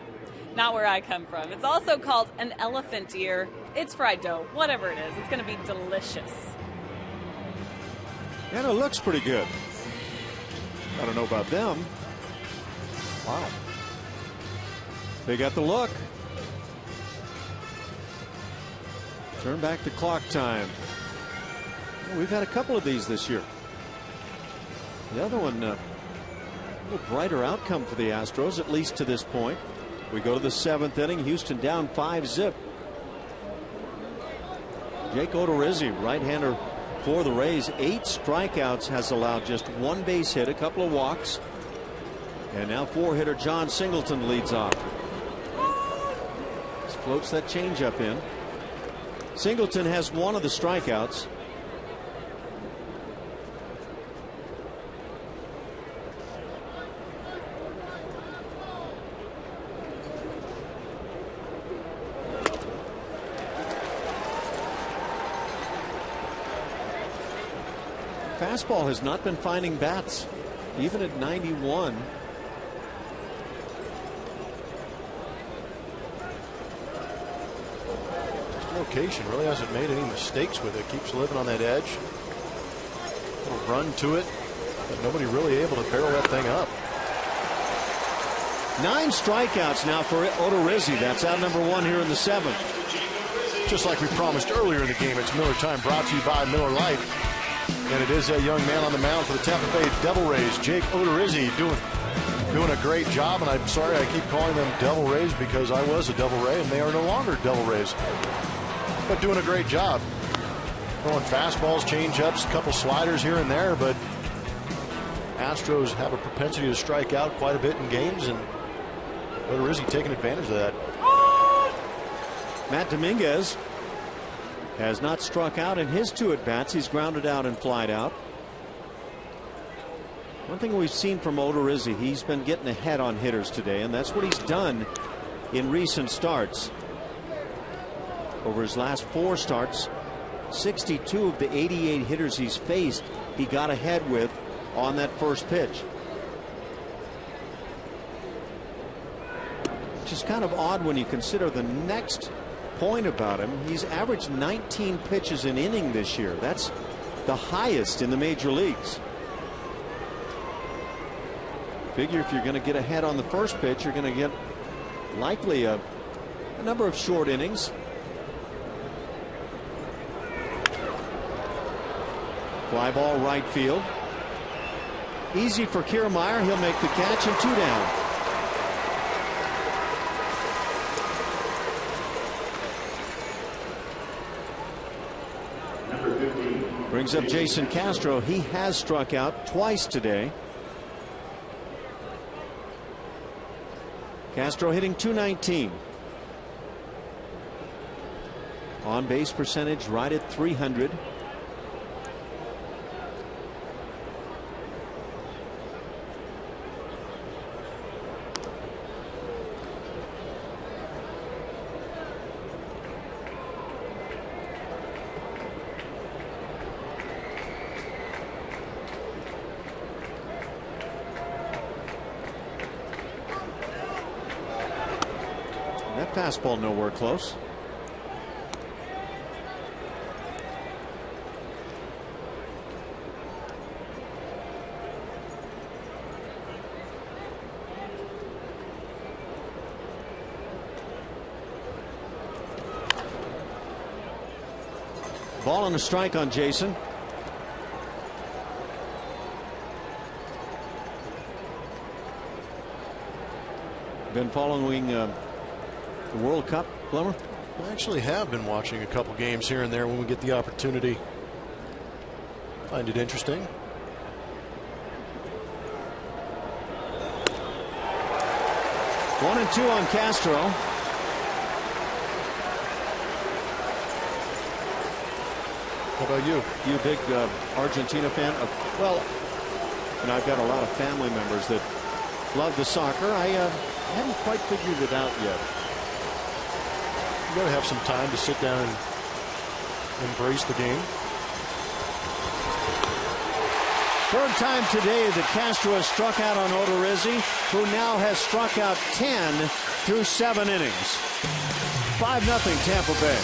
Not where I come from. It's also called an elephant ear. It's fried dough, whatever it is. It's going to be delicious. And it looks pretty good. I don't know about them. Wow. They got the look. Turn back the clock time. Well, we've had a couple of these this year. The other one, a little brighter outcome for the Astros, at least to this point. We go to the 7th inning. Houston down 5-0. Jake Odorizzi, right-hander for the Rays. 8 strikeouts, has allowed just 1 base hit, a couple of walks. And now 4-hitter John Singleton leads off. Just floats that changeup in. Singleton has 1 of the strikeouts. Fastball has not been finding bats, even at 91. Location really hasn't made any mistakes with it. Keeps living on that edge. Little run to it, but nobody really able to barrel that thing up. 9 strikeouts now for Odorizzi. That's out number 1 here in the 7th. Just like we promised earlier in the game, it's Miller time, brought to you by Miller Lite. And it is a young man on the mound for the Tampa Bay Devil Rays, Jake Odorizzi, doing a great job. And I'm sorry I keep calling them Devil Rays because I was a Devil Ray and they are no longer Devil Rays. But doing a great job. Throwing fastballs, changeups, a couple sliders here and there, but Astros have a propensity to strike out quite a bit in games, and Odorizzi taking advantage of that. Matt Dominguez has not struck out in his 2 at-bats. He's grounded out and flied out. One thing we've seen from Odorizzi, he's been getting ahead on hitters today, and that's what he's done in recent starts. Over his last 4 starts, 62 of the 88 hitters he's faced, he got ahead with on that first pitch. Which is kind of odd when you consider the next point about him. He's averaged 19 pitches an inning this year. That's the highest in the major leagues. Figure if you're going to get ahead on the first pitch, you're going to get likely a number of short innings. Fly ball right field. Easy for Kiermaier. He'll make the catch, and 2 down. Brings up Jason Castro. He has struck out twice today. Castro hitting .219. On base percentage right at 300. Fastball nowhere close. Ball and a strike on Jason. Been following the World Cup, Plummer? I actually have been watching a couple games here and there when we get the opportunity. Find it interesting. One and 2 on Castro. How about you? You a big Argentina fan? Well, and I've got a lot of family members that love the soccer. I haven't quite figured it out yet. You got to have some time to sit down and embrace the game. Third time today that Castro has struck out on Odorizzi, who now has struck out 10 through 7 innings. 5-0 Tampa Bay.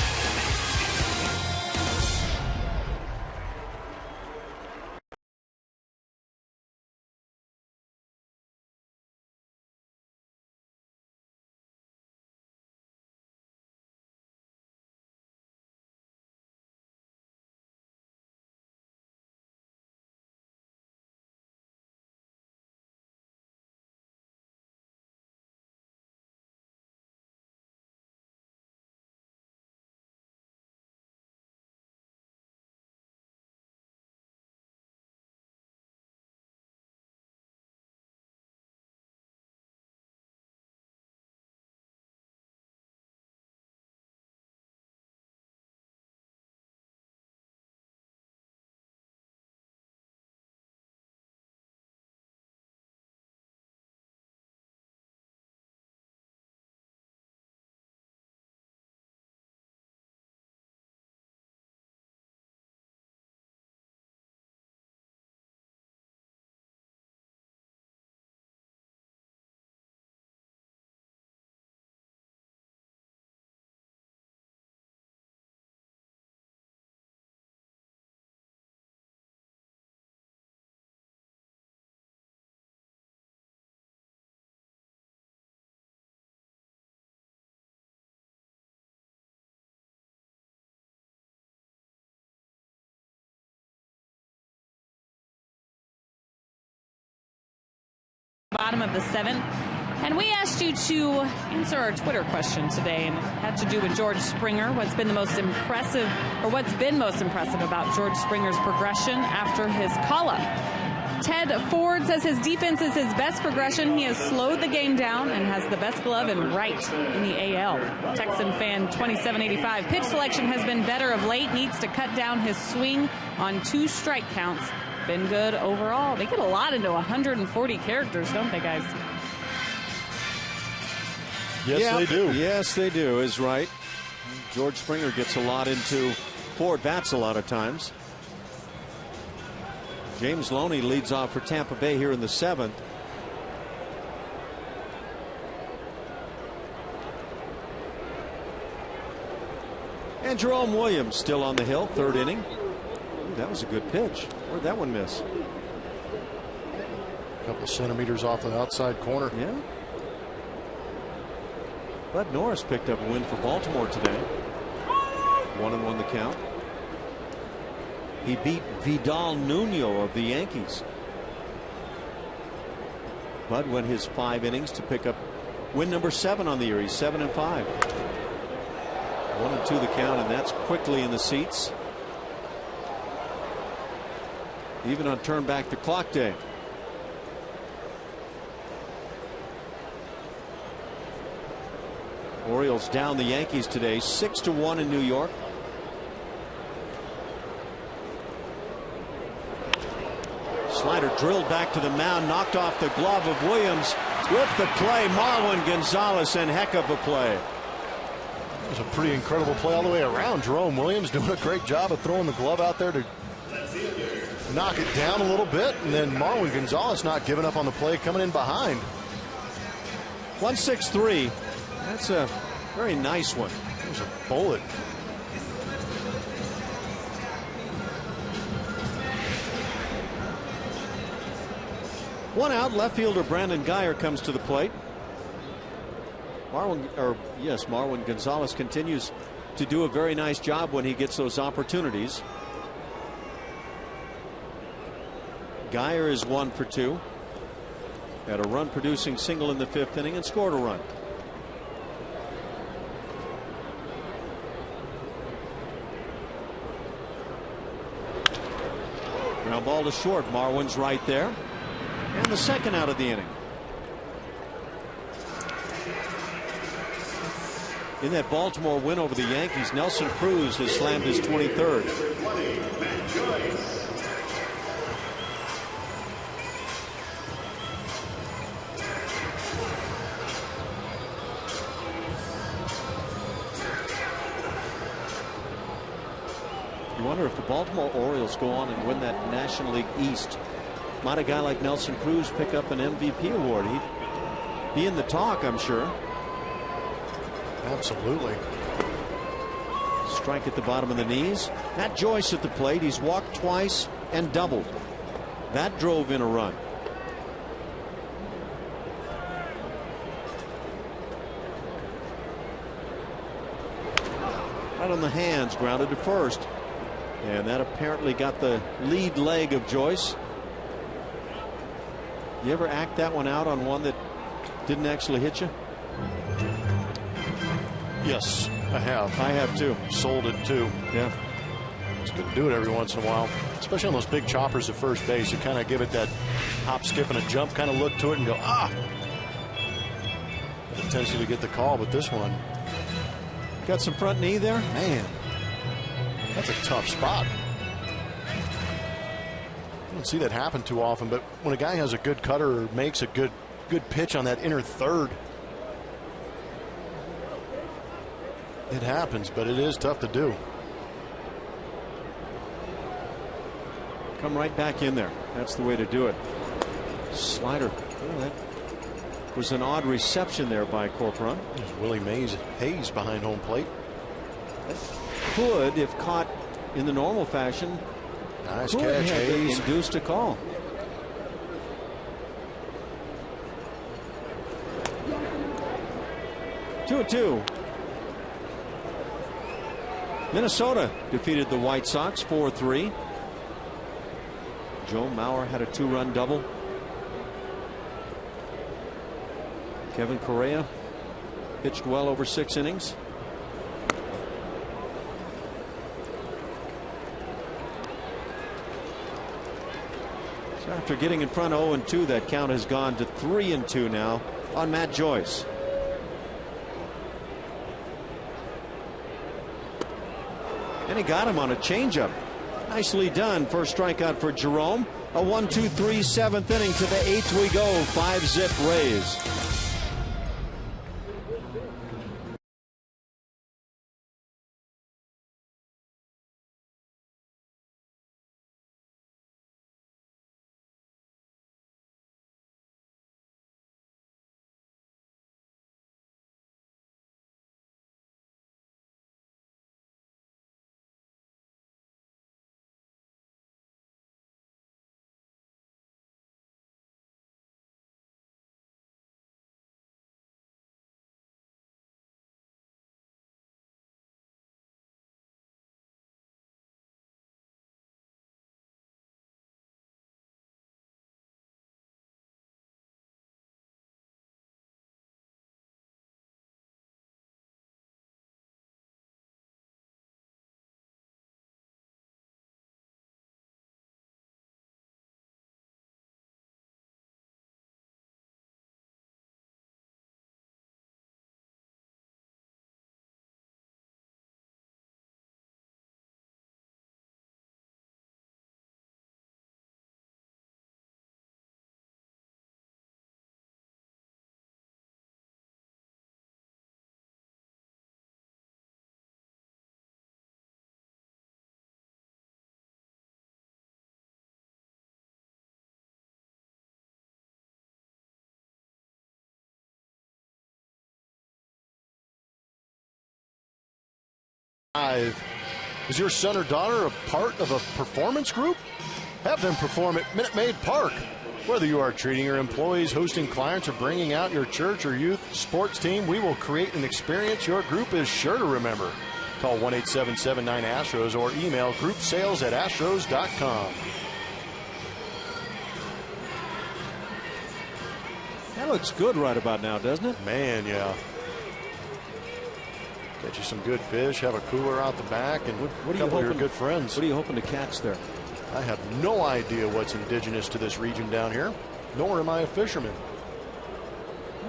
Bottom of the 7th. And we asked you to answer our Twitter question today, and it had to do with George Springer. What's been most impressive about George Springer's progression after his call-up? Ted Ford says his defense is his best progression. He has slowed the game down and has the best glove in right in the AL. Texan fan 2785. Pitch selection has been better of late. Needs to cut down his swing on 2 strike counts. Been good overall. They get a lot into 140 characters, don't they, guys? Yes, they do. Yes, they do, is right. George Springer gets a lot into Ford bats a lot of times. James Loney leads off for Tampa Bay here in the 7th. And Jerome Williams still on the hill, 3rd inning. Ooh, that was a good pitch. Where'd that one miss? A couple of centimeters off the outside corner. Yeah. Bud Norris picked up a win for Baltimore today. 1-1 the count. He beat Vidal Nuno of the Yankees. Bud went his 5 innings to pick up win number 7 on the year. He's 7-5. 1-2 the count, and that's quickly in the seats. Even on turn back the clock day. Orioles down the Yankees today 6-1 in New York. Slider drilled back to the mound, knocked off the glove of Williams. With the play, Marwin Gonzalez, and heck of a play. It was a pretty incredible play all the way around. Jerome Williams doing a great job of throwing the glove out there to knock it down a little bit, and then Marwin Gonzalez not giving up on the play, coming in behind. 1-6-3. That's a very nice one. It was a bullet. One out, left fielder Brandon Guyer comes to the plate. Marwin Gonzalez continues to do a very nice job when he gets those opportunities. Guyer is 1 for 2. Had a run producing single in the 5th inning and scored a run. Ground ball to short. Marwin's right there. And the 2nd out of the inning. In that Baltimore win over the Yankees, Nelson Cruz has slammed his 23rd. You wonder if the Baltimore Orioles go on and win that National League East Might a guy like Nelson Cruz pick up an MVP award? He'd be in the talk, I'm sure. Absolutely. Strike at the bottom of the knees. Matt Joyce at the plate. He's walked twice and doubled. That drove in a run. Right on the hands, grounded to first. And that apparently got the lead leg of Joyce. You ever act that one out on one that didn't actually hit you? Yes, I have. I have too. Sold it too. Yeah. It's good to do it every once in a while, especially on those big choppers at first base. You kind of give it that hop, skip, and a jump kind of look to it and go, ah. The tendency to get the call, but this one. Got some front knee there? Man, that's a tough spot. I don't see that happen too often, but when a guy has a good cutter or makes a good pitch on that inner third, it happens, but it is tough to do. Come right back in there. That's the way to do it. Slider. Oh, that was an odd reception there by Corcoran. There's Willie Hayes behind home plate. That could, if caught in the normal fashion, nice catch, Hayes. Induced a call. Two and two. Minnesota defeated the White Sox 4-3. Joe Mauer had a 2-run double. Kevin Correa pitched well over 6 innings. So after getting in front 0-2, that count has gone to 3-2 now on Matt Joyce. And he got him on a changeup. Nicely done. First strikeout for Jerome. A 1-2-3 7th inning. To the 8th we go. 5-zip Rays. Is your son or daughter a part of a performance group? Have them perform at Minute Maid Park. Whether you are treating your employees, hosting clients, or bringing out your church or youth sports team, we will create an experience your group is sure to remember. Call 1-877-9-ASTROS or email groupsales@astros.com. That looks good right about now, doesn't it? Man, yeah. Get you some good fish, have a cooler out the back, and what a couple of your good friends. What are you hoping to catch there? I have no idea what's indigenous to this region down here, nor am I a fisherman.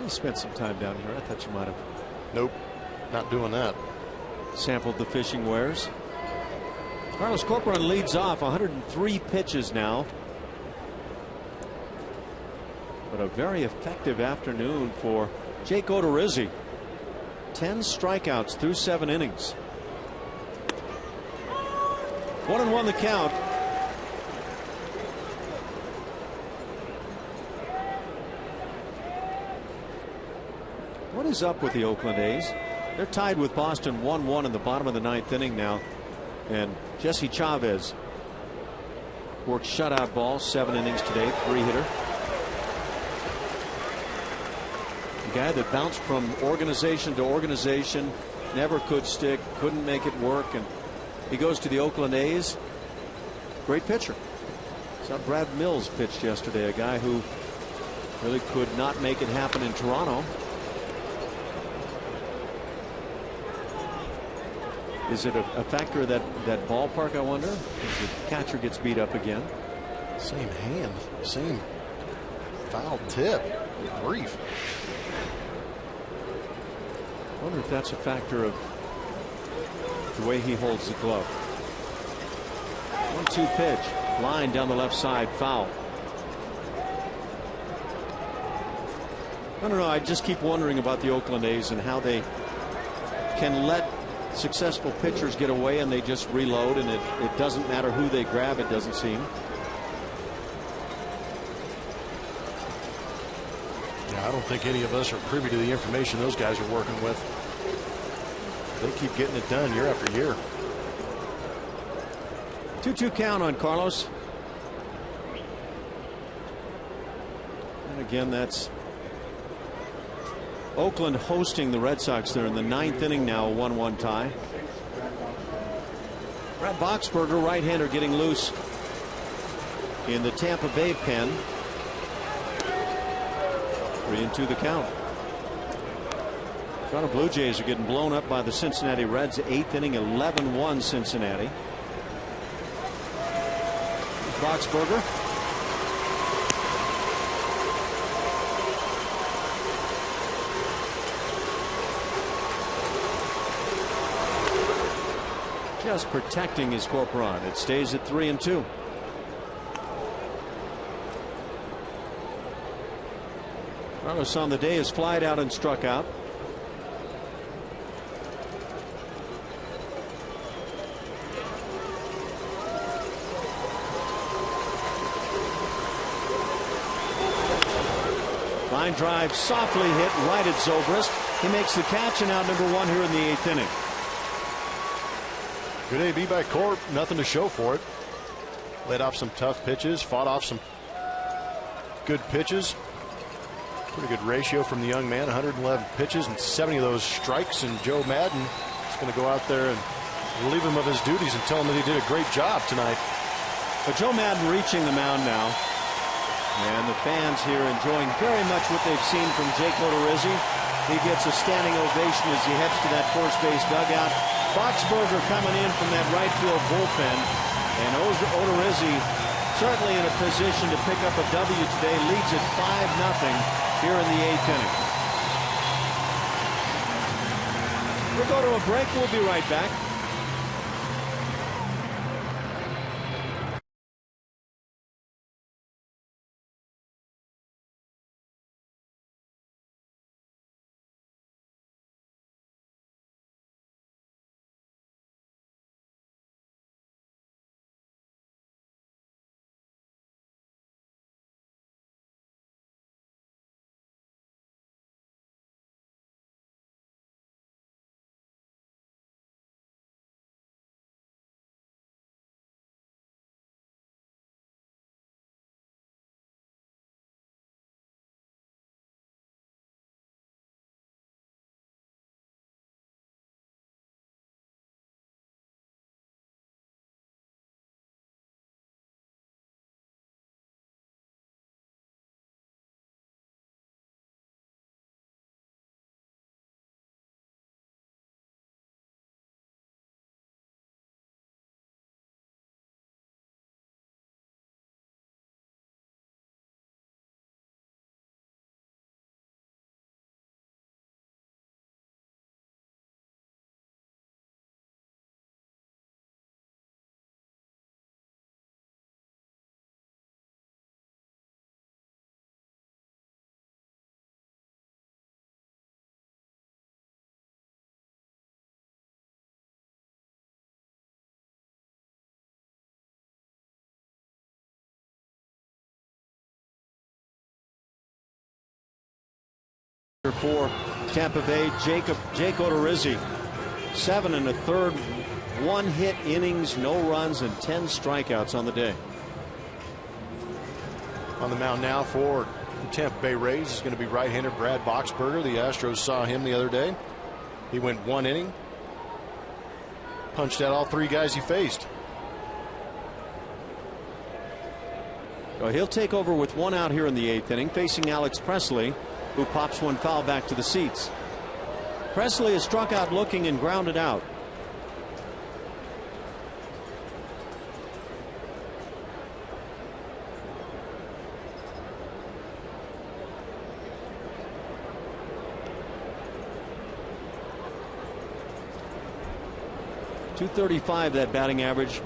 You spent some time down here. I thought you might have. Nope, not doing that. Sampled the fishing wares. Carlos Corcoran leads off, 103 pitches now. But a very effective afternoon for Jake Odorizzi. 10 strikeouts through 7 innings. 1-1 the count. is up with the Oakland A's. They're tied with Boston 1-1 in the bottom of the 9th inning now. And Jesse Chavez worked shutout ball, 7 innings today, 3-hitter. A guy that bounced from organization to organization, never could stick, couldn't make it work, and he goes to the Oakland A's. Great pitcher. Saw Brad Mills pitched yesterday, a guy who really could not make it happen in Toronto. Is it a factor of that ballpark, I wonder? As the catcher gets beat up again. Same hand, same foul tip. Grief. I wonder if that's a factor of the way he holds the glove. 1-2 pitch. Line down the left side. Foul. I don't know. I just keep wondering about the Oakland A's and how they can let successful pitchers get away and they just reload, and it doesn't matter who they grab, it doesn't seem. Yeah, I don't think any of us are privy to the information those guys are working with. They keep getting it done year after year. 2-2 count on Carlos. And again, that's Oakland hosting the Red Sox there in the 9th inning now, a 1-1 tie. Brad Boxberger, right-hander, getting loose in the Tampa Bay pen. 3-2 the count. Toronto Blue Jays are getting blown up by the Cincinnati Reds. 8th inning, 11-1 Cincinnati. Boxberger. Just protecting his corporon. It stays at 3-2. Carlos on the day is flied out and struck out. Line drive softly hit right at Zobrist. He makes the catch, and out number 1 here in the 8th inning. Good AB by Corp. Nothing to show for it. Laid off some tough pitches, fought off some good pitches. Pretty good ratio from the young man. 111 pitches and 70 of those strikes. And Joe Madden is going to go out there and relieve him of his duties and tell him that he did a great job tonight. But Joe Madden reaching the mound now. And the fans here enjoying very much what they've seen from Jake Odorizzi. He gets a standing ovation as he heads to that first base dugout. Boxberger coming in from that right field bullpen, and Odorizzi certainly in a position to pick up a W today. Leads it 5-0 here in the 8th inning. We'll go to a break. We'll be right back. For Tampa Bay, Jake Odorizzi. 7 1/3, 1-hit innings, no runs, and 10 strikeouts on the day. On the mound now for the Tampa Bay Rays is going to be right-hander Brad Boxberger. The Astros saw him the other day. He went 1 inning. Punched out all 3 guys he faced. So he'll take over with 1 out here in the 8th inning, facing Alex Presley, who pops 1 foul back to the seats. Presley is struck out looking and grounded out. .235 that batting average.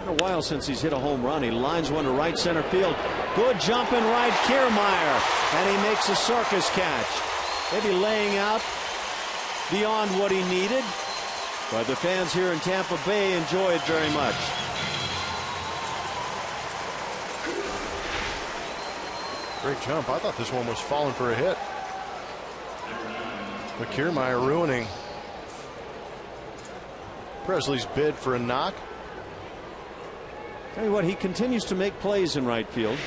Been a while since he's hit a home run. He lines one to right center field. Good jumping right, Kiermaier, and he makes a circus catch. Maybe laying out beyond what he needed, but the fans here in Tampa Bay enjoy it very much. Great jump. I thought this one was falling for a hit. But Kiermaier ruining Presley's bid for a knock. Tell you what, he continues to make plays in right field.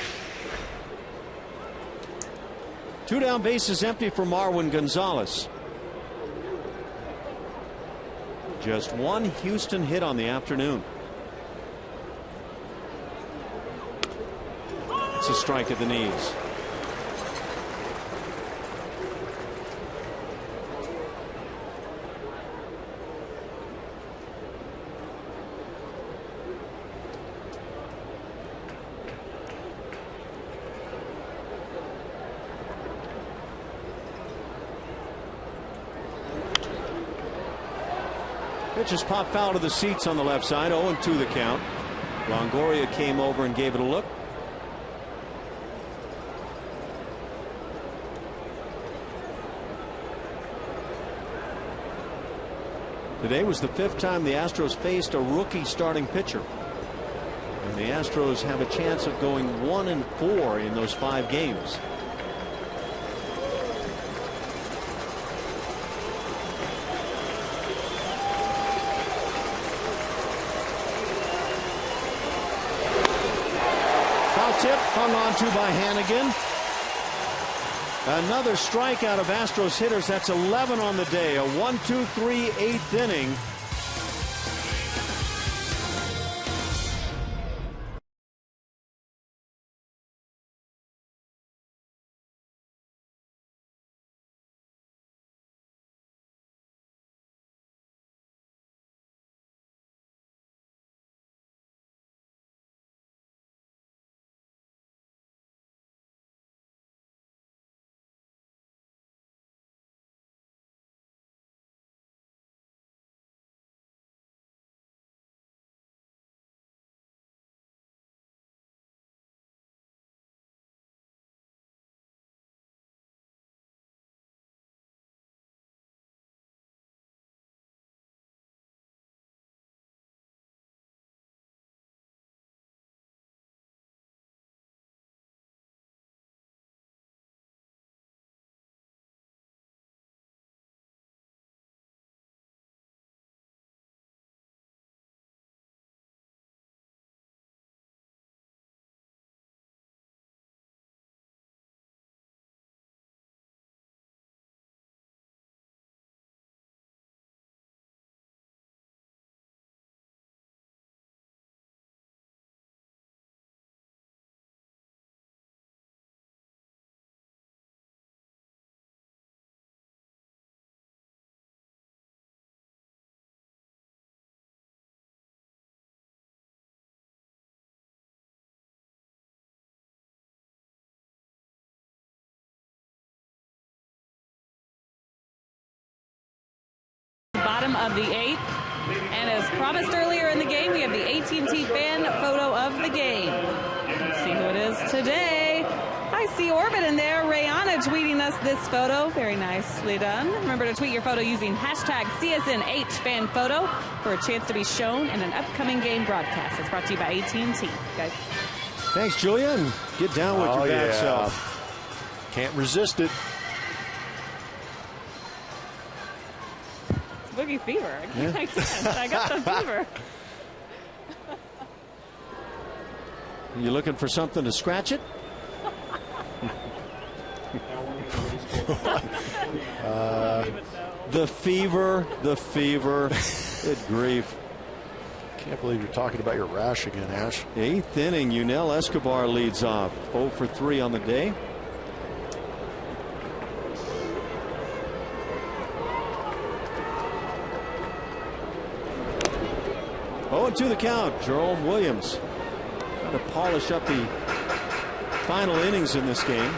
2 down, bases empty for Marwin Gonzalez. Just 1 Houston hit on the afternoon. It's a strike at the knees. Pitches pop foul to the seats on the left side. 0-2 the count. Longoria came over and gave it a look. Today was the 5th time the Astros faced a rookie starting pitcher. And the Astros have a chance of going 1-4 in those 5 games. Tip hung on to by Hannigan. Another strikeout of Astros hitters. That's 11 on the day. A 1-2-3 8th inning. Bottom of the 8th, and as promised earlier in the game, we have the AT&T fan photo of the game. Let's see who it is today. I see Orbit in there. Rayana tweeting us this photo. Very nicely done. Remember to tweet your photo using hashtag CSNHFanPhoto for a chance to be shown in an upcoming game broadcast. It's brought to you by AT&T, guys. Thanks, Julia, and get down with your bad self. Can't resist it. boogie fever. I can't. I got the fever. You looking for something to scratch it? The fever. Good grief. Can't believe you're talking about your rash again, Ash. 8th inning, Yunel Escobar leads off. 0 for 3 on the day. Oh, to the count. Jerome Williams trying to polish up the final innings in this game.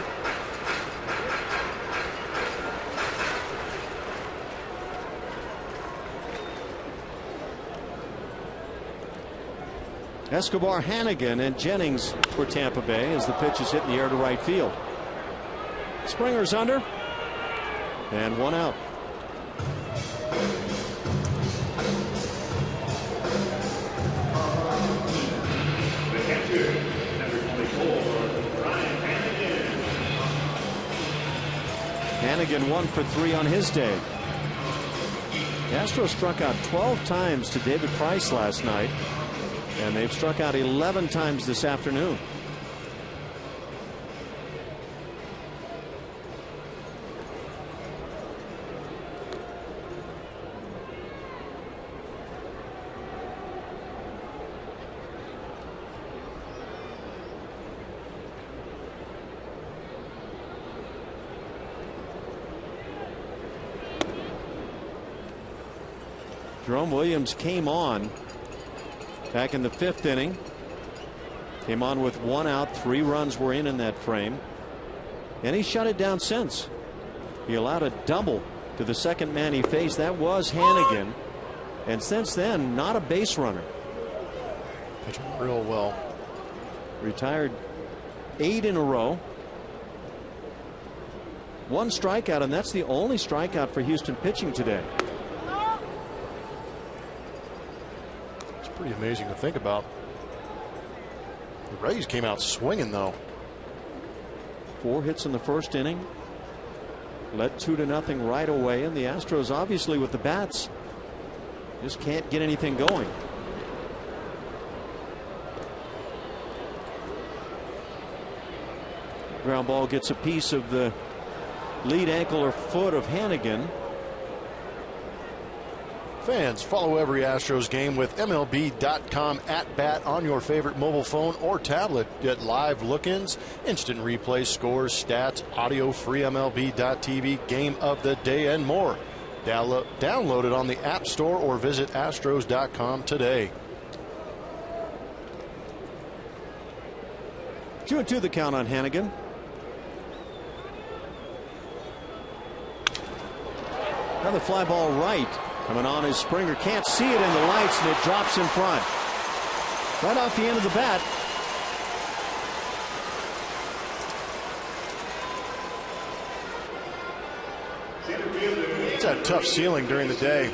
Escobar, Hannigan, and Jennings for Tampa Bay as the pitch is hit in the air to right field. Springer's under, and 1 out. The catcher, number 24, Brian Hannigan. Hannigan 1 for 3 on his day. The Astros struck out 12 times to David Price last night, and they've struck out 11 times this afternoon. Jerome Williams came on back in the 5th inning. Came on with 1 out. 3 runs were in that frame. And he shut it down since. He allowed a double to the second man he faced. That was Hannigan. And since then, not a base runner. Pitching real well. Retired 8 in a row. 1 strikeout, and that's the only strikeout for Houston pitching today. Pretty amazing to think about. The Rays came out swinging, though. 4 hits in the 1st inning. Led 2-0 right away, and the Astros, obviously with the bats, just can't get anything going. Ground ball gets a piece of the lead ankle or foot of Hannigan. Fans, follow every Astros game with MLB.com @bat on your favorite mobile phone or tablet. Get live look-ins, instant replays, scores, stats, audio, free MLB.tv, game of the day, and more. Download it on the App Store or visit Astros.com today. 2-2 the count on Hannigan. Another fly ball right. Coming on is Springer. Can't see it in the lights, and it drops in front. Right off the end of the bat. It's a tough ceiling during the day.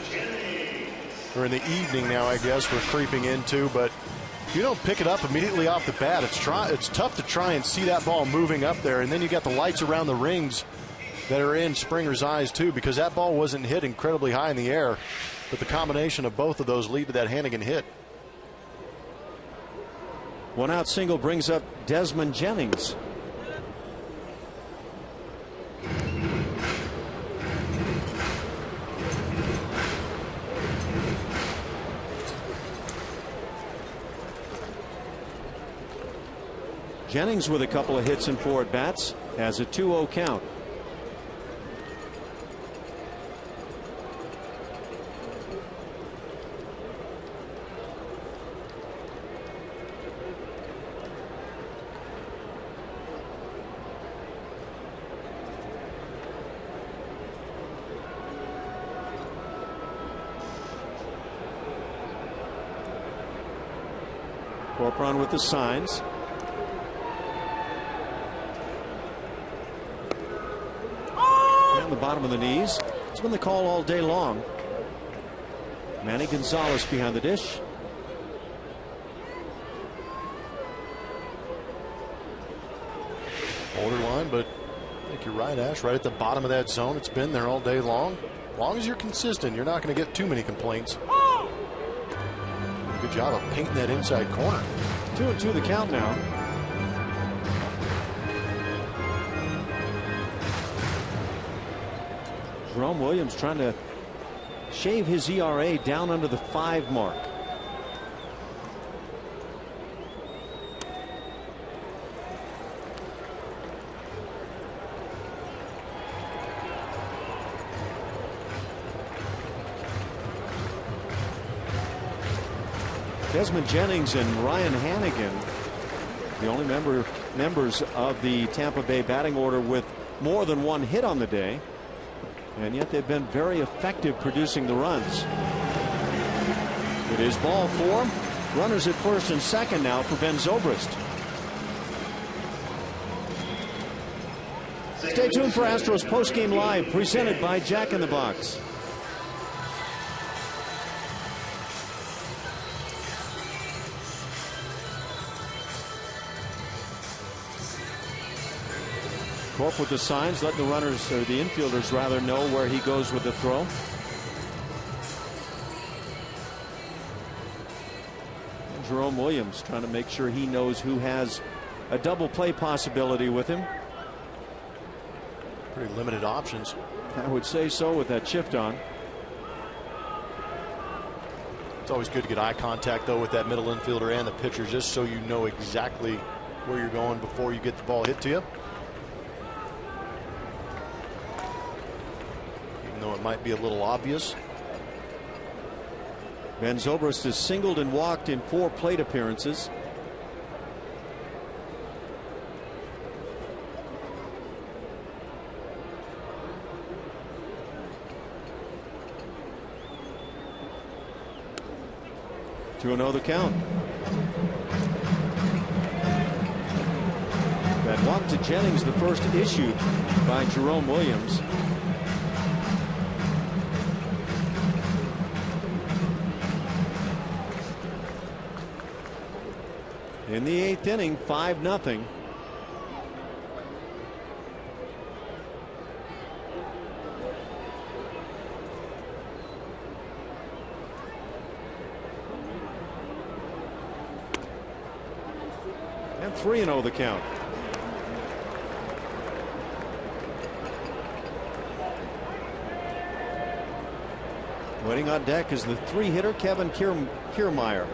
Or in the evening now, I guess, we're creeping into. But if you don't pick it up immediately off the bat, it's tough to try and see that ball moving up there. And then you got the lights around the rings that are in Springer's eyes too, because that ball wasn't hit incredibly high in the air, but the combination of both of those lead to that Hannigan hit. 1 out single brings up Desmond Jennings. Jennings with a couple of hits and 4 at bats has a 2-0 count. Corporon with the signs. On the bottom of the knees. It's been the call all day long. Manny Gonzalez behind the dish. Borderline, but I think you're right, Ash. Right at the bottom of that zone. It's been there all day long. As long as you're consistent, you're not going to get too many complaints. Good job of painting that inside corner. 2-2 the count now. Jerome Williams trying to shave his ERA down under the 5 mark. Desmond Jennings and Ryan Hannigan, the only members of the Tampa Bay batting order with more than 1 hit on the day, and yet they've been very effective producing the runs. It is ball 4. Runners at first and second now for Ben Zobrist. Stay tuned for Astros postgame live, presented by Jack in the Box. Corp with the signs, letting the runners, or the infielders rather, know where he goes with the throw. And Jerome Williams trying to make sure he knows who has a double play possibility with him. Pretty limited options. I would say so with that shift on. It's always good to get eye contact, though, with that middle infielder and the pitcher, just so you know exactly where you're going before you get the ball hit to you. Though it might be a little obvious. Ben Zobrist has singled and walked in 4 plate appearances. To another count. That walk to Jennings, the first issued by Jerome Williams. In the 8th inning, 5-0. And 3-0 the count. Waiting on deck is the 3-hitter Kevin Kiermaier.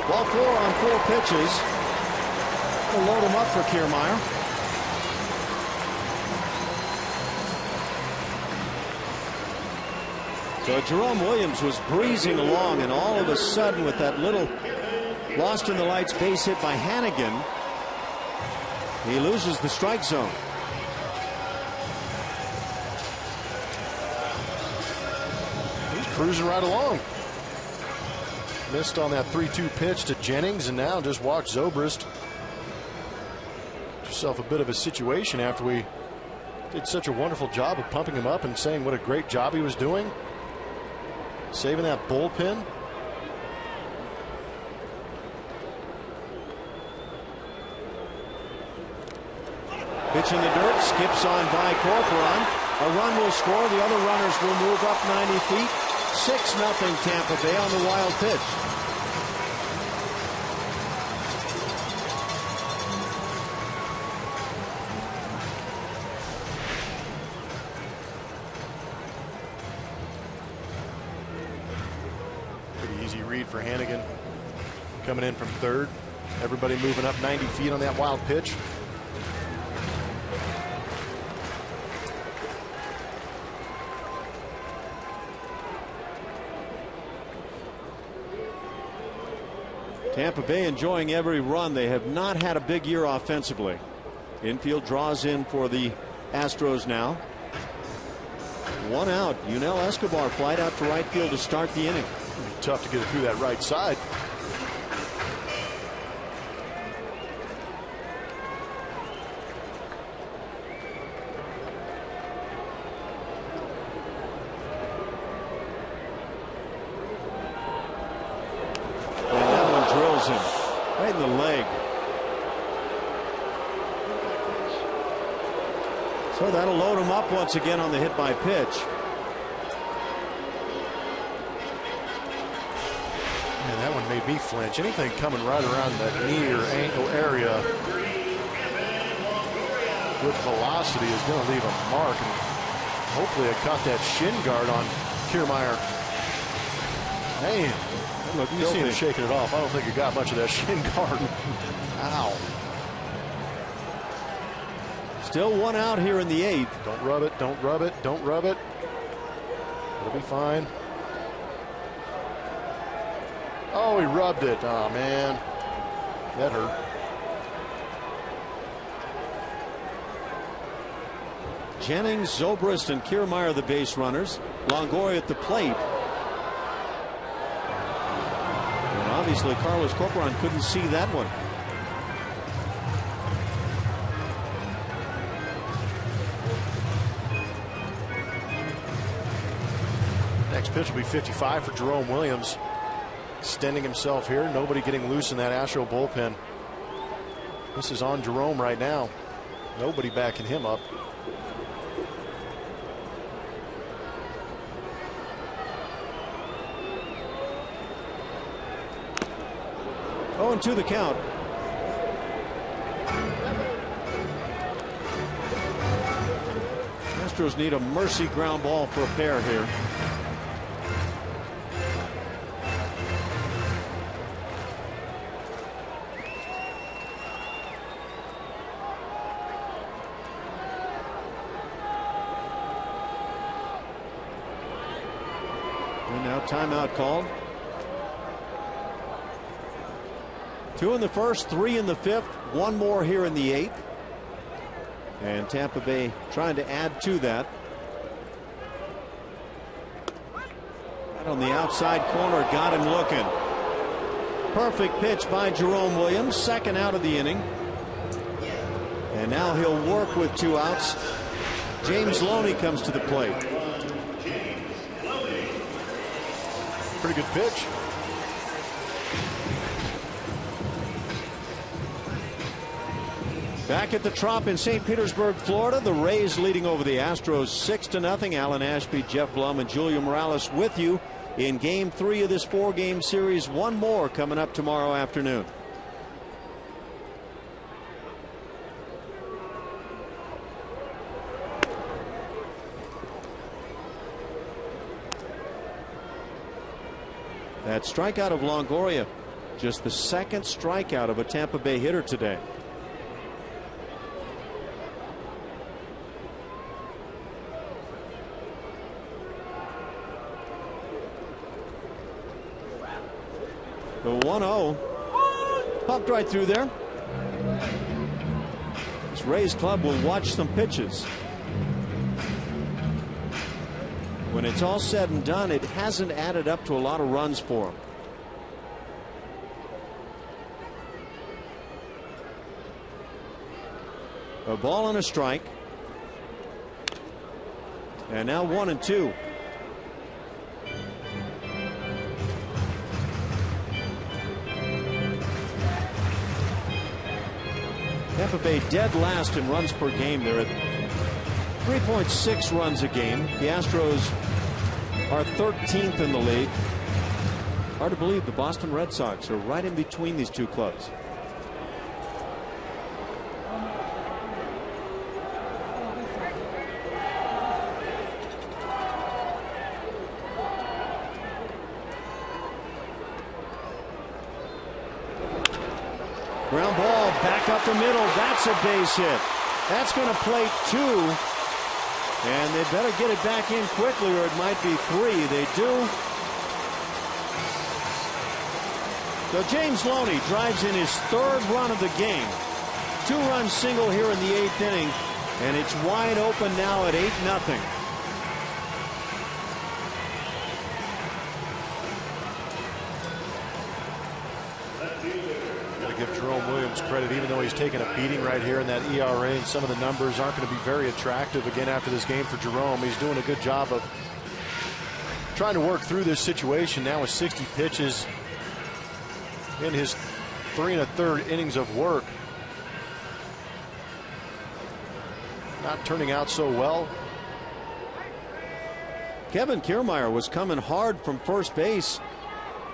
Ball 4 on 4 pitches. We'll load him up for Kiermaier. So Jerome Williams was breezing along, and all of a sudden, with that little lost in the lights base hit by Hannigan, he loses the strike zone. He's cruising right along. Missed on that 3-2 pitch to Jennings, and now just watch Zobrist. Get yourself a bit of a situation after we did such a wonderful job of pumping him up and saying what a great job he was doing. Saving that bullpen. Pitch in the dirt, skips on by Corcoran. A run will score. The other runners will move up 90 feet. 6-0 Tampa Bay on the wild pitch. Pretty easy read for Hannigan. Coming in from third. Everybody moving up 90 feet on that wild pitch. Tampa Bay enjoying every run. They have not had a big year offensively. Infield draws in for the Astros now. 1 out. Yunel Escobar flied out to right field to start the inning. It'll be tough to get it through that right side. Right in the leg. So that'll load him up once again on the hit by pitch. Man, that one made me flinch. Anything coming right around the knee or ankle area with velocity is going to leave a mark. And hopefully it caught that shin guard on Kiermaier. Man, look, you see him shaking it off. I don't think it got much of that shin guard. Ow. Still one out here in the 8th. Don't rub it, don't rub it, don't rub it. It'll be fine. Oh, he rubbed it. Oh, man. That hurt. Jennings, Zobrist, and Kiermaier the base runners. Longoria at the plate. And obviously Carlos Corcoran couldn't see that one. Next pitch will be 55 for Jerome Williams. Extending himself here. Nobody getting loose in that Astro bullpen. This is on Jerome right now. Nobody backing him up. 0-2 the count. Astros need a mercy ground ball for a pair here. And now timeout called. 2 in the first, 3 in the 5th, 1 more here in the 8th. And Tampa Bay trying to add to that. Right on the outside corner, got him looking. Perfect pitch by Jerome Williams, second out of the inning. And now he'll work with 2 outs. James Loney comes to the plate. Pretty good pitch. Back at the Trop in St. Petersburg, Florida, the Rays leading over the Astros 6-0. Alan Ashby, Jeff Blum, and Julio Morales with you in Game 3 of this 4-game series. 1 more coming up tomorrow afternoon. That strikeout of Longoria, just the second strikeout of a Tampa Bay hitter today. The 1-0 popped right through there. This Rays club will watch some pitches. When it's all said and done, it hasn't added up to a lot of runs for them. A ball and a strike. And now 1-2. Tampa Bay dead last in runs per game. They're at 3.6 runs a game. The Astros are 13th in the league. Hard to believe the Boston Red Sox are right in between these two clubs. Ground ball back up the middle. That's a base hit. That's going to plate 2. And they better get it back in quickly or it might be 3. They do. So James Loney drives in his 3rd run of the game. 2-run single here in the 8th inning. And it's wide open now at 8-0. Give Jerome Williams credit, even though he's taken a beating right here in that ERA, and some of the numbers aren't going to be very attractive again after this game for Jerome. He's doing a good job of trying to work through this situation now with 60 pitches in his 3 1/3 innings of work. not turning out so well. Kevin Kiermaier was coming hard from first base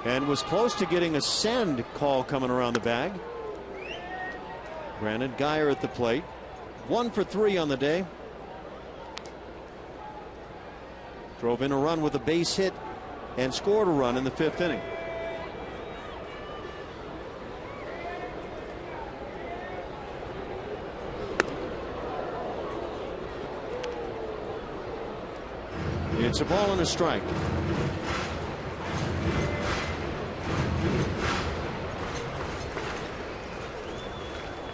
and was close to getting a send call coming around the bag. Granted, Geyer at the plate. 1 for 3 on the day. Drove in a run with a base hit and scored a run in the 5th inning. It's a ball and a strike.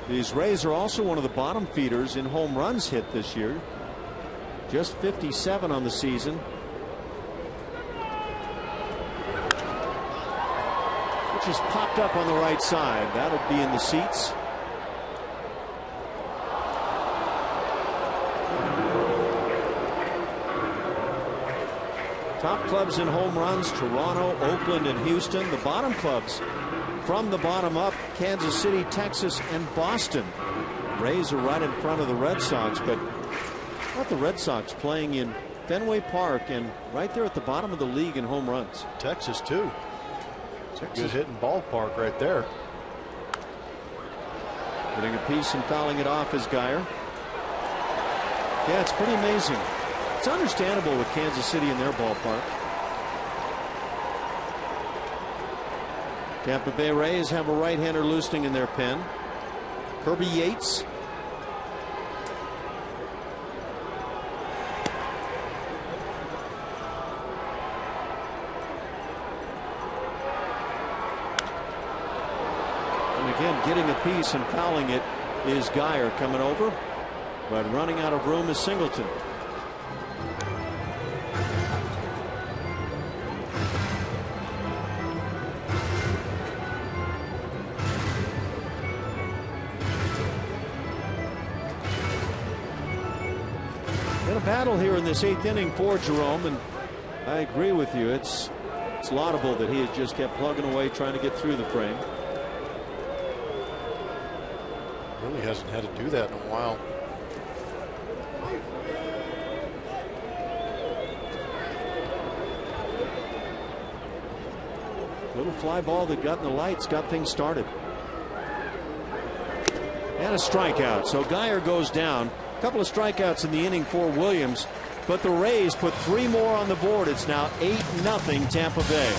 These Rays are also one of the bottom feeders in home runs hit this year. Just 57 on the season. Which is popped up on the right side. That'll be in the seats. Top clubs in home runs: Toronto, Oakland, and Houston. The bottom clubs from the bottom up: Kansas City, Texas, and Boston. Rays are right in front of the Red Sox, but not the Red Sox playing in Fenway Park and right there at the bottom of the league in home runs. Texas too. It's a good hitting ballpark right there. Getting a piece and fouling it off is Geyer. Yeah, it's pretty amazing. It's understandable with Kansas City in their ballpark. Tampa Bay Rays have a right-hander loosening in their pen. Kirby Yates. And again, getting a piece and fouling it is Geyer coming over. But running out of room is Singleton. Battle here in this 8th inning for Jerome, and I agree with you. It's laudable that he has just kept plugging away, trying to get through the frame. Really hasn't had to do that in a while. Little fly ball that got in the lights, got things started. And a strikeout. So Geyer goes down. Couple of strikeouts in the inning for Williams, but the Rays put 3 more on the board. It's now 8-0 Tampa Bay.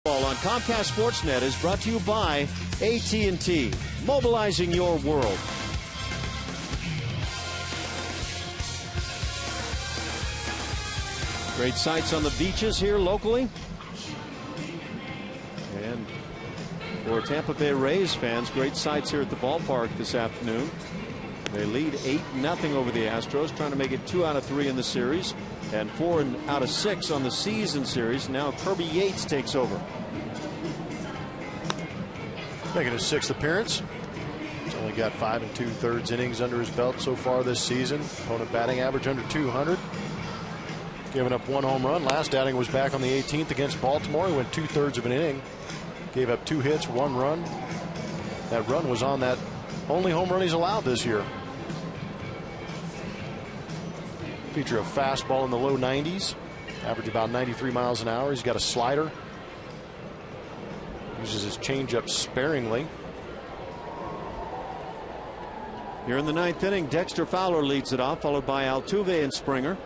On Comcast Sportsnet is brought to you by AT&T, mobilizing your world. Great sights on the beaches here locally. And for Tampa Bay Rays fans, great sights here at the ballpark this afternoon. They lead 8-0 over the Astros, trying to make it 2 out of 3 in the series and 4 out of 6 on the season series. Now Kirby Yates takes over. Making his 6th appearance. He's only got 5 2/3 innings under his belt so far this season. Opponent batting average under 200. Giving up 1 home run. Last outing was back on the 18th against Baltimore. He went 2/3 of an inning. Gave up 2 hits, 1 run. That run was on that only home run he's allowed this year. Feature a fastball in the low 90s. Average about 93 miles an hour. He's got a slider. Uses his changeup sparingly. Here in the 9th inning, Dexter Fowler leads it off, followed by Altuve and Springer.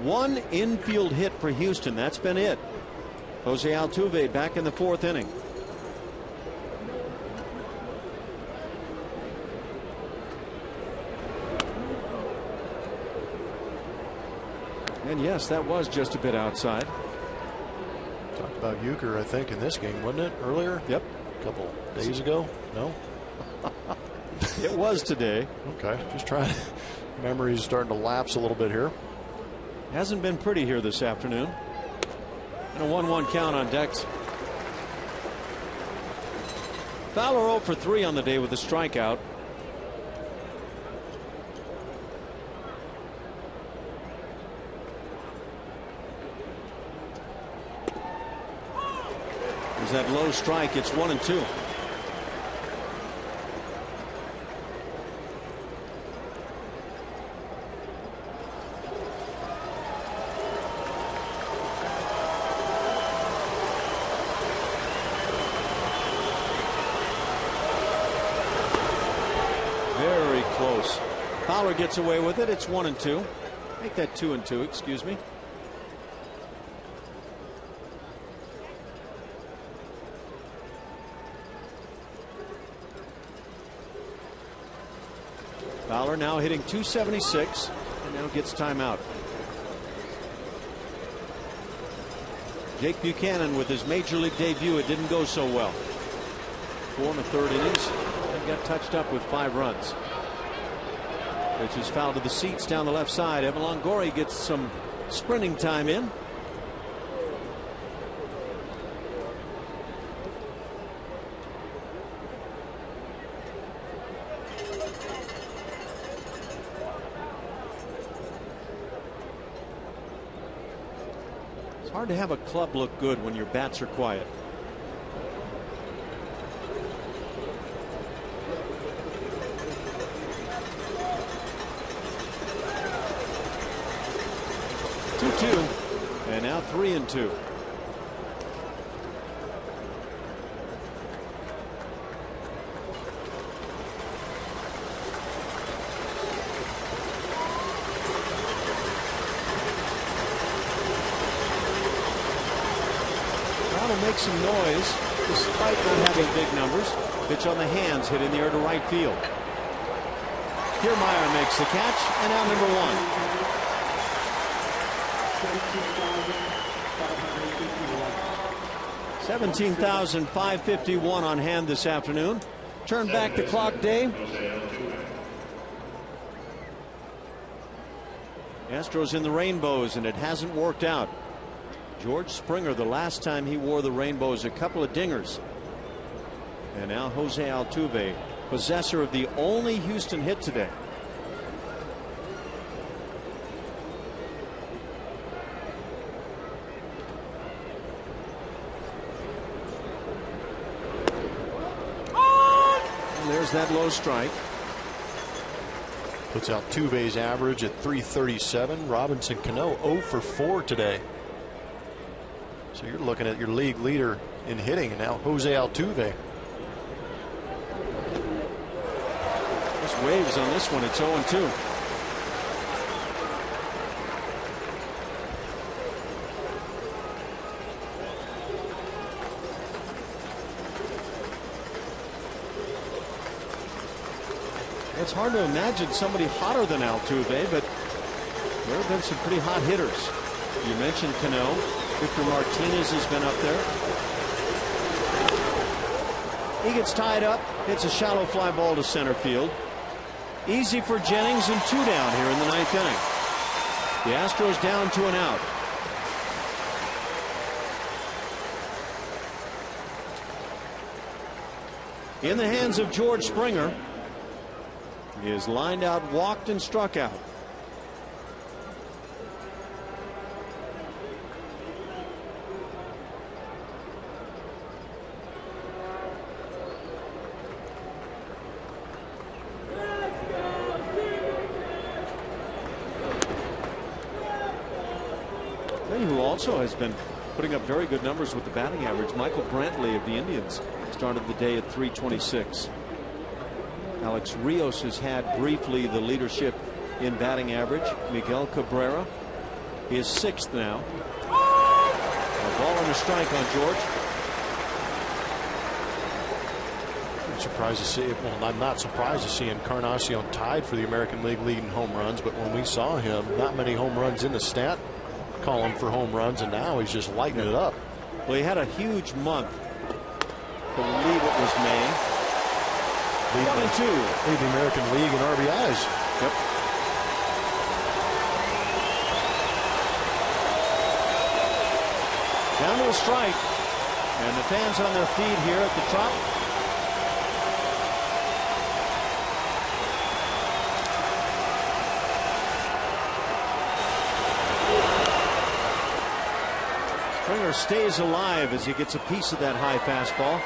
1 infield hit for Houston. That's been it. Jose Altuve back in the 4th inning. And yes, that was just a bit outside. Talked about Euchre, I think, in this game, wasn't it? Earlier? Yep. A couple days ago? No? It was today. Okay. Just trying. Memory's starting to lapse a little bit here. Hasn't been pretty here this afternoon. And a 1-1 count on Dex. Fowler 0 for 3 on the day with a strikeout. There's that low strike. It's 1-2. Very close. Fowler gets away with it. It's 1-2. Make that 2-2. Excuse me. Fowler now hitting .276 and now gets timeout. Jake Buchanan with his major league debut. It didn't go so well. 4 1/3 innings and got touched up with 5 runs. Pitch is fouled to the seats down the left side. Evan Longoria gets some sprinting time in. Hard to have a club look good when your bats are quiet. Two, and now 3-2. Make some noise despite not having big numbers. Pitch on the hands, hit in the air to right field. Kiermaier makes the catch, and out number 1. $17,551 on hand this afternoon. Turn back the clock, Dave. Astros in the rainbows, and it hasn't worked out. George Springer, the last time he wore the rainbows, a couple of dingers. And now Jose Altuve, possessor of the only Houston hit today. And there's that low strike. Puts Altuve's average at .337. Robinson Cano 0 for 4 today. So you're looking at your league leader in hitting, and now Jose Altuve. Just waves on this one. It's 0-2. It's hard to imagine somebody hotter than Altuve, but there have been some pretty hot hitters. You mentioned Cano. Victor Martinez has been up there. He gets tied up. It's a shallow fly ball to center field. Easy for Jennings, and 2 down here in the 9th inning. The Astros down 2 and out. in the hands of George Springer. He is lined out, walked, and struck out. Who also has been putting up very good numbers with the batting average. Michael Brantley of the Indians started the day at .326. Alex Rios has had briefly the leadership in batting average. Miguel Cabrera is 6th now. A ball and a strike on George. I'm surprised to see, well, I'm not surprised to see Encarnacion tied for the American League lead in home runs, but when we saw him, not many home runs in the stat column for home runs, and now he's just lighting it up. Well, he had a huge month. I believe it was May. 1 and 2. Lead the American League in RBIs. Yep. Down to a strike, and the fans on their feet here at the top. Springer stays alive as he gets a piece of that high fastball.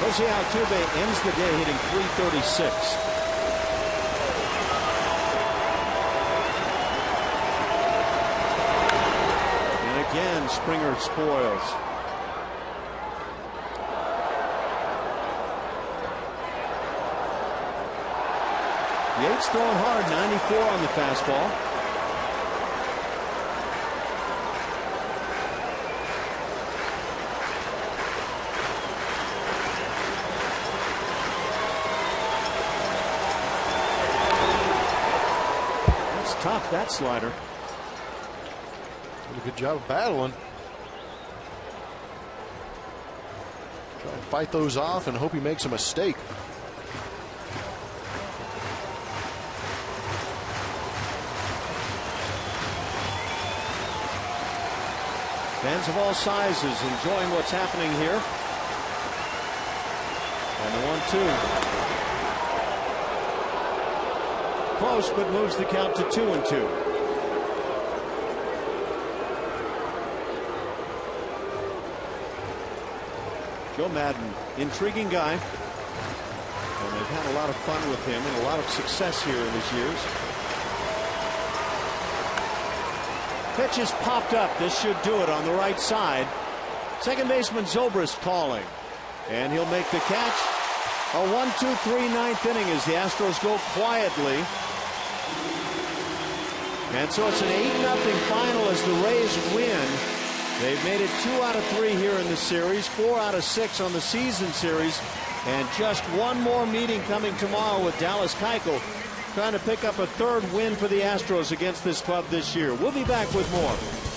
HOU AT TBA ends the day hitting .336. And again, Springer spoils. Yates throwing hard, 94 on the fastball. That's tough, that slider. Did a good job of battling. Try and fight those off and hope he makes a mistake. Fans of all sizes enjoying what's happening here. And the 1-2. Close, but moves the count to 2-2. Joe Madden, intriguing guy. And they've had a lot of fun with him and a lot of success here in his years. Pitch is popped up. This should do it on the right side. Second baseman Zobrist calling. And he'll make the catch. A 1-2-3 ninth inning as the Astros go quietly. And so it's an 8-0 final as the Rays win. They've made it 2 out of 3 here in the series, 4 out of 6 on the season series. And just one more meeting coming tomorrow with Dallas Keuchel, trying to pick up a 3rd win for the Astros against this club this year. We'll be back with more.